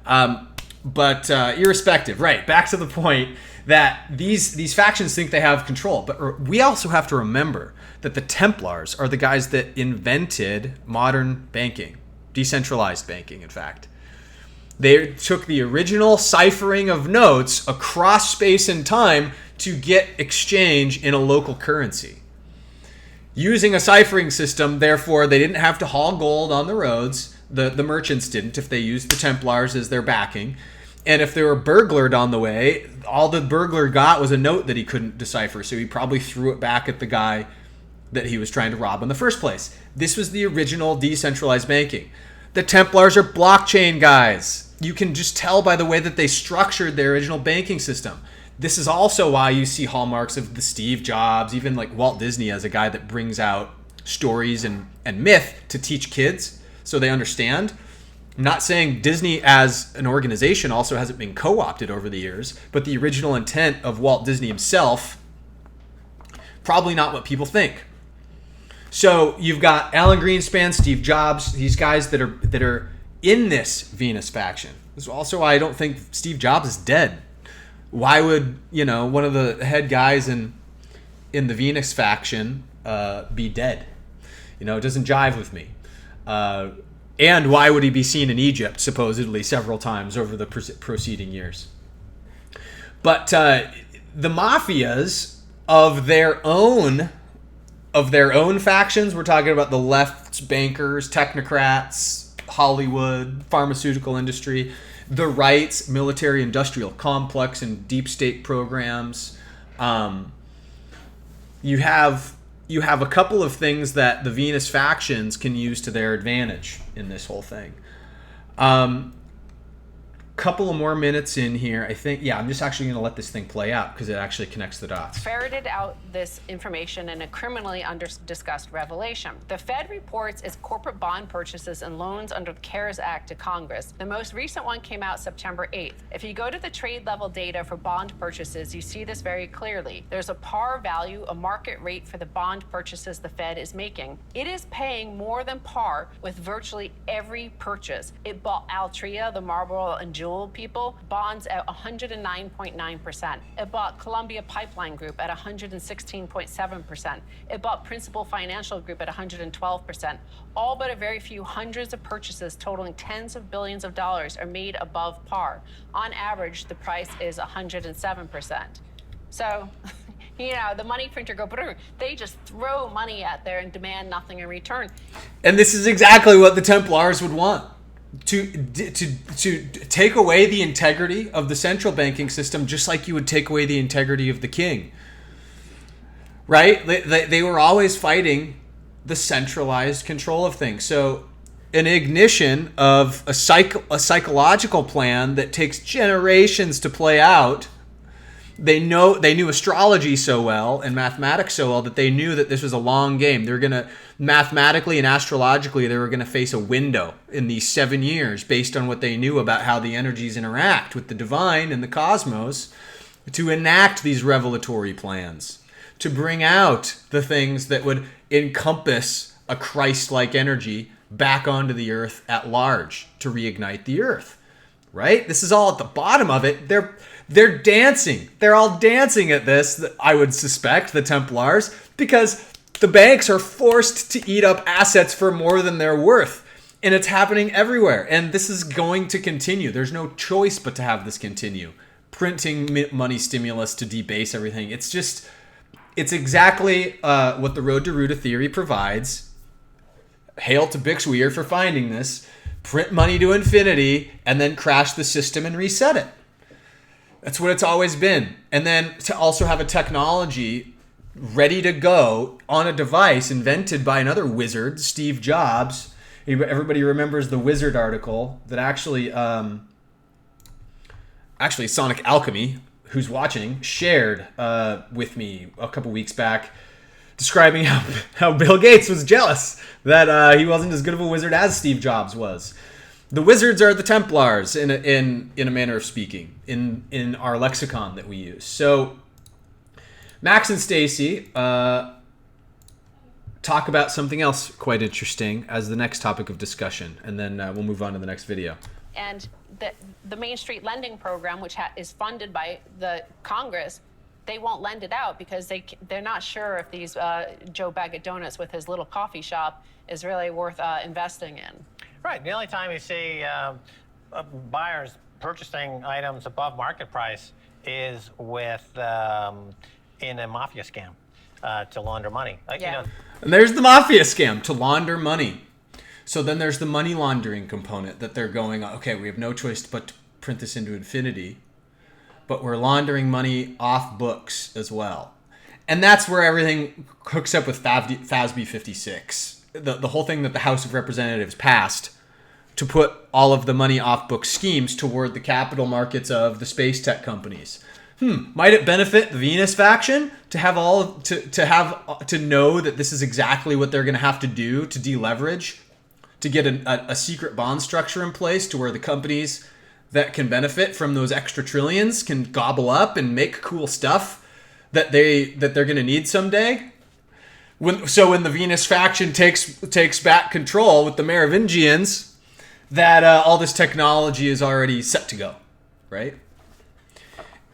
But irrespective, right? Back to the point that these factions think they have control, but we also have to remember that the Templars are the guys that invented modern banking, decentralized banking, in fact. They took the original ciphering of notes across space and time to get exchange in a local currency. Using a ciphering system, therefore, they didn't have to haul gold on the roads. The merchants didn't if they used the Templars as their backing. And if they were burglared on the way, all the burglar got was a note that he couldn't decipher, so he probably threw it back at the guy that he was trying to rob in the first place. This was the original decentralized banking. The Templars are blockchain guys. You can just tell by the way that they structured their original banking system. This is also why you see hallmarks of the Steve Jobs, even like Walt Disney as a guy that brings out stories and myth to teach kids so they understand. I'm not saying Disney as an organization also hasn't been co-opted over the years, but the original intent of Walt Disney himself, probably not what people think. So you've got Alan Greenspan, Steve Jobs, these guys that are in this Venus faction. This is also why I don't think Steve Jobs is dead. Why would, one of the head guys in the Venus faction be dead? It doesn't jive with me. And why would he be seen in Egypt, supposedly, several times over the preceding years? But the mafias of their own factions, we're talking about the left's bankers, technocrats, Hollywood, pharmaceutical industry, the right's military-industrial complex and deep state programs. You have a couple of things that the Venus factions can use to their advantage in this whole thing. Couple of more minutes in here. I think, I'm just actually going to let this thing play out because it actually connects the dots. Ferreted out this information in a criminally discussed revelation. The Fed reports its corporate bond purchases and loans under the CARES Act to Congress. The most recent one came out September 8th. If you go to the trade level data for bond purchases, you see this very clearly. There's a par value, a market rate for the bond purchases the Fed is making. It is paying more than par with virtually every purchase. It bought Altria, the Marlboro and Jewel people, bonds at 109.9%. It bought Columbia Pipeline Group at 116.7%. It bought Principal Financial Group at 112%. All but a very few hundreds of purchases totaling tens of billions of dollars are made above par. On average, the price is 107%. So, the money printer they just throw money out there and demand nothing in return. And this is exactly what the Templars would want. To take away the integrity of the central banking system, just like you would take away the integrity of the king. Right? They were always fighting the centralized control of things. So an ignition of a psychological plan that takes generations to play out. They knew astrology so well and mathematics so well that they knew that this was a long game. They were going to, mathematically and astrologically, they were going to face a window in these 7 years based on what they knew about how the energies interact with the divine and the cosmos to enact these revelatory plans, to bring out the things that would encompass a Christ-like energy back onto the earth at large, to reignite the earth. Right? This is all at the bottom of it. They're dancing. They're all dancing at this, I would suspect, the Templars, because the banks are forced to eat up assets for more than they're worth. And it's happening everywhere. And this is going to continue. There's no choice but to have this continue. Printing money stimulus to debase everything. It's exactly what the Road to Ruta theory provides. hail to Bixweir for finding this, print money to infinity, and then crash the system and reset it. That's what it's always been. And then to also have a technology ready to go on a device invented by another wizard, Steve Jobs. Everybody remembers the Wizard article that actually Sonic Alchemy, who's watching, shared with me a couple weeks back, describing how Bill Gates was jealous that he wasn't as good of a wizard as Steve Jobs was. The wizards are the Templars in a manner of speaking in our lexicon that we use. So Max and Stacy talk about something else quite interesting as the next topic of discussion, and then we'll move on to the next video. And the Main Street lending program, which is funded by the Congress, they won't lend it out because they're not sure if these Joe Bag of Donuts with his little coffee shop is really worth investing in. Right. The only time you see buyers purchasing items above market price is with in a mafia scam to launder money. Yeah. And there's the mafia scam, to launder money. So then there's the money laundering component that they're going, okay, we have no choice but to print this into infinity, but we're laundering money off books as well. And that's where everything hooks up with FASB 56. The whole thing that the House of Representatives passed to put all of the money off book schemes toward the capital markets of the space tech companies. Might it benefit the Venus faction to have to know that this is exactly what they're going to have to do to deleverage, to get a secret bond structure in place to where the companies that can benefit from those extra trillions can gobble up and make cool stuff that they're going to need someday? When the Venus faction takes back control with the Merovingians, that all this technology is already set to go, right?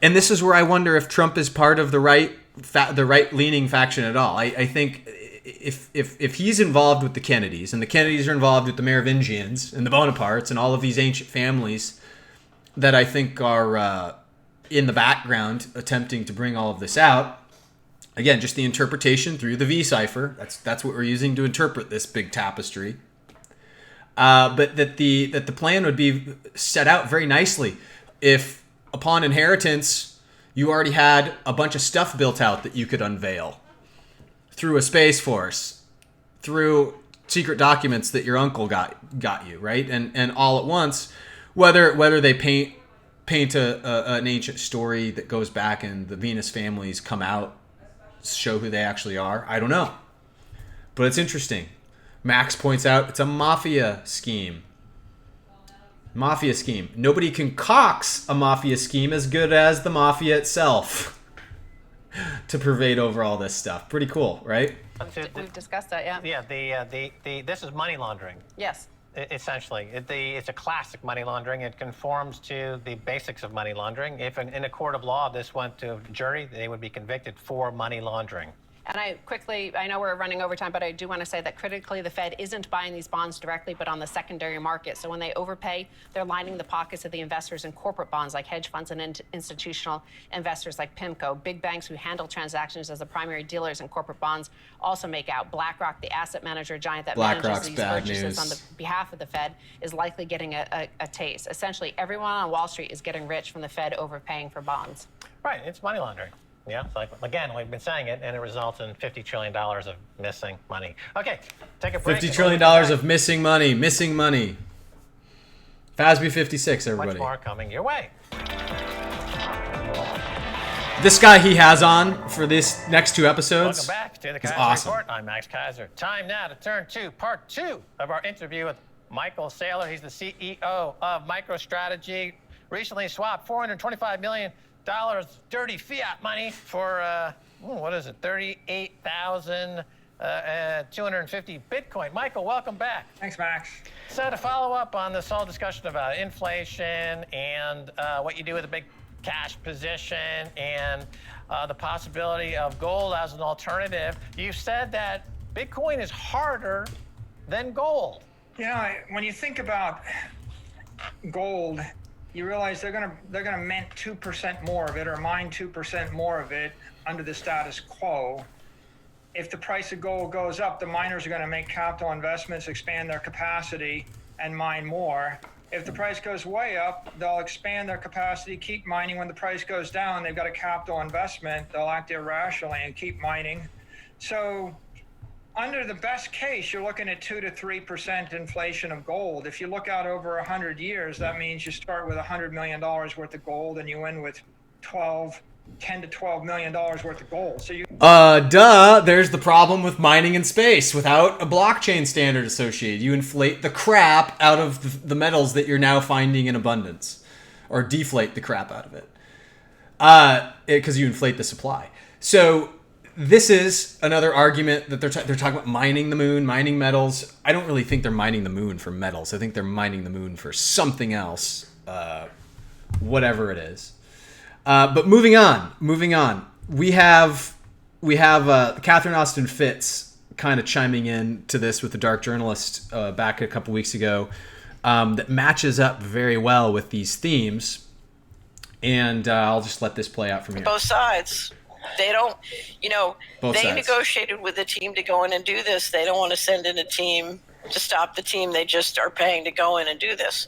And this is where I wonder if Trump is part of the right-leaning faction at all. I think if he's involved with the Kennedys, and the Kennedys are involved with the Merovingians and the Bonapartes and all of these ancient families that I think are in the background attempting to bring all of this out. Again, just the interpretation through the V cipher. That's what we're using to interpret this big tapestry. But that the plan would be set out very nicely if, upon inheritance, you already had a bunch of stuff built out that you could unveil through a space force, through secret documents that your uncle got you, right? And all at once, whether they paint an ancient story that goes back and the Venus families come out, show who they actually are, I don't know. But it's interesting. Max points out it's a mafia scheme. Mafia scheme. Nobody concocts a mafia scheme as good as the mafia itself to pervade over all this stuff. Pretty cool, right? We've discussed that, yeah. Yeah, this is money laundering. Yes. Essentially, it's a classic money laundering. It conforms to the basics of money laundering. If in a court of law this went to a jury, they would be convicted for money laundering. And I know we're running over time, but I do want to say that critically, the Fed isn't buying these bonds directly, but on the secondary market. So when they overpay, they're lining the pockets of the investors in corporate bonds like hedge funds and institutional investors like PIMCO. Big banks who handle transactions as the primary dealers in corporate bonds also make out. BlackRock, the asset manager giant that manages these purchases on the behalf of the Fed, is likely getting a taste. Essentially, everyone on Wall Street is getting rich from the Fed overpaying for bonds. Right, it's money laundering. Yeah, like, again, we've been saying it, and it results in $50 trillion of missing money. Okay, take a break. $50 trillion of missing money. FASB 56, everybody. Much more coming your way. This guy he has on for this next two episodes. Welcome back to the Kaiser awesome. Report. I'm Max Kaiser. Time now to turn to part 2 of our interview with Michael Saylor. He's the CEO of MicroStrategy. Recently swapped $425 million dirty fiat money for, 38,250 Bitcoin. Michael, welcome back. Thanks, Max. So to follow up on this whole discussion about inflation and what you do with a big cash position and the possibility of gold as an alternative, you said that Bitcoin is harder than gold. You know, when you think about gold, you realize they're gonna mint 2% more of it or mine 2% more of it under the status quo. if the price of gold goes up, the miners are going to make capital investments, expand their capacity, and mine more. If the price goes way up, they'll expand their capacity, keep mining. When the price goes down, they've got a capital investment. They'll act irrationally and keep mining. So under the best case, you're looking at 2 to 3% inflation of gold. If you look out over 100 years, that means you start with $100 million worth of gold and you end with 10 to $12 million worth of gold. So you there's the problem with mining in space. Without a blockchain standard associated, you inflate the crap out of the metals that you're now finding in abundance, or deflate the crap out of it, because you inflate the supply. So this is another argument that they're talking about mining the moon, mining metals. I don't really think they're mining the moon for metals. I think they're mining the moon for something else, whatever it is. But moving on. We have Catherine Austin Fitz kind of chiming in to this with the Dark Journalist back a couple weeks ago, that matches up very well with these themes. And I'll just let this play out from here. Both sides. They don't, Both they sides. negotiated with the team to go in and do this. They don't want to send in a team to stop the team they just are paying to go in and do this.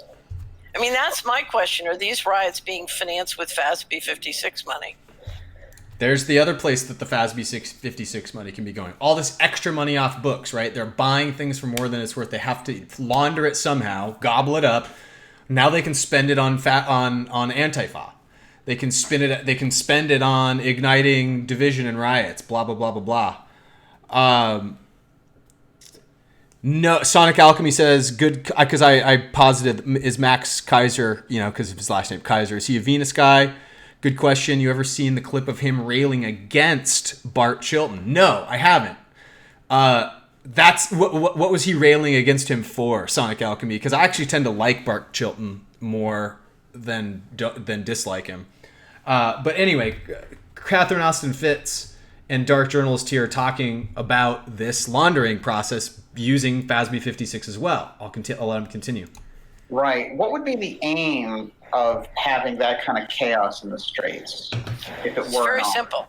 I mean, that's my question. Are these riots being financed with FASB 56 money? There's the other place that the FASB 56 money can be going. All this extra money off books, right? They're buying things for more than it's worth. They have to launder it somehow, gobble it up. Now they can spend it on Antifa. They can spend it on igniting division and riots. Blah blah blah blah blah. No, Sonic Alchemy says good, because I posited, is Max Kaiser, because of his last name Kaiser, is he a Venus guy? Good question. You ever seen the clip of him railing against Bart Chilton? No, I haven't. That's what was he railing against him for, Sonic Alchemy? Because I actually tend to like Bart Chilton more than dislike him. But anyway, Catherine Austin Fitz and Dark Journalist here are talking about this laundering process using FASB 56 as well. I'll let him continue. Right. What would be the aim of having that kind of chaos in the streets if it were? It's very simple.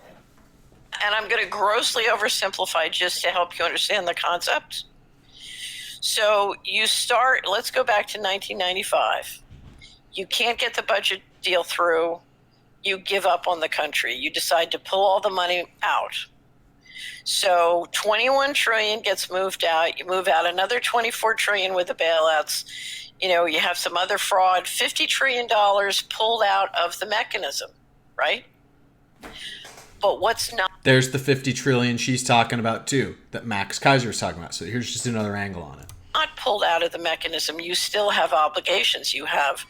And I'm going to grossly oversimplify just to help you understand the concept. So you start, let's go back to 1995. You can't get the budget deal through. You give up on the country. You decide to pull all the money out. So 21 trillion gets moved out. You move out another 24 trillion with the bailouts. You have some other fraud. $50 trillion pulled out of the mechanism, right? But what's not... There's the 50 trillion she's talking about too, that Max Kaiser is talking about. So here's just another angle on it. Not pulled out of the mechanism. You still have obligations. You have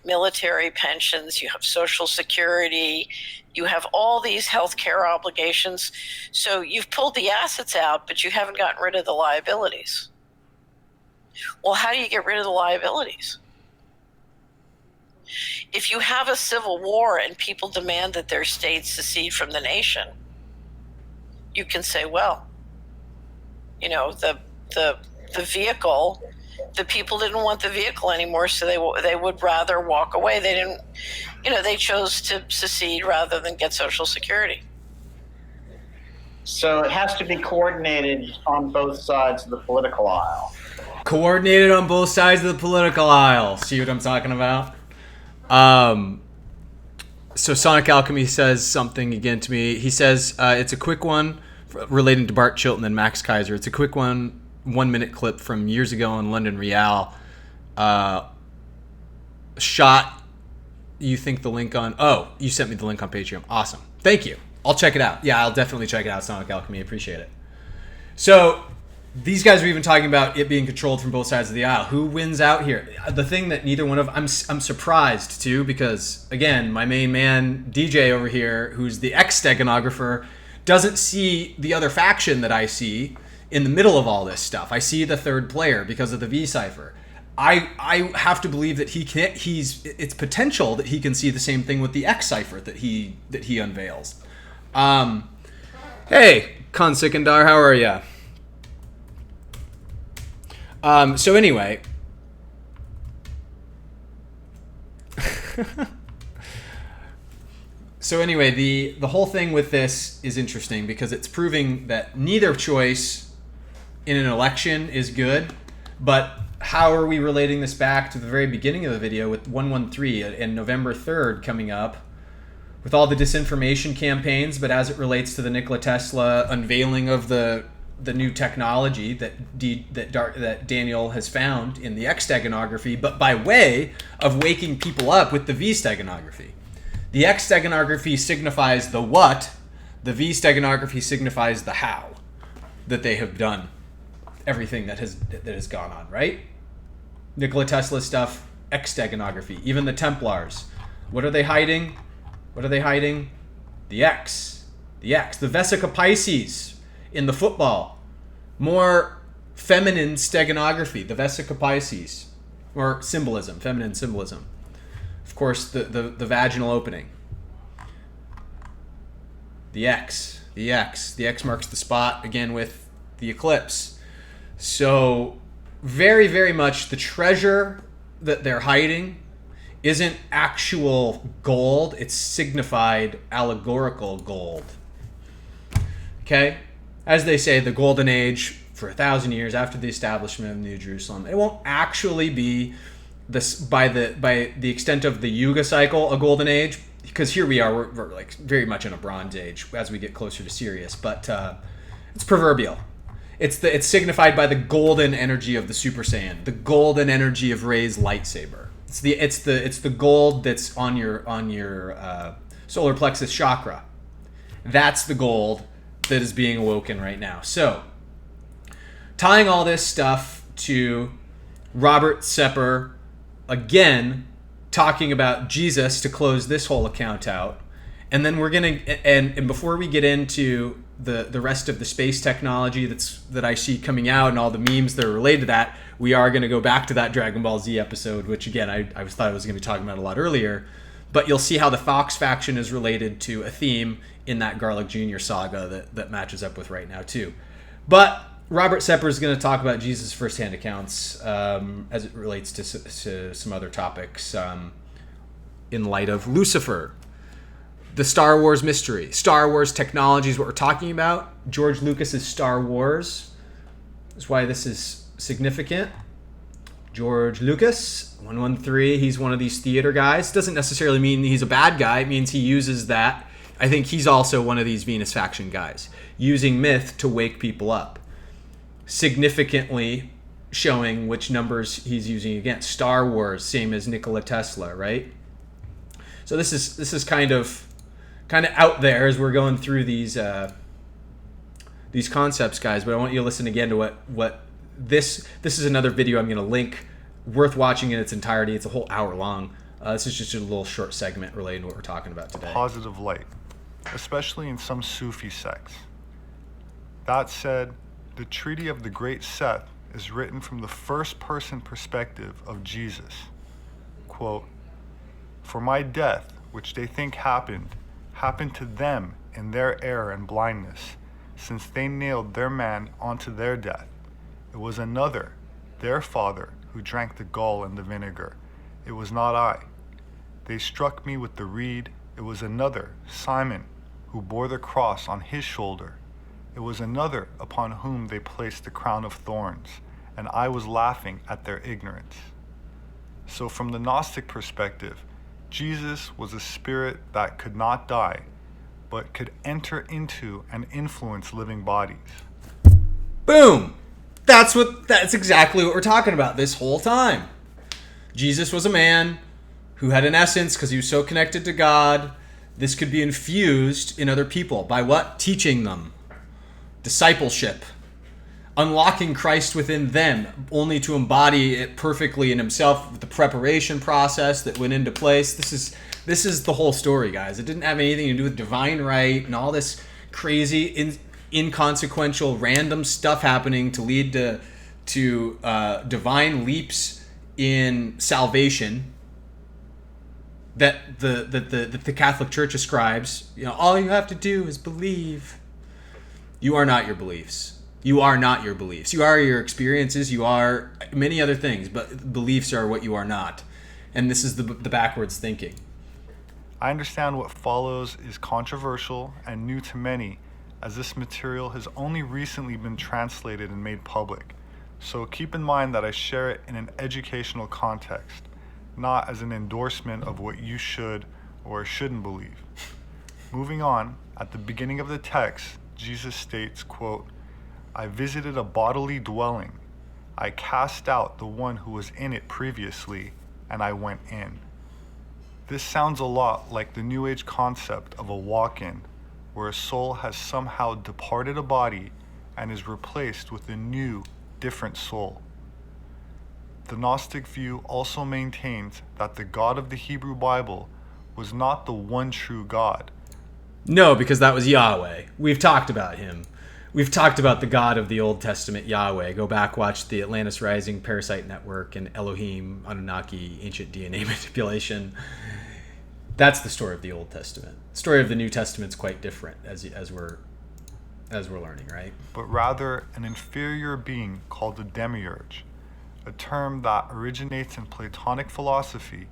military pensions, you have Social Security, you have all these healthcare obligations. So you've pulled the assets out, but you haven't gotten rid of the liabilities. Well, how do you get rid of the liabilities? If you have a civil war and people demand that their states secede from the nation, you can say, well, the vehicle, the people didn't want the vehicle anymore, so they would rather walk away. They didn't, they chose to secede rather than get Social Security. So it has to be coordinated on both sides of the political aisle. Coordinated on both sides of the political aisle. See what I'm talking about? So Sonic Alchemy says something again to me. He says it's a quick one relating to Bart Chilton and Max Kaiser. It's a quick 1 minute clip from years ago on London Real. Shot. You think the link on... Oh, you sent me the link on Patreon. Awesome. Thank you. I'll check it out. Yeah, I'll definitely check it out, Sonic Alchemy. Appreciate it. So these guys are even talking about it being controlled from both sides of the aisle. Who wins out here? The thing that neither one of... I'm surprised, too, because, again, my main man, DJ over here, who's the ex-steganographer, doesn't see the other faction that I see in the middle of all this stuff. I see the third player because of the V cipher. I have to believe that it's potential that he can see the same thing with the X cipher that he unveils. Hey, Khan Sikandar, how are ya? So anyway, So anyway, the whole thing with this is interesting because it's proving that neither choice in an election is good. But how are we relating this back to the very beginning of the video with 113 and November 3rd coming up with all the disinformation campaigns, but as it relates to the Nikola Tesla unveiling of the new technology that Daniel has found in the X steganography, but by way of waking people up with the V steganography. The X steganography signifies the what, the V steganography signifies the how that they have done everything that has gone on, right? Nikola Tesla stuff, X steganography, even the Templars. What are they hiding? What are they hiding? The X. The X. The Vesica Pisces in the football. More feminine steganography, the Vesica Pisces. Or symbolism, feminine symbolism. Of course, the vaginal opening. The X. The X. The X marks the spot, again, with the eclipse. So, very, very much the treasure that they're hiding isn't actual gold, it's signified allegorical gold. Okay? As they say, the golden age for 1,000 years after the establishment of New Jerusalem. It won't actually be this by the extent of the Yuga cycle a golden age, because here we are, we're like very much in a Bronze Age as we get closer to Sirius, but it's proverbial. It's signified by the golden energy of the Super Saiyan, the golden energy of Rey's lightsaber. It's the gold that's on your solar plexus chakra. That's the gold that is being awoken right now. So, tying all this stuff to Robert Sepper, again, talking about Jesus to close this whole account out. And then we're going to, and before we get into the rest of the space technology that I see coming out and all the memes that are related to that, we are going to go back to that Dragon Ball Z episode, which again, I thought I was going to be talking about a lot earlier. But you'll see how the Fox faction is related to a theme in that Garlic Jr. saga that matches up with right now too. But Robert Sepper is going to talk about Jesus' firsthand accounts as it relates to some other topics in light of Lucifer. The Star Wars mystery. Star Wars technology is what we're talking about. George Lucas's Star Wars is why this is significant. George Lucas, 113, he's one of these theater guys. Doesn't necessarily mean he's a bad guy. It means he uses that. I think he's also one of these Venus faction guys, using myth to wake people up. Significantly showing which numbers he's using against. Star Wars, same as Nikola Tesla, right? So this is kind of out there as we're going through these concepts, guys. But I want you to listen again to what this is another video I'm going to link, worth watching in its entirety. It's a whole hour long. This is just a little short segment related to what we're talking about today. Positive light, especially in some Sufi sects. That said, the Treaty of the Great Seth is written from the first-person perspective of Jesus. Quote, "For my death, which they think happened to them in their error and blindness, since they nailed their man onto their death. It was another, their father, who drank the gall and the vinegar. It was not I. They struck me with the reed. It was another, Simon, who bore the cross on his shoulder. It was another upon whom they placed the crown of thorns, and I was laughing at their ignorance." So from the Gnostic perspective, Jesus was a spirit that could not die, but could enter into and influence living bodies. Boom! That's exactly what we're talking about this whole time. Jesus was a man who had an essence because he was so connected to God. This could be infused in other people by what? Teaching them. Discipleship. Unlocking Christ within them, only to embody it perfectly in himself with the preparation process that went into place. This is the whole story, guys. It didn't have anything to do with divine right and all this crazy, inconsequential, random stuff happening to lead to divine leaps in salvation that the Catholic Church ascribes. You know, all you have to do is believe. You are not your beliefs. You are not your beliefs. You are your experiences. You are many other things, but beliefs are what you are not. And this is the backwards thinking. I understand what follows is controversial and new to many, as this material has only recently been translated and made public. So keep in mind that I share it in an educational context, not as an endorsement of what you should or shouldn't believe. Moving on, at the beginning of the text, Jesus states, quote, "I visited a bodily dwelling. I cast out the one who was in it previously, and I went in." This sounds a lot like the New Age concept of a walk-in, where a soul has somehow departed a body and is replaced with a new, different soul. The Gnostic view also maintains that the God of the Hebrew Bible was not the one true God. No, because that was Yahweh. We've talked about him. We've talked about the God of the Old Testament, Yahweh. Go back, watch the Atlantis Rising Parasite Network and Elohim, Anunnaki, Ancient DNA Manipulation. That's the story of the Old Testament. The story of the New Testament's quite different, as we're learning, right? But rather an inferior being called a demiurge, a term that originates in Platonic philosophy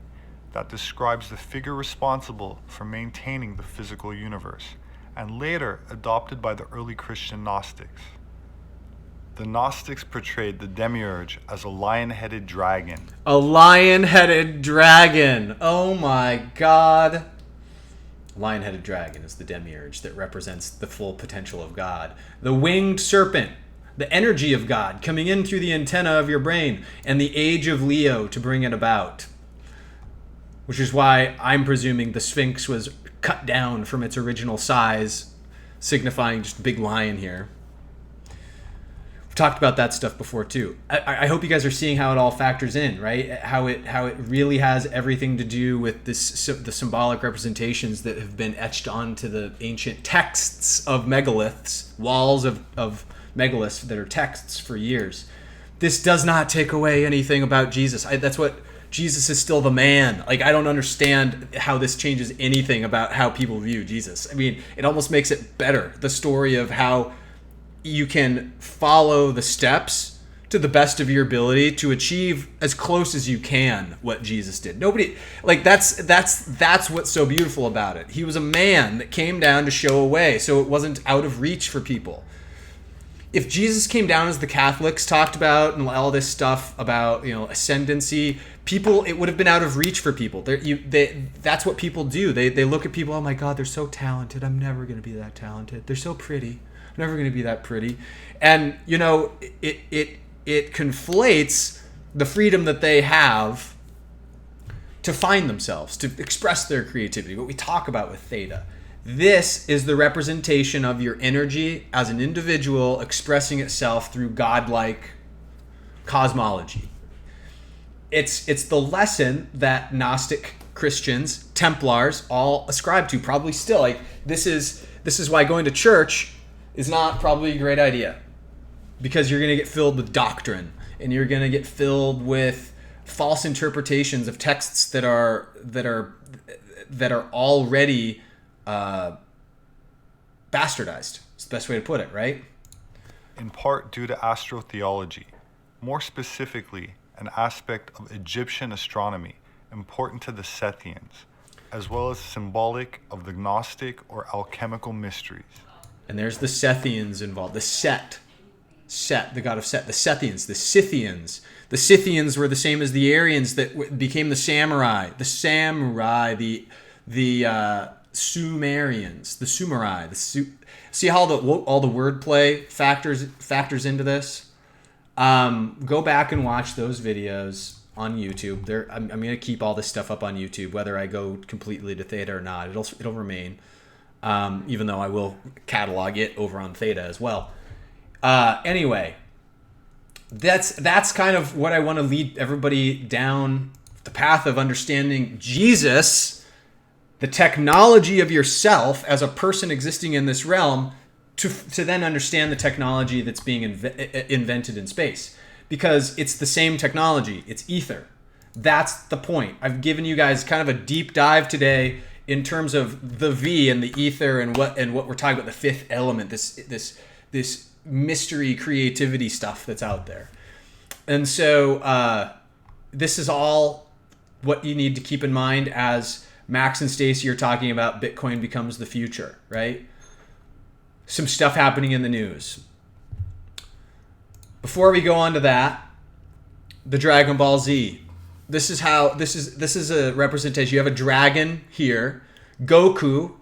that describes the figure responsible for maintaining the physical universe, and later adopted by the early Christian Gnostics. The Gnostics portrayed the demiurge as a lion-headed dragon. A lion-headed dragon! Oh my god! Lion-headed dragon is the demiurge that represents the full potential of God. The winged serpent, the energy of God coming in through the antenna of your brain, and the age of Leo to bring it about. Which is why I'm presuming the Sphinx was cut down from its original size, signifying just a big lion here. We've talked about that stuff before too. I hope you guys are seeing how it all factors in, right? How it really has everything to do with the symbolic representations that have been etched onto the ancient texts of megaliths, walls of megaliths that are texts for years. This does not take away anything about Jesus. That's what Jesus is still the man. Like, I don't understand how this changes anything about how people view Jesus. I mean, it almost makes it better. The story of how you can follow the steps to the best of your ability to achieve as close as you can what Jesus did. Nobody, like, that's what's so beautiful about it. He was a man that came down to show a way, so it wasn't out of reach for people. If Jesus came down as the Catholics talked about and all this stuff about, ascendancy, people, it would have been out of reach for people. That's what people do. They look at people, oh my God, they're so talented. I'm never going to be that talented. They're so pretty. I'm never going to be that pretty. And, it conflates the freedom that they have to find themselves, to express their creativity, what we talk about with Theta. This is the representation of your energy as an individual expressing itself through godlike cosmology. It's the lesson that Gnostic Christians, Templars, all ascribe to, probably still. Like, this is why going to church is not probably a great idea, because you're going to get filled with doctrine, and you're going to get filled with false interpretations of texts that are already bastardized. It's the best way to put it, right? In part due to astrotheology, more specifically, an aspect of Egyptian astronomy important to the Sethians, as well as symbolic of the Gnostic or alchemical mysteries. And there's the Sethians involved. The Set, the god of Set. The Sethians, the Scythians. The Scythians were the same as the Aryans that became the samurai. The Sumerians, the Sumerai. See how all the wordplay factors into this? Go back and watch those videos on YouTube. I'm going to keep all this stuff up on YouTube, whether I go completely to Theta or not. It'll remain, even though I will catalog it over on Theta as well. Anyway, that's kind of what I want to lead everybody down the path of understanding Jesus, the technology of yourself as a person existing in this realm, to then understand the technology that's being invented in space. Because it's the same technology. It's ether. That's the point. I've given you guys kind of a deep dive today in terms of the V and the ether and what we're talking about, the fifth element, this mystery creativity stuff that's out there. And so this is all what you need to keep in mind as Max and Stacy are talking about Bitcoin becomes the future, right? Some stuff happening in the news. Before we go on to that, the Dragon Ball Z. This is a representation. You have a dragon here, Goku,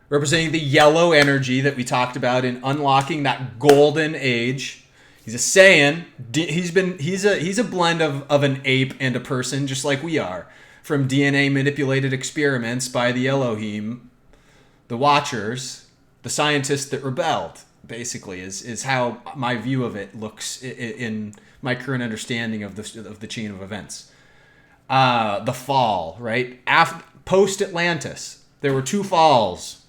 representing the yellow energy that we talked about in unlocking that golden age. He's a Saiyan. He's a blend of an ape and a person, just like we are, from DNA manipulated experiments by the Elohim, the Watchers, the scientists that rebelled. Basically, is how my view of it looks in my current understanding of the chain of events. The fall, right? Post Atlantis, there were two falls.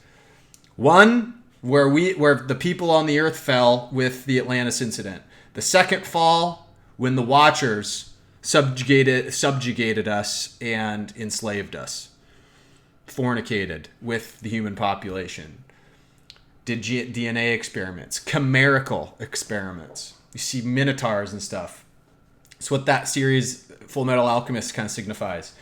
One where the people on the earth fell with the Atlantis incident. The second fall, when the Watchers subjugated us and enslaved us, fornicated with the human population, did DNA experiments, chimerical experiments. You see minotaurs and stuff. It's what that series, Full Metal Alchemist, kind of signifies.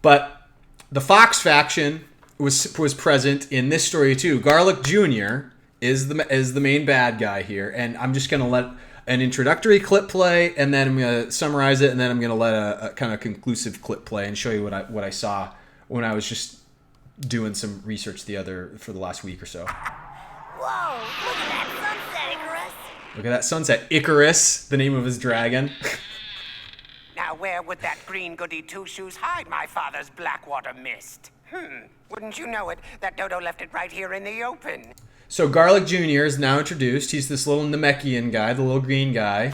But the Fox faction was present in this story too. Garlic Jr. is the main bad guy here, and I'm just gonna let an introductory clip play, and then I'm gonna summarize it, and then I'm gonna let a kind of conclusive clip play and show you what I saw when I was just doing some research for the last week or so. Whoa! Look at that sunset, Icarus. Look at that sunset, Icarus, the name of his dragon. Now where would that green goody two-shoes hide my father's Blackwater mist? Wouldn't you know it, that Dodo left it right here in the open. So Garlic Jr. is now introduced. He's this little Namekian guy, the little green guy.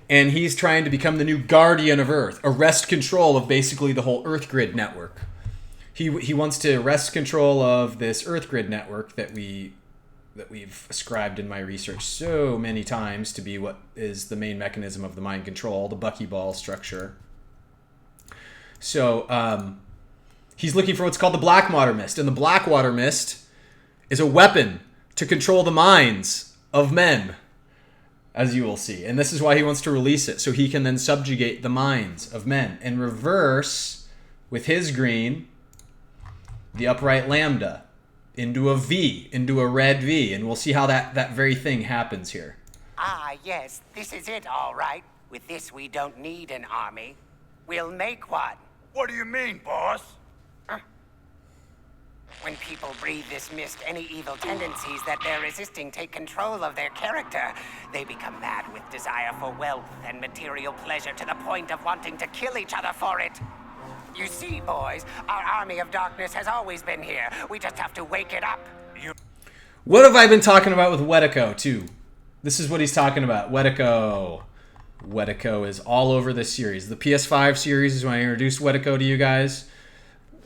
And he's trying to become the new guardian of Earth, arrest control of basically the whole Earth grid network. He wants to wrest control of this Earth grid network that we've ascribed in my research so many times to be what is the main mechanism of the mind control, the buckyball structure. So he's looking for what's called the Blackwater Mist, and the Blackwater Mist is a weapon to control the minds of men, as you will see. And this is why he wants to release it, so he can then subjugate the minds of men and reverse, with his green, the upright lambda into a V, into a red V. And we'll see how that very thing happens here. Ah, yes, this is it, all right. With this, we don't need an army. We'll make one. What do you mean, boss? When people breathe this mist, any evil tendencies that they're resisting take control of their character. They become mad with desire for wealth and material pleasure to the point of wanting to kill each other for it. You see, boys, our army of darkness has always been here. We just have to wake it up. What have I been talking about with Wetico, too? This is what he's talking about. Wetico. Wetico is all over this series. The PS5 series is when I introduced Wetico to you guys.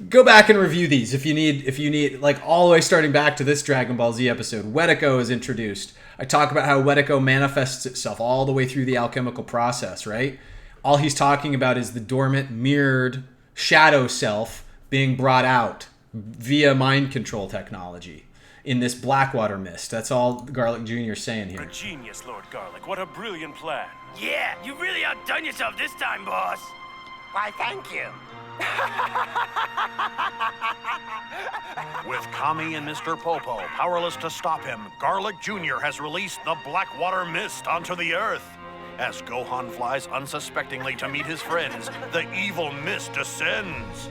Go back and review these if you need, like, all the way starting back to this Dragon Ball Z episode. Wetico is introduced. I talk about how Wetico manifests itself all the way through the alchemical process, right? All he's talking about is the dormant, mirrored shadow self being brought out via mind control technology in this Blackwater Mist. That's all Garlic Jr. is saying here. A genius, Lord Garlic. What a brilliant plan. Yeah, you really outdone yourself this time, boss. Why, thank you. With Kami and Mr. Popo powerless to stop him, Garlic Jr. has released the Blackwater Mist onto the Earth. As Gohan flies unsuspectingly to meet his friends, the evil mist descends.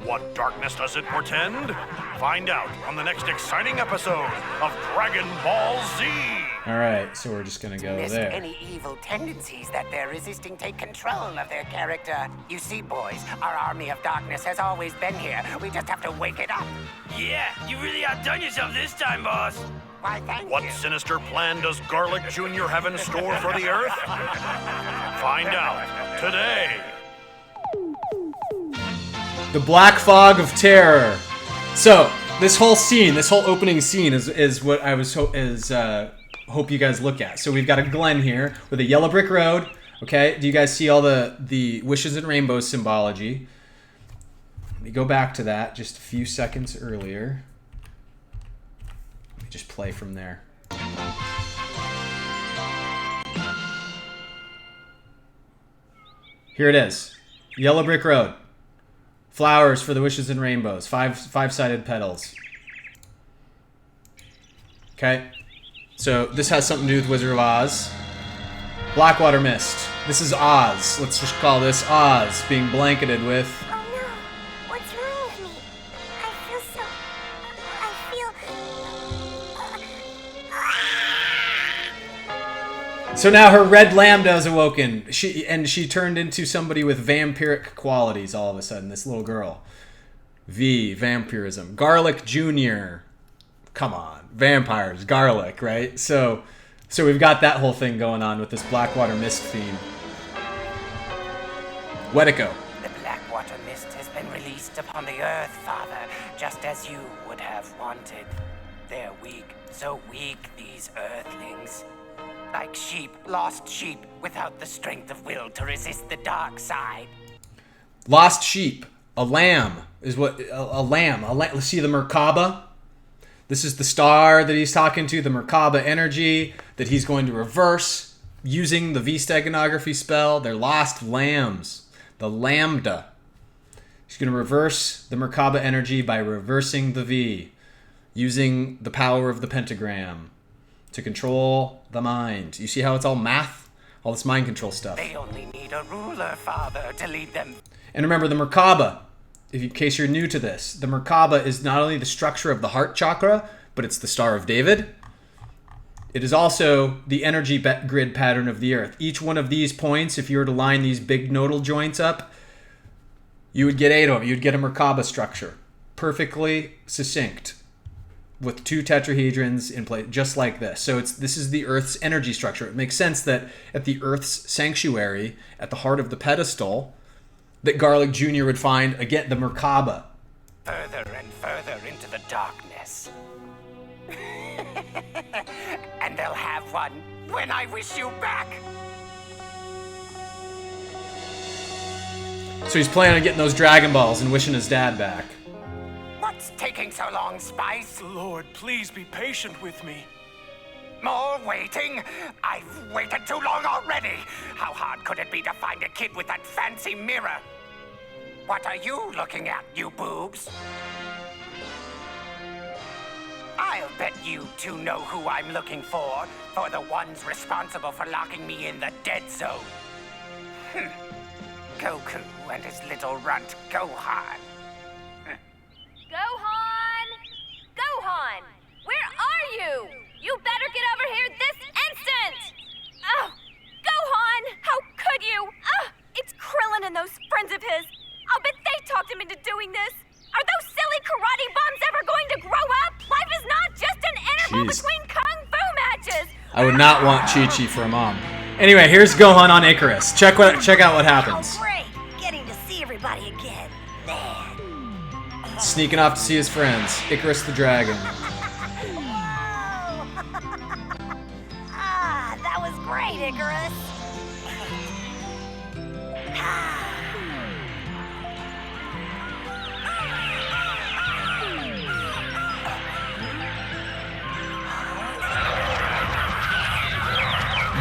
What darkness does it portend? Find out on the next exciting episode of Dragon Ball Z. All right, so we're just gonna go there. Any evil tendencies that they're resisting take control of their character. You see, boys, our army of darkness has always been here. We just have to wake it up. Yeah, you really outdone yourself this time, boss. Why, thank What you. sinister plan does Garlic Jr. have in store for the Earth? Find out today. The Black Fog of Terror. So this whole scene, this whole opening scene, is what I was hope you guys look at. So we've got a Glen here with a yellow brick road. Okay, do you guys see all the wishes and rainbows symbology? Let me go back to that just a few seconds earlier. Let me just play from there. Here it is, yellow brick road. Flowers for the wishes and rainbows. Five-sided petals. Okay. So this has something to do with Wizard of Oz. Blackwater mist. This is Oz. Let's just call this Oz, being blanketed with... Oh no, what's wrong with me? I feel so... I feel... So now her red lambda is awoken. She turned into somebody with vampiric qualities all of a sudden, this little girl. Vampirism. Garlic Jr. Come on. Vampires, garlic, right? So we've got that whole thing going on with this Blackwater Mist theme. Wetico. The Blackwater Mist has been released upon the Earth, Father, just as you would have wanted. They're weak, so weak, these Earthlings. Like sheep, lost sheep, without the strength of will to resist the dark side. Lost sheep. A lamb is what... A lamb. Let's see the Merkaba. This is the star that he's talking to, the Merkaba energy that he's going to reverse using the V-steganography spell. They're lost lambs. The lambda. She's going to reverse the Merkaba energy by reversing the V, using the power of the pentagram to control the mind. You see how it's all math? All this mind control stuff. They only need a ruler, Father, to lead them. And remember, the Merkaba, in case you're new to this, the Merkaba is not only the structure of the heart chakra, but it's the Star of David. It is also the energy grid pattern of the Earth. Each one of these points, if you were to line these big nodal joints up, you would get 8 of them. You'd get a Merkaba structure. Perfectly succinct. With 2 tetrahedrons in place, just like this. So this is the Earth's energy structure. It makes sense that at the Earth's sanctuary, at the heart of the pedestal, that Garlic Jr. would find, again, the Merkaba. Further and further into the darkness. And they'll have one when I wish you back. So he's planning on getting those Dragon Balls and wishing his dad back. What's taking so long, Spice? Lord, please be patient with me. More waiting? I've waited too long already. How hard could it be to find a kid with that fancy mirror? What are you looking at, you boobs? I'll bet you two know who I'm looking for the ones responsible for locking me in the dead zone. Goku and his little runt, Gohan. Gohan! Gohan! Where are you? You better get over here this instant! Oh, Gohan! How could you? Oh, it's Krillin and those friends of his. I'll bet they talked him into doing this. Are those silly karate bums ever going to grow up? Life is not just an interval between kung fu matches. I would not want Chi-Chi for a mom. Anyway, here's Gohan on Icarus. Check out what happens. Oh, great! Getting to see everybody again. Man. Sneaking off to see his friends. Icarus the dragon. That was great, Icarus.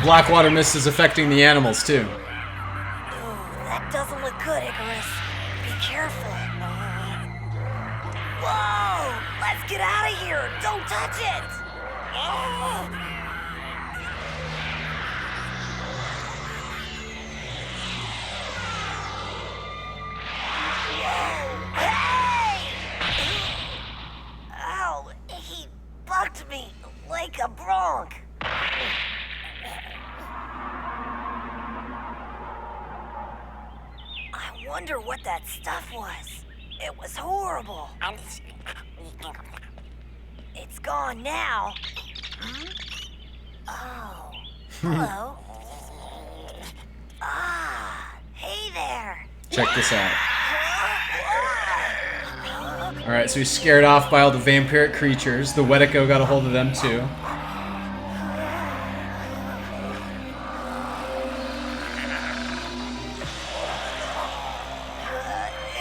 Blackwater mist is affecting the animals too. Ooh, that doesn't look good, Icarus. Be careful. Whoa! Let's get out of here! Don't touch it! Hey! Ow! He bucked me like a bronc. I wonder what that stuff was. It was horrible. It's gone now. Oh, hello. Hey there. Check this out. Alright, so he's scared off by all the vampiric creatures. The Wetico got a hold of them too.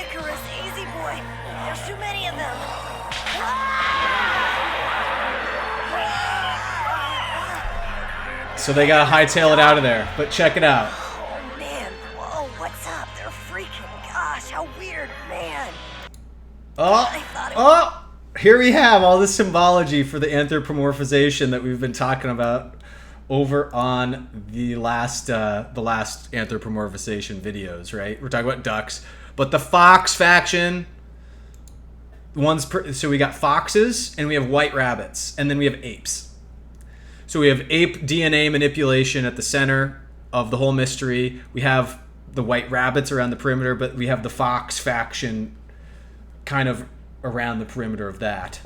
Icarus, easy boy. There's too many of them. So they gotta hightail it out of there. But check it out. Oh man, whoa, what's up? They're dear freaking gosh, how weird, man. Here we have all the symbology for the anthropomorphization that we've been talking about over on the last anthropomorphization videos, right? We're talking about ducks, but the fox faction, so we got foxes and we have white rabbits, and then we have apes. So we have ape DNA manipulation at the center of the whole mystery. We have the white rabbits around the perimeter, but we have the fox faction kind of around the perimeter of that.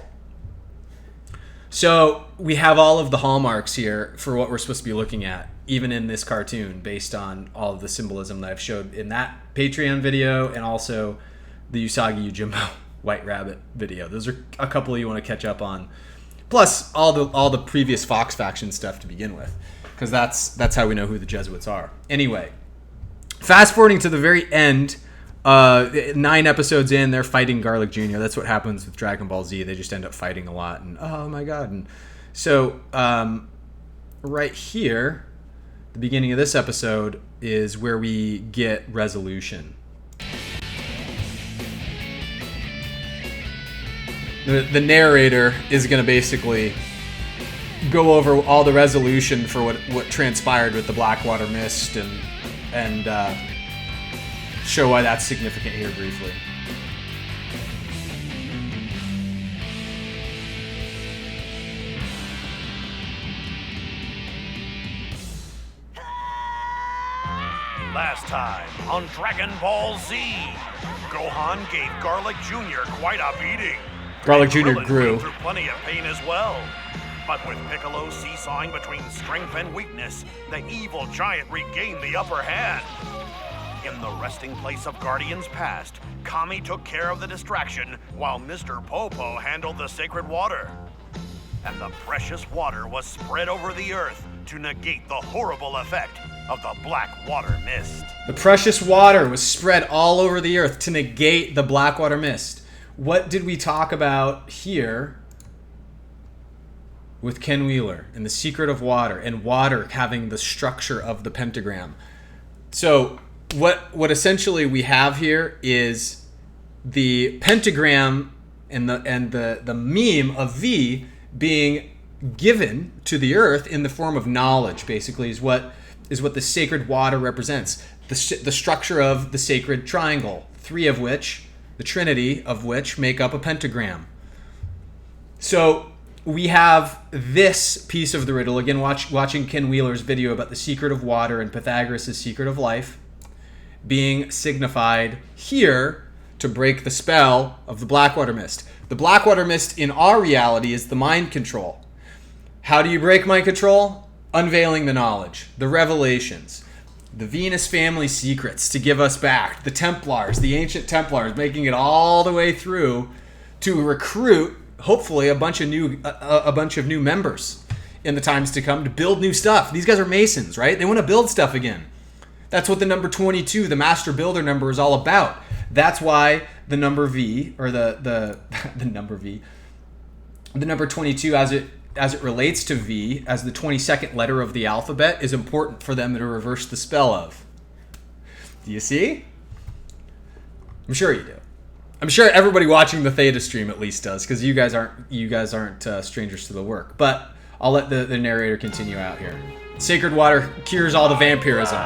So we have all of the hallmarks here for what we're supposed to be looking at, even in this cartoon, based on all of the symbolism that I've showed in that Patreon video and also the Usagi Yojimbo White Rabbit video. Those are a couple you want to catch up on. Plus all the previous Fox faction stuff to begin with, because that's how we know who the Jesuits are. Anyway, fast forwarding to the very end, 9 episodes in, they're fighting Garlic Jr. That's what happens with Dragon Ball Z. They just end up fighting a lot, and oh my god. And so right here, the beginning of this episode is where we get resolution. The narrator is going to basically go over all the resolution for what transpired with the Blackwater Mist and show why that's significant here briefly. Last time on Dragon Ball Z, Gohan gave Garlic Jr. quite a beating. Garlic Jr. Krillin grew. went through plenty of pain as well. But with Piccolo seesawing between strength and weakness, the evil giant regained the upper hand. In the resting place of Guardians past, Kami took care of the distraction while Mr. Popo handled the sacred water. And the precious water was spread over the earth to negate the horrible effect of the Blackwater Mist. The precious water was spread all over the earth to negate the Blackwater Mist. What did we talk about here with Ken Wheeler and the secret of water, and water having the structure of the pentagram? So what essentially we have here is the pentagram and the meme of V being given to the earth in the form of knowledge, basically, is what the sacred water represents. The structure of the sacred triangle, 3 of which, the trinity of which, make up a pentagram. So we have this piece of the riddle, again, watching Ken Wheeler's video about the secret of water and Pythagoras' secret of life, being signified here to break the spell of the Blackwater Mist. The Blackwater Mist in our reality is the mind control. How do you break mind control? Unveiling the knowledge, the revelations, the Venus family secrets to give us back, the Templars, the ancient Templars, making it all the way through to recruit, hopefully, a bunch of new members in the times to come to build new stuff. These guys are Masons, right? They want to build stuff again. That's what the number 22, the master builder number, is all about. That's why the number V, or the number V, the number 22 as it relates to V, as the 22nd letter of the alphabet, is important for them to reverse the spell of. Do you see? I'm sure you do. I'm sure everybody watching the Theta stream at least does, because you guys aren't strangers to the work. But I'll let the narrator continue out here. Sacred water cures all the vampirism.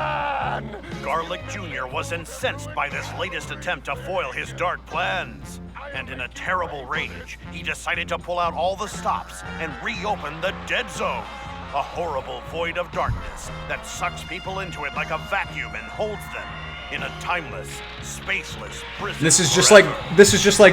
Garlic Jr. was incensed by this latest attempt to foil his dark plans. And in a terrible rage, he decided to pull out all the stops and reopen the dead zone. A horrible void of darkness that sucks people into it like a vacuum and holds them in a timeless, spaceless prison. This is just like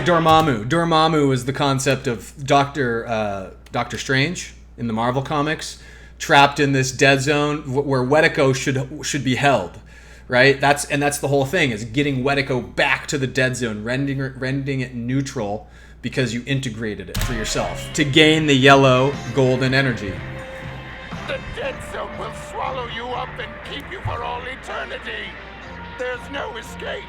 Dormammu. Dormammu is the concept of Doctor Strange in the Marvel comics, trapped in this dead zone where Wetico should be held. Right? That's the whole thing, is getting Wetico back to the dead zone, rendering it neutral because you integrated it for yourself to gain the yellow golden energy. The dead zone will swallow you up and keep you for all eternity. There's no escape.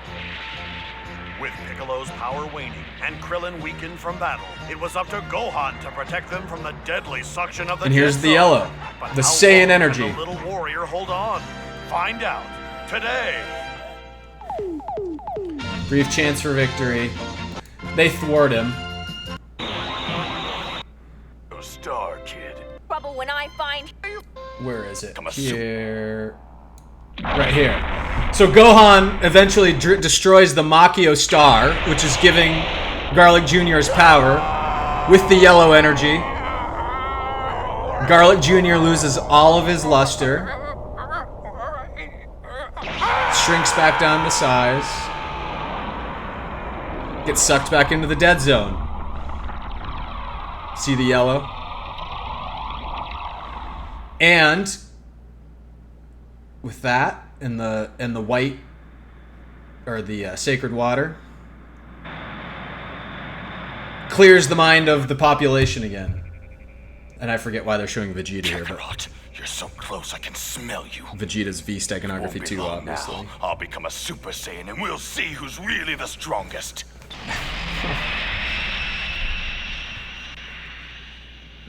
With Piccolo's power waning and Krillin weakened from battle, it was up to Gohan to protect them from the deadly suction of the And here's dead the zone. yellow, But the how Saiyan long energy. can the little warrior hold on? Find out today. Brief chance for victory. They thwart him. Star, kid. Trouble when I find you. Where is it? Here. Right here. So Gohan eventually destroys the Makio star, which is giving Garlic Jr.'s power with the yellow energy. Garlic Jr. loses all of his luster. Shrinks back down to size. Gets sucked back into the dead zone. See the yellow? And with that and the white or the sacred water clears the mind of the population again. And I forget why they're showing Vegeta here, but You're so close I can smell you. Vegeta's V steganography too, obviously. Now, I'll become a Super Saiyan and we'll see who's really the strongest.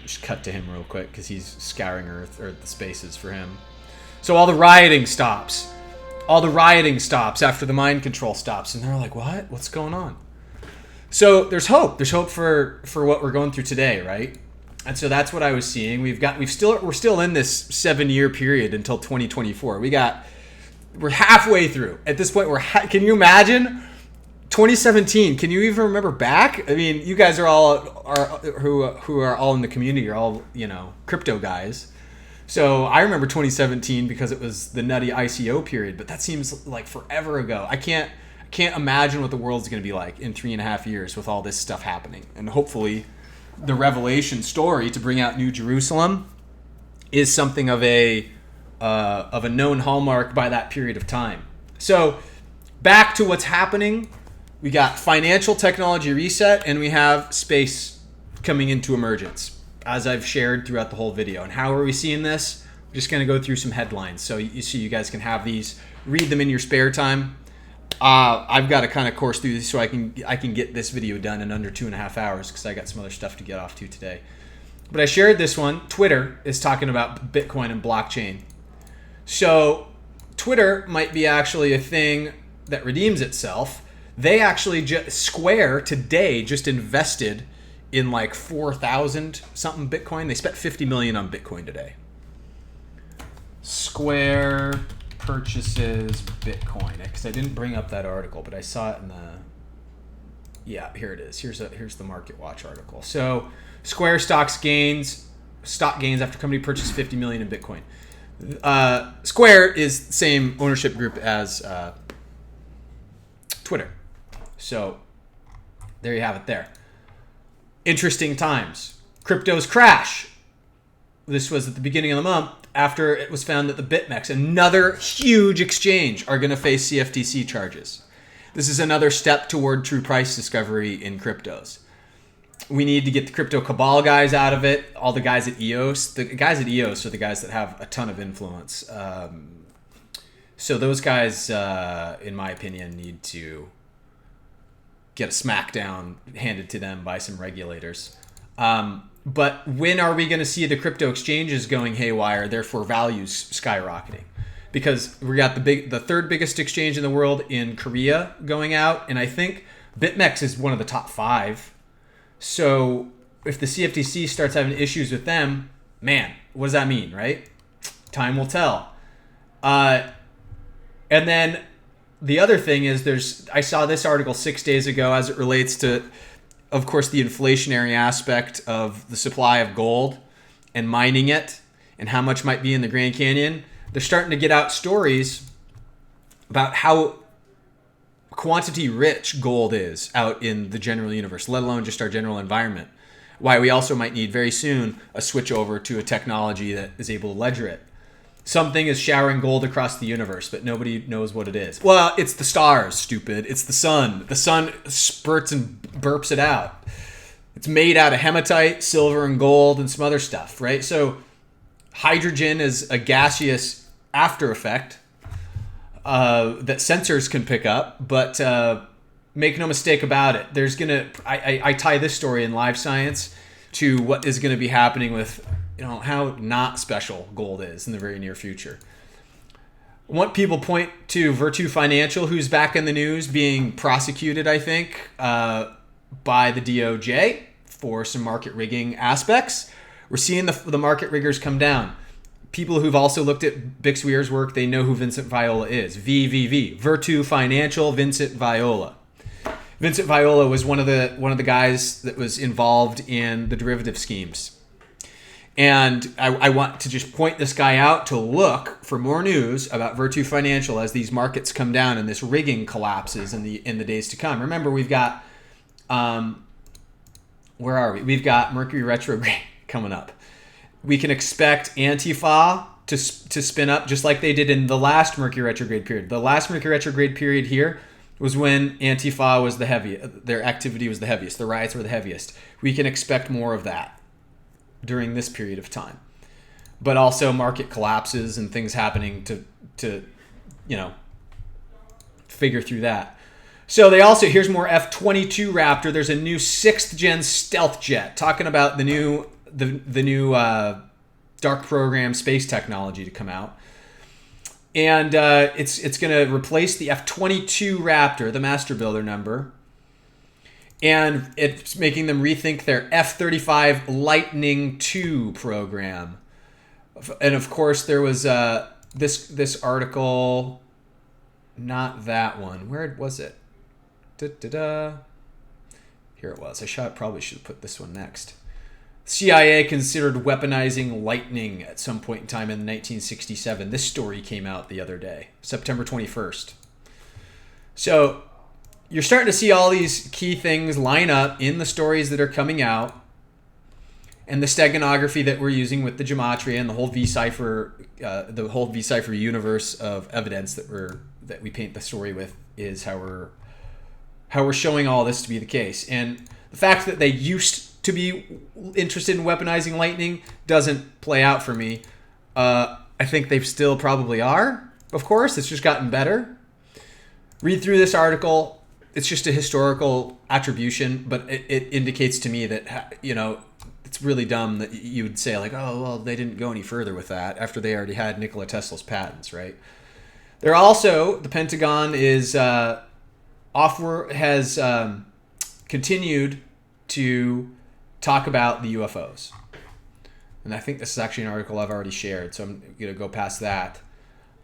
Just cut to him real quick because he's scouring Earth or the spaces for him. So all the rioting stops. All the rioting stops after the mind control stops, and they're like, "What? What's going on?" So there's hope. There's hope for what we're going through today, right? And so that's what I was seeing. We're still in this 7-year period until 2024. We're halfway through. At this point, can you imagine 2017? Can you even remember back? I mean, you guys who are all in the community are all, crypto guys. So I remember 2017 because it was the nutty ICO period, but that seems like forever ago. I can't imagine what the world's going to be like in 3.5 years with all this stuff happening. And hopefully the Revelation story to bring out New Jerusalem is something of a known hallmark by that period of time. So back to what's happening. We got financial technology reset, and we have space coming into emergence, as I've shared throughout the whole video. And how are we seeing this? I'm just going to go through some headlines so you guys can have these, read them in your spare time. I've got to kind of course through these so I can get this video done in under 2.5 hours because I got some other stuff to get off to today. But I shared this one. Twitter is talking about Bitcoin and blockchain. So Twitter might be actually a thing that redeems itself. They actually Square today just invested in like 4,000 something Bitcoin. They spent $50 million on Bitcoin today. Square purchases Bitcoin, because I didn't bring up that article, but I saw it in the... Yeah, here it is. Here's the Market Watch article. So Square stock gains after company purchased 50 million in Bitcoin. Square is the same ownership group as Twitter. So there you have it there. Interesting times. Cryptos crash. This was at the beginning of the month after it was found that the BitMEX, another huge exchange, are going to face CFTC charges. This is another step toward true price discovery in cryptos. We need to get the crypto cabal guys out of it, all the guys at EOS. The guys at EOS are the guys that have a ton of influence. So those guys, in my opinion, need to get a smackdown handed to them by some regulators. But when are we going to see the crypto exchanges going haywire, therefore values skyrocketing? Because we got the third biggest exchange in the world in Korea going out, and I think BitMEX is one of the top 5. So if the CFTC starts having issues with them, man, what does that mean, right? Time will tell. And then the other thing is I saw this article 6 days ago as it relates to, of course, the inflationary aspect of the supply of gold and mining it and how much might be in the Grand Canyon. They're starting to get out stories about how quantity rich gold is out in the general universe, let alone just our general environment. Why we also might need very soon a switch over to a technology that is able to ledger it. Something is showering gold across the universe, but nobody knows what it is. Well, it's the stars, stupid. It's the sun. The sun spurts and burps it out. It's made out of hematite, silver, and gold, and some other stuff, right? So hydrogen is a gaseous after effect that sensors can pick up, but make no mistake about it. I tie this story in live science to what is going to be happening with how not special gold is in the very near future. want people point to Virtu Financial, who's back in the news, being prosecuted, I think, by the DOJ for some market rigging aspects. We're seeing the market riggers come down. People who've also looked at Bix Weir's work, they know who Vincent Viola is. VVV, Virtu Financial, Vincent Viola. Vincent Viola was one of the guys that was involved in the derivative schemes. And I want to just point this guy out to look for more news about Virtu Financial as these markets come down and this rigging collapses in the days to come. Remember, we've got where are we? We've got Mercury Retrograde coming up. We can expect Antifa to spin up just like they did in the last Mercury Retrograde period. The last Mercury Retrograde period here was when Antifa was the heaviest. Their activity was the heaviest. The riots were the heaviest. We can expect more of that during this period of time. But also market collapses and things happening to figure through that. So they also, here's more F-22 Raptor. There's a new 6th gen stealth jet talking about the new dark program space technology to come out. And it's going to replace the F-22 Raptor, the master builder number. And it's making them rethink their F-35 Lightning II program. And of course, there was this article, not that one. Where was it? Here it was. Probably should have put this one next. CIA considered weaponizing lightning at some point in time in 1967. This story came out the other day, September 21st. So you're starting to see all these key things line up in the stories that are coming out, and the steganography that we're using with the Gematria and the whole V-Cipher universe of evidence that we paint the story with is how we're showing all this to be the case. And the fact that they used to be interested in weaponizing lightning doesn't play out for me. I think they still probably are. Of course, it's just gotten better. Read through this article. It's just a historical attribution, but it indicates to me that, it's really dumb that you would say like, oh, well, they didn't go any further with that after they already had Nikola Tesla's patents, right? They're also, the Pentagon has continued to talk about the UFOs. And I think this is actually an article I've already shared, so I'm going to go past that.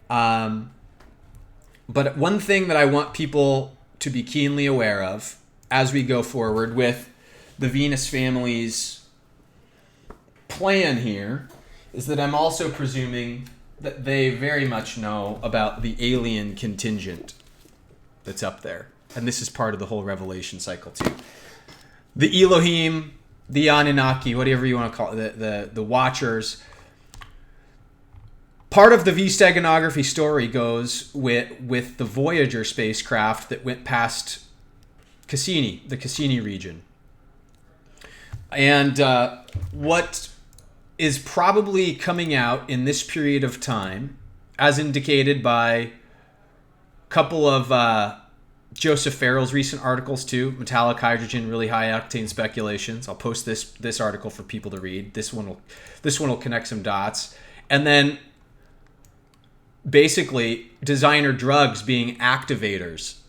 But one thing that I want people to be keenly aware of as we go forward with the Venus family's plan here is that I'm also presuming that they very much know about the alien contingent that's up there. And this is part of the whole revelation cycle too. The Elohim, the Anunnaki, whatever you want to call it, the Watchers. Part of the V-steganography story goes with the Voyager spacecraft that went past Cassini, the Cassini region. And what is probably coming out in this period of time, as indicated by a couple of Joseph Farrell's recent articles too, metallic hydrogen, really high octane speculations. I'll post this article for people to read. This one will connect some dots. And then basically designer drugs being activators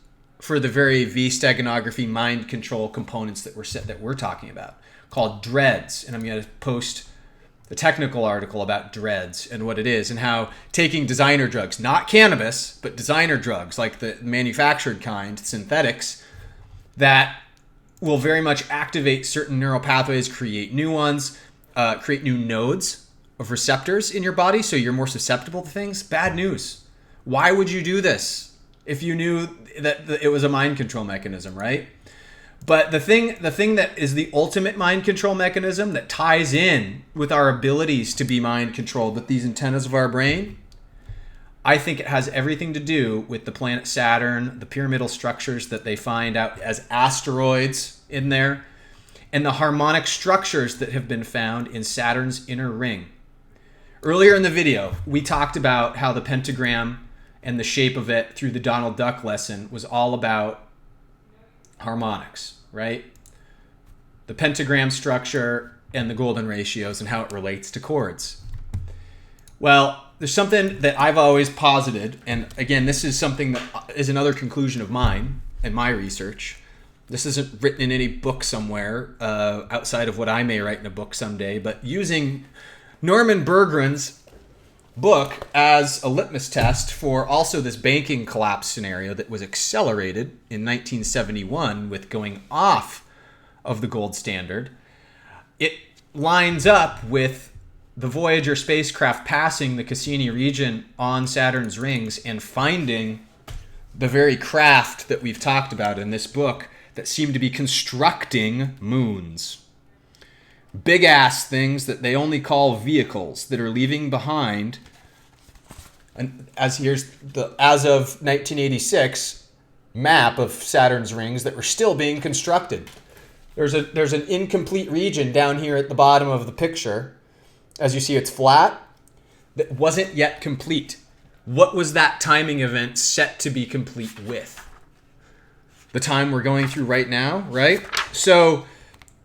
for the very V-steganography mind control components that we're talking about, called dreads. And I'm going to post the technical article about dreads and what it is, and how taking designer drugs, not cannabis, but designer drugs like the manufactured kind, synthetics, that will very much activate certain neural pathways, create new ones, create new nodes of receptors in your body so you're more susceptible to things. Bad news. Why would you do this if you knew that it was a mind control mechanism, right? But the thing that is the ultimate mind control mechanism that ties in with our abilities to be mind controlled with these antennas of our brain, I think it has everything to do with the planet Saturn, the pyramidal structures that they find out as asteroids in there, and the harmonic structures that have been found in Saturn's inner ring. Earlier in the video, we talked about how the pentagram and the shape of it through the Donald Duck lesson was all about harmonics, right? The pentagram structure and the golden ratios and how it relates to chords. Well, there's something that I've always posited, and again, this is something that is another conclusion of mine and my research. This isn't written in any book somewhere outside of what I may write in a book someday, but using Norman Berggren's book as a litmus test for also this banking collapse scenario that was accelerated in 1971 with going off of the gold standard. It lines up with the Voyager spacecraft passing the Cassini region on Saturn's rings and finding the very craft that we've talked about in this book that seem to be constructing moons. Big ass things that they only call vehicles that are leaving behind. And as of 1986 map of Saturn's rings that were still being constructed. There's an incomplete region down here at the bottom of the picture. As you see, it's flat. That wasn't yet complete. What was that timing event set to be complete with? The time we're going through right now, right? So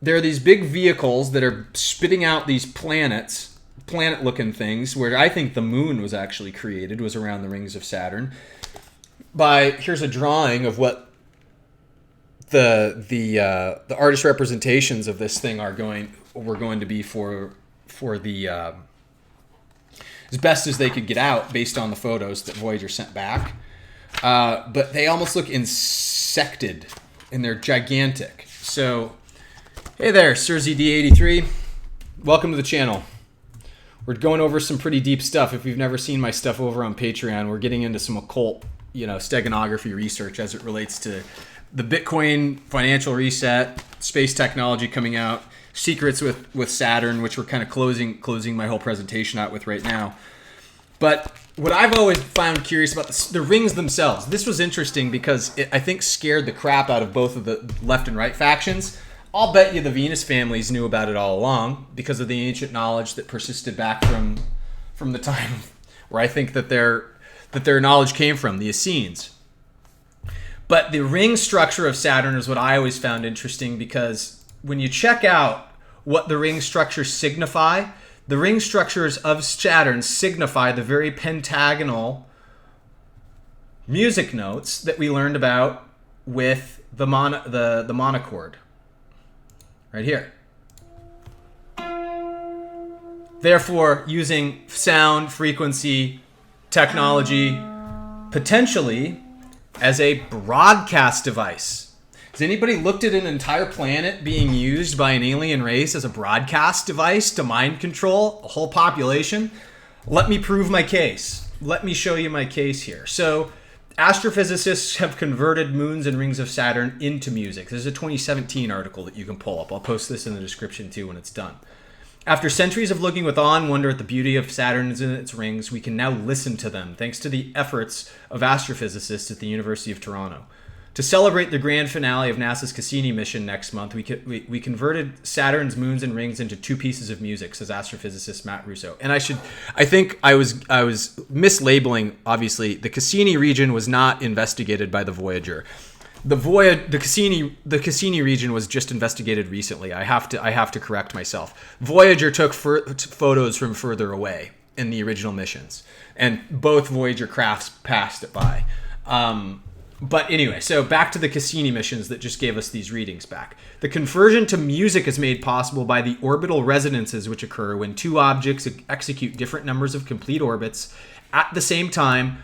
there are these big vehicles that are spitting out these planet-looking things, where I think the moon was actually created, was around the rings of Saturn. Here's a drawing of what the artist representations of this thing were going to be for the as best as they could get out based on the photos that Voyager sent back. But they almost look insected, and they're gigantic. So, hey there, Sir ZD83. Welcome to the channel. We're going over some pretty deep stuff. If you've never seen my stuff over on Patreon, we're getting into some occult, steganography research as it relates to the Bitcoin financial reset, space technology coming out, secrets with Saturn, which we're kind of closing my whole presentation out with right now. But what I've always found curious about the rings themselves, this was interesting because it, I think, scared the crap out of both of the left and right factions. I'll bet you the Venus families knew about it all along because of the ancient knowledge that persisted back from the time where I think that their knowledge came from, the Essenes. But the ring structure of Saturn is what I always found interesting, because when you check out what the ring structures signify, the ring structures of Saturn signify the very pentagonal music notes that we learned about with the monochord. Right here. Therefore, using sound, frequency, technology, potentially as a broadcast device. Has anybody looked at an entire planet being used by an alien race as a broadcast device to mind control a whole population? Let me prove my case. Let me show you my case here. So, astrophysicists have converted moons and rings of Saturn into music. There's a 2017 article that you can pull up. I'll post this in the description too when it's done. After centuries of looking with awe and wonder at the beauty of Saturn and its rings, we can now listen to them, thanks to the efforts of astrophysicists at the University of Toronto. To celebrate the grand finale of NASA's Cassini mission next month, we converted Saturn's moons and rings into two pieces of music, says astrophysicist Matt Russo. And I think I was mislabeling, obviously. The Cassini region was not investigated by the Voyager. The Cassini region was just investigated recently. I have to correct myself. Voyager took photos from further away in the original missions, and both Voyager crafts passed it by. But anyway, so back to the Cassini missions that just gave us these readings back. The conversion to music is made possible by the orbital resonances which occur when two objects execute different numbers of complete orbits at the same time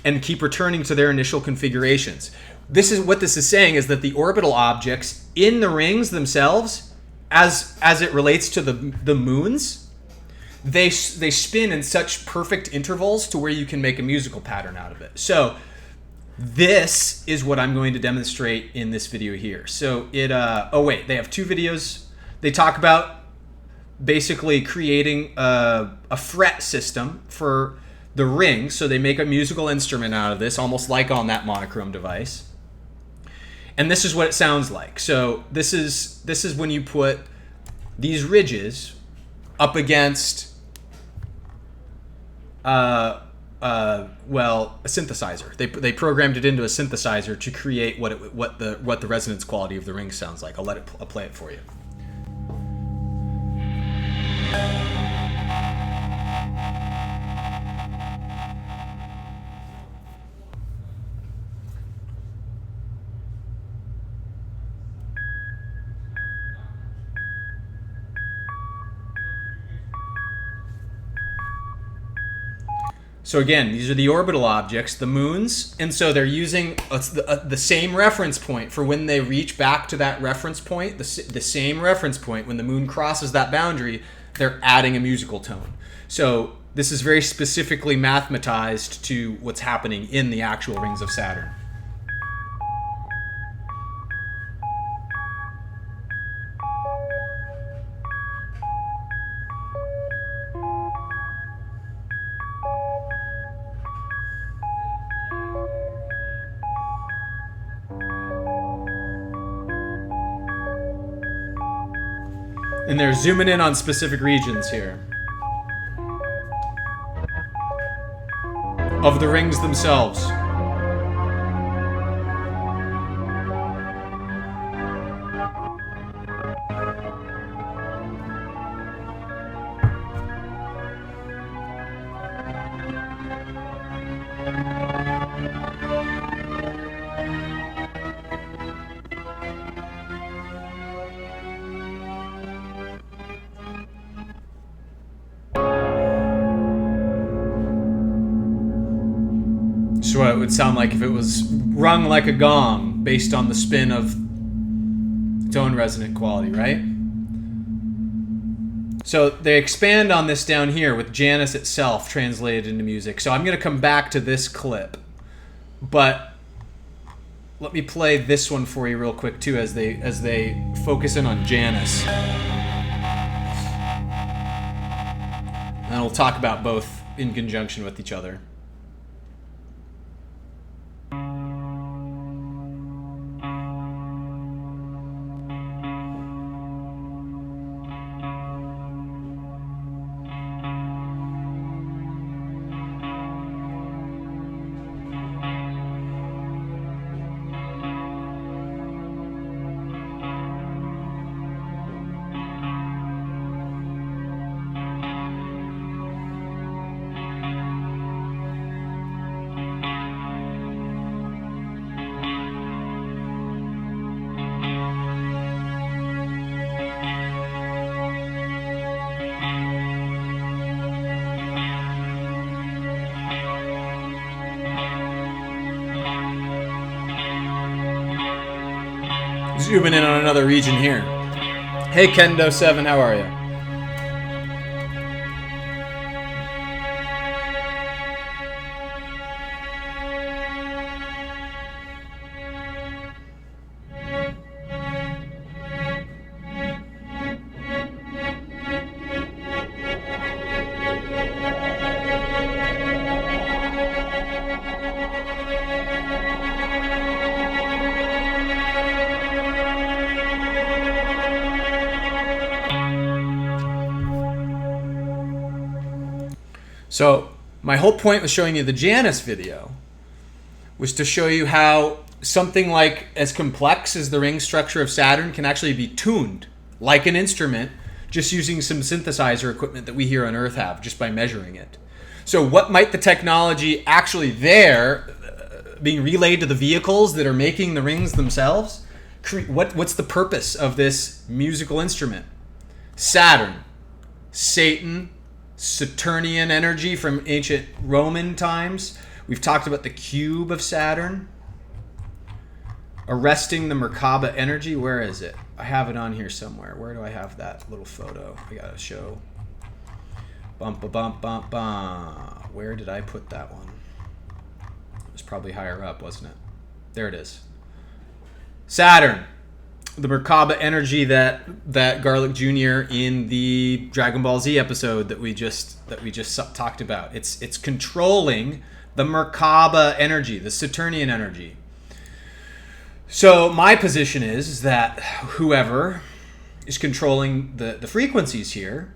and keep returning to their initial configurations. This is what this is saying, is that the orbital objects in the rings themselves, as it relates to the moons, they spin in such perfect intervals to where you can make a musical pattern out of it. So this is what I'm going to demonstrate in this video here. So they have two videos. They talk about basically creating a fret system for the ring. So they make a musical instrument out of this, almost like on that monochrome device. And this is what it sounds like. So this is when you put these ridges up against a synthesizer. They programmed it into a synthesizer to create what the resonance quality of the ring sounds like. I'll play it for you. So again, these are the orbital objects, the moons, and so they're using the same reference point for when they reach back to that reference point, the same reference point. When the moon crosses that boundary, they're adding a musical tone. So this is very specifically mathematized to what's happening in the actual rings of Saturn. And they're zooming in on specific regions here of the rings themselves. So it would sound like if it was rung like a gong based on the spin of its own resonant quality, right? So they expand on this down here with Janus itself translated into music. So I'm going to come back to this clip, but let me play this one for you real quick too as they focus in on Janus. And we'll talk about both in conjunction with each other. Zooming in on another region here. Hey Kendo7, how are you? So my whole point with showing you the Janus video was to show you how something like as complex as the ring structure of Saturn can actually be tuned like an instrument just using some synthesizer equipment that we here on Earth have just by measuring it. So what might the technology actually there being relayed to the vehicles that are making the rings themselves? What's the purpose of this musical instrument? Saturn, Satan, Saturnian energy from ancient Roman times. We've talked about the cube of Saturn. Arresting the Merkaba energy. Where is it? I have it on here somewhere. Where do I have that little photo? I gotta show. Bump, bump, bump, bump. Where did I put that one? It was probably higher up, wasn't it? There it is. Saturn. The Merkaba energy that Garlic Jr. in the Dragon Ball Z episode that we just talked about. It's controlling the Merkaba energy, the Saturnian energy. So my position is that whoever is controlling the frequencies here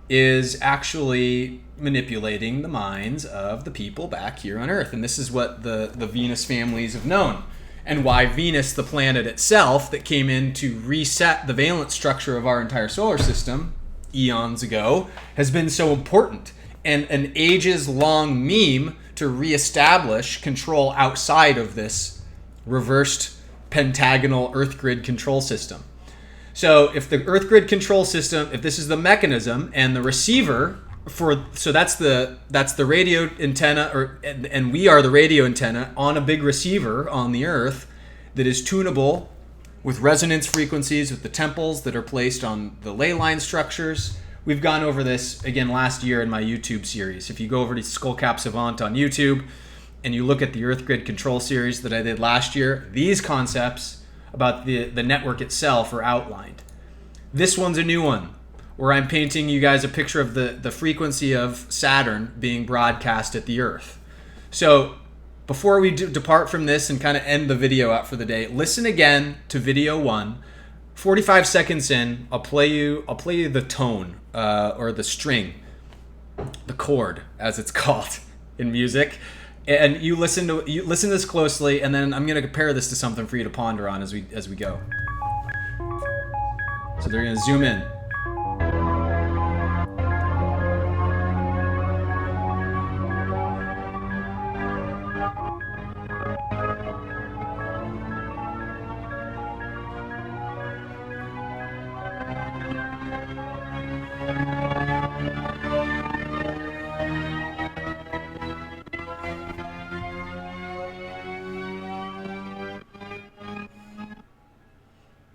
is actually manipulating the minds of the people back here on Earth. And this is what the Venus families have known. And why Venus, the planet itself, that came in to reset the valence structure of our entire solar system eons ago, has been so important. And an ages-long meme to reestablish control outside of this reversed pentagonal Earth grid control system. So if the Earth grid control system, if this is the mechanism and the receiver so that's the radio antenna, and we are the radio antenna on a big receiver on the Earth that is tunable with resonance frequencies with the temples that are placed on the ley line structures. We've gone over this again last year in my YouTube series. If you go over to Skullcap Savant on YouTube and you look at the Earth Grid Control series that I did last year, these concepts about the network itself are outlined. This one's a new one, where I'm painting you guys a picture of the frequency of Saturn being broadcast at the Earth. So before we depart from this and kind of end the video out for the day, listen again to video 1. 45 seconds in, I'll play you the tone or the string, the chord as it's called in music, and you listen to this closely, and then I'm going to compare this to something for you to ponder on as we go. So they're going to zoom in.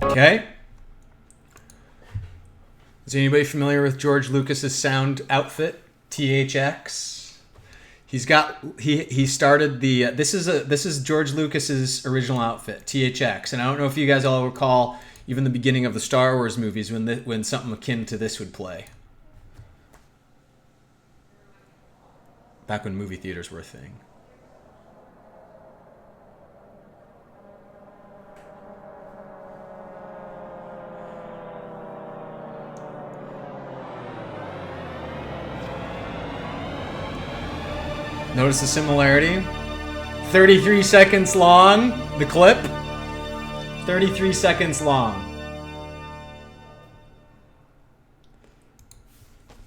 Okay. Is anybody familiar with George Lucas's sound outfit, THX? He started the this is George Lucas's original outfit, THX, and I don't know if you guys all recall even the beginning of the Star Wars movies when something akin to this would play. Back when movie theaters were a thing. Notice the similarity? 33 seconds long, the clip. 33 seconds long.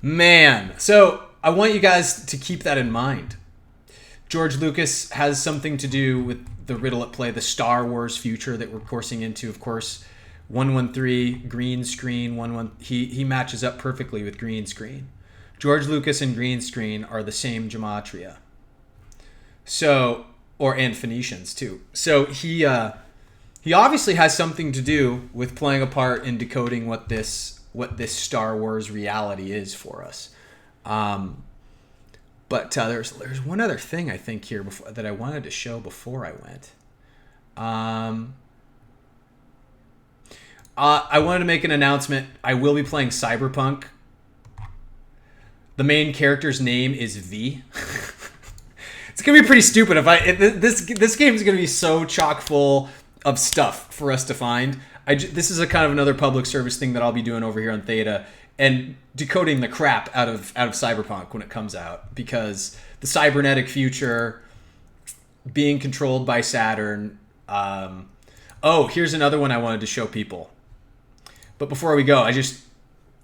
Man, so I want you guys to keep that in mind. George Lucas has something to do with the riddle at play, the Star Wars future that we're coursing into, of course. 113, green screen, he matches up perfectly with green screen. George Lucas and green screen are the same Gematria. So, and Phoenicians too. So he obviously has something to do with playing a part in decoding what this Star Wars reality is for us. But there's one other thing I think here that I wanted to show before I went. I wanted to make an announcement. I will be playing Cyberpunk. The main character's name is V. It's gonna be pretty stupid this game is gonna be so chock full of stuff for us to find. This is a kind of another public service thing that I'll be doing over here on Theta and decoding the crap out of Cyberpunk when it comes out, because the cybernetic future being controlled by Saturn. Here's another one I wanted to show people. But before we go,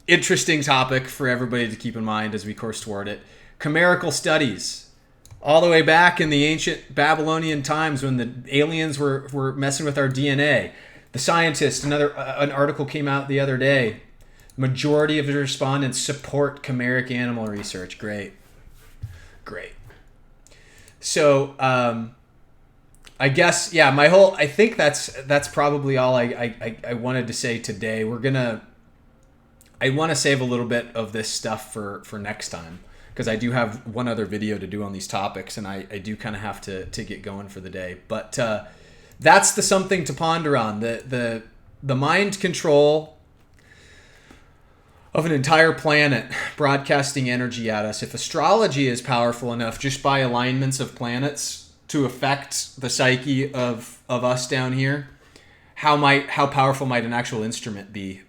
interesting topic for everybody to keep in mind as we course toward it. Chimerical studies. All the way back in the ancient Babylonian times when the aliens were messing with our DNA. The scientist, an article came out the other day. Majority of the respondents support chimeric animal research. Great. So, I guess, yeah, I think that's probably all I wanted to say today. I want to save a little bit of this stuff for next time, because I do have one other video to do on these topics, and I do kind of have to get going for the day. But that's the something to ponder on. The mind control of an entire planet broadcasting energy at us. If astrology is powerful enough just by alignments of planets to affect the psyche of us down here, how powerful might an actual instrument be?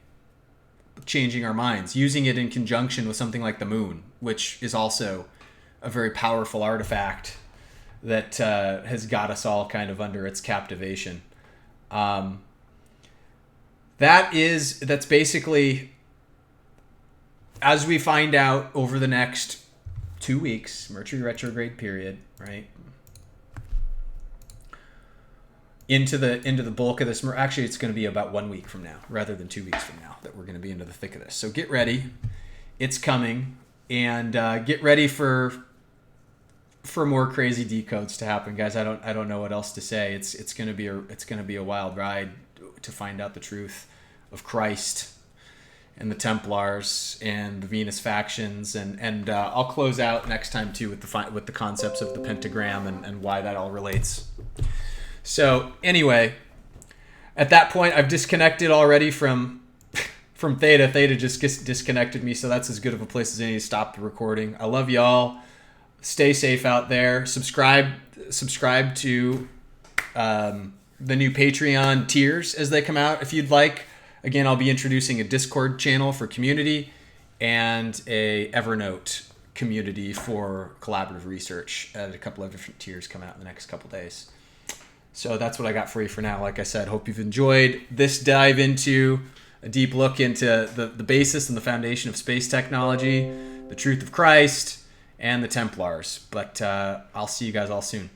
Changing our minds, using it in conjunction with something like the moon, which is also a very powerful artifact that has got us all kind of under its captivation. That's basically, as we find out over the next 2 weeks, Mercury retrograde period, right? Into the bulk of this. Actually, it's going to be about 1 week from now, rather than 2 weeks from now, that we're going to be into the thick of this. So get ready. It's coming. and get ready for more crazy decodes to happen, guys. I don't know what else to say. It's gonna be a wild ride to find out the truth of Christ and the Templars and the Venus factions, and I'll close out next time too with the concepts of the pentagram and why that all relates. So anyway, at that point, I've disconnected already from Theta. Theta just disconnected me, so that's as good of a place as any to stop the recording. I love y'all. Stay safe out there. Subscribe to the new Patreon tiers as they come out if you'd like. Again, I'll be introducing a Discord channel for community and a Evernote community for collaborative research. A couple of different tiers come out in the next couple days. So that's what I got for you for now. Like I said, hope you've enjoyed this dive into a deep look into the basis and the foundation of space technology, the truth of Christ, and the Templars. But I'll see you guys all soon.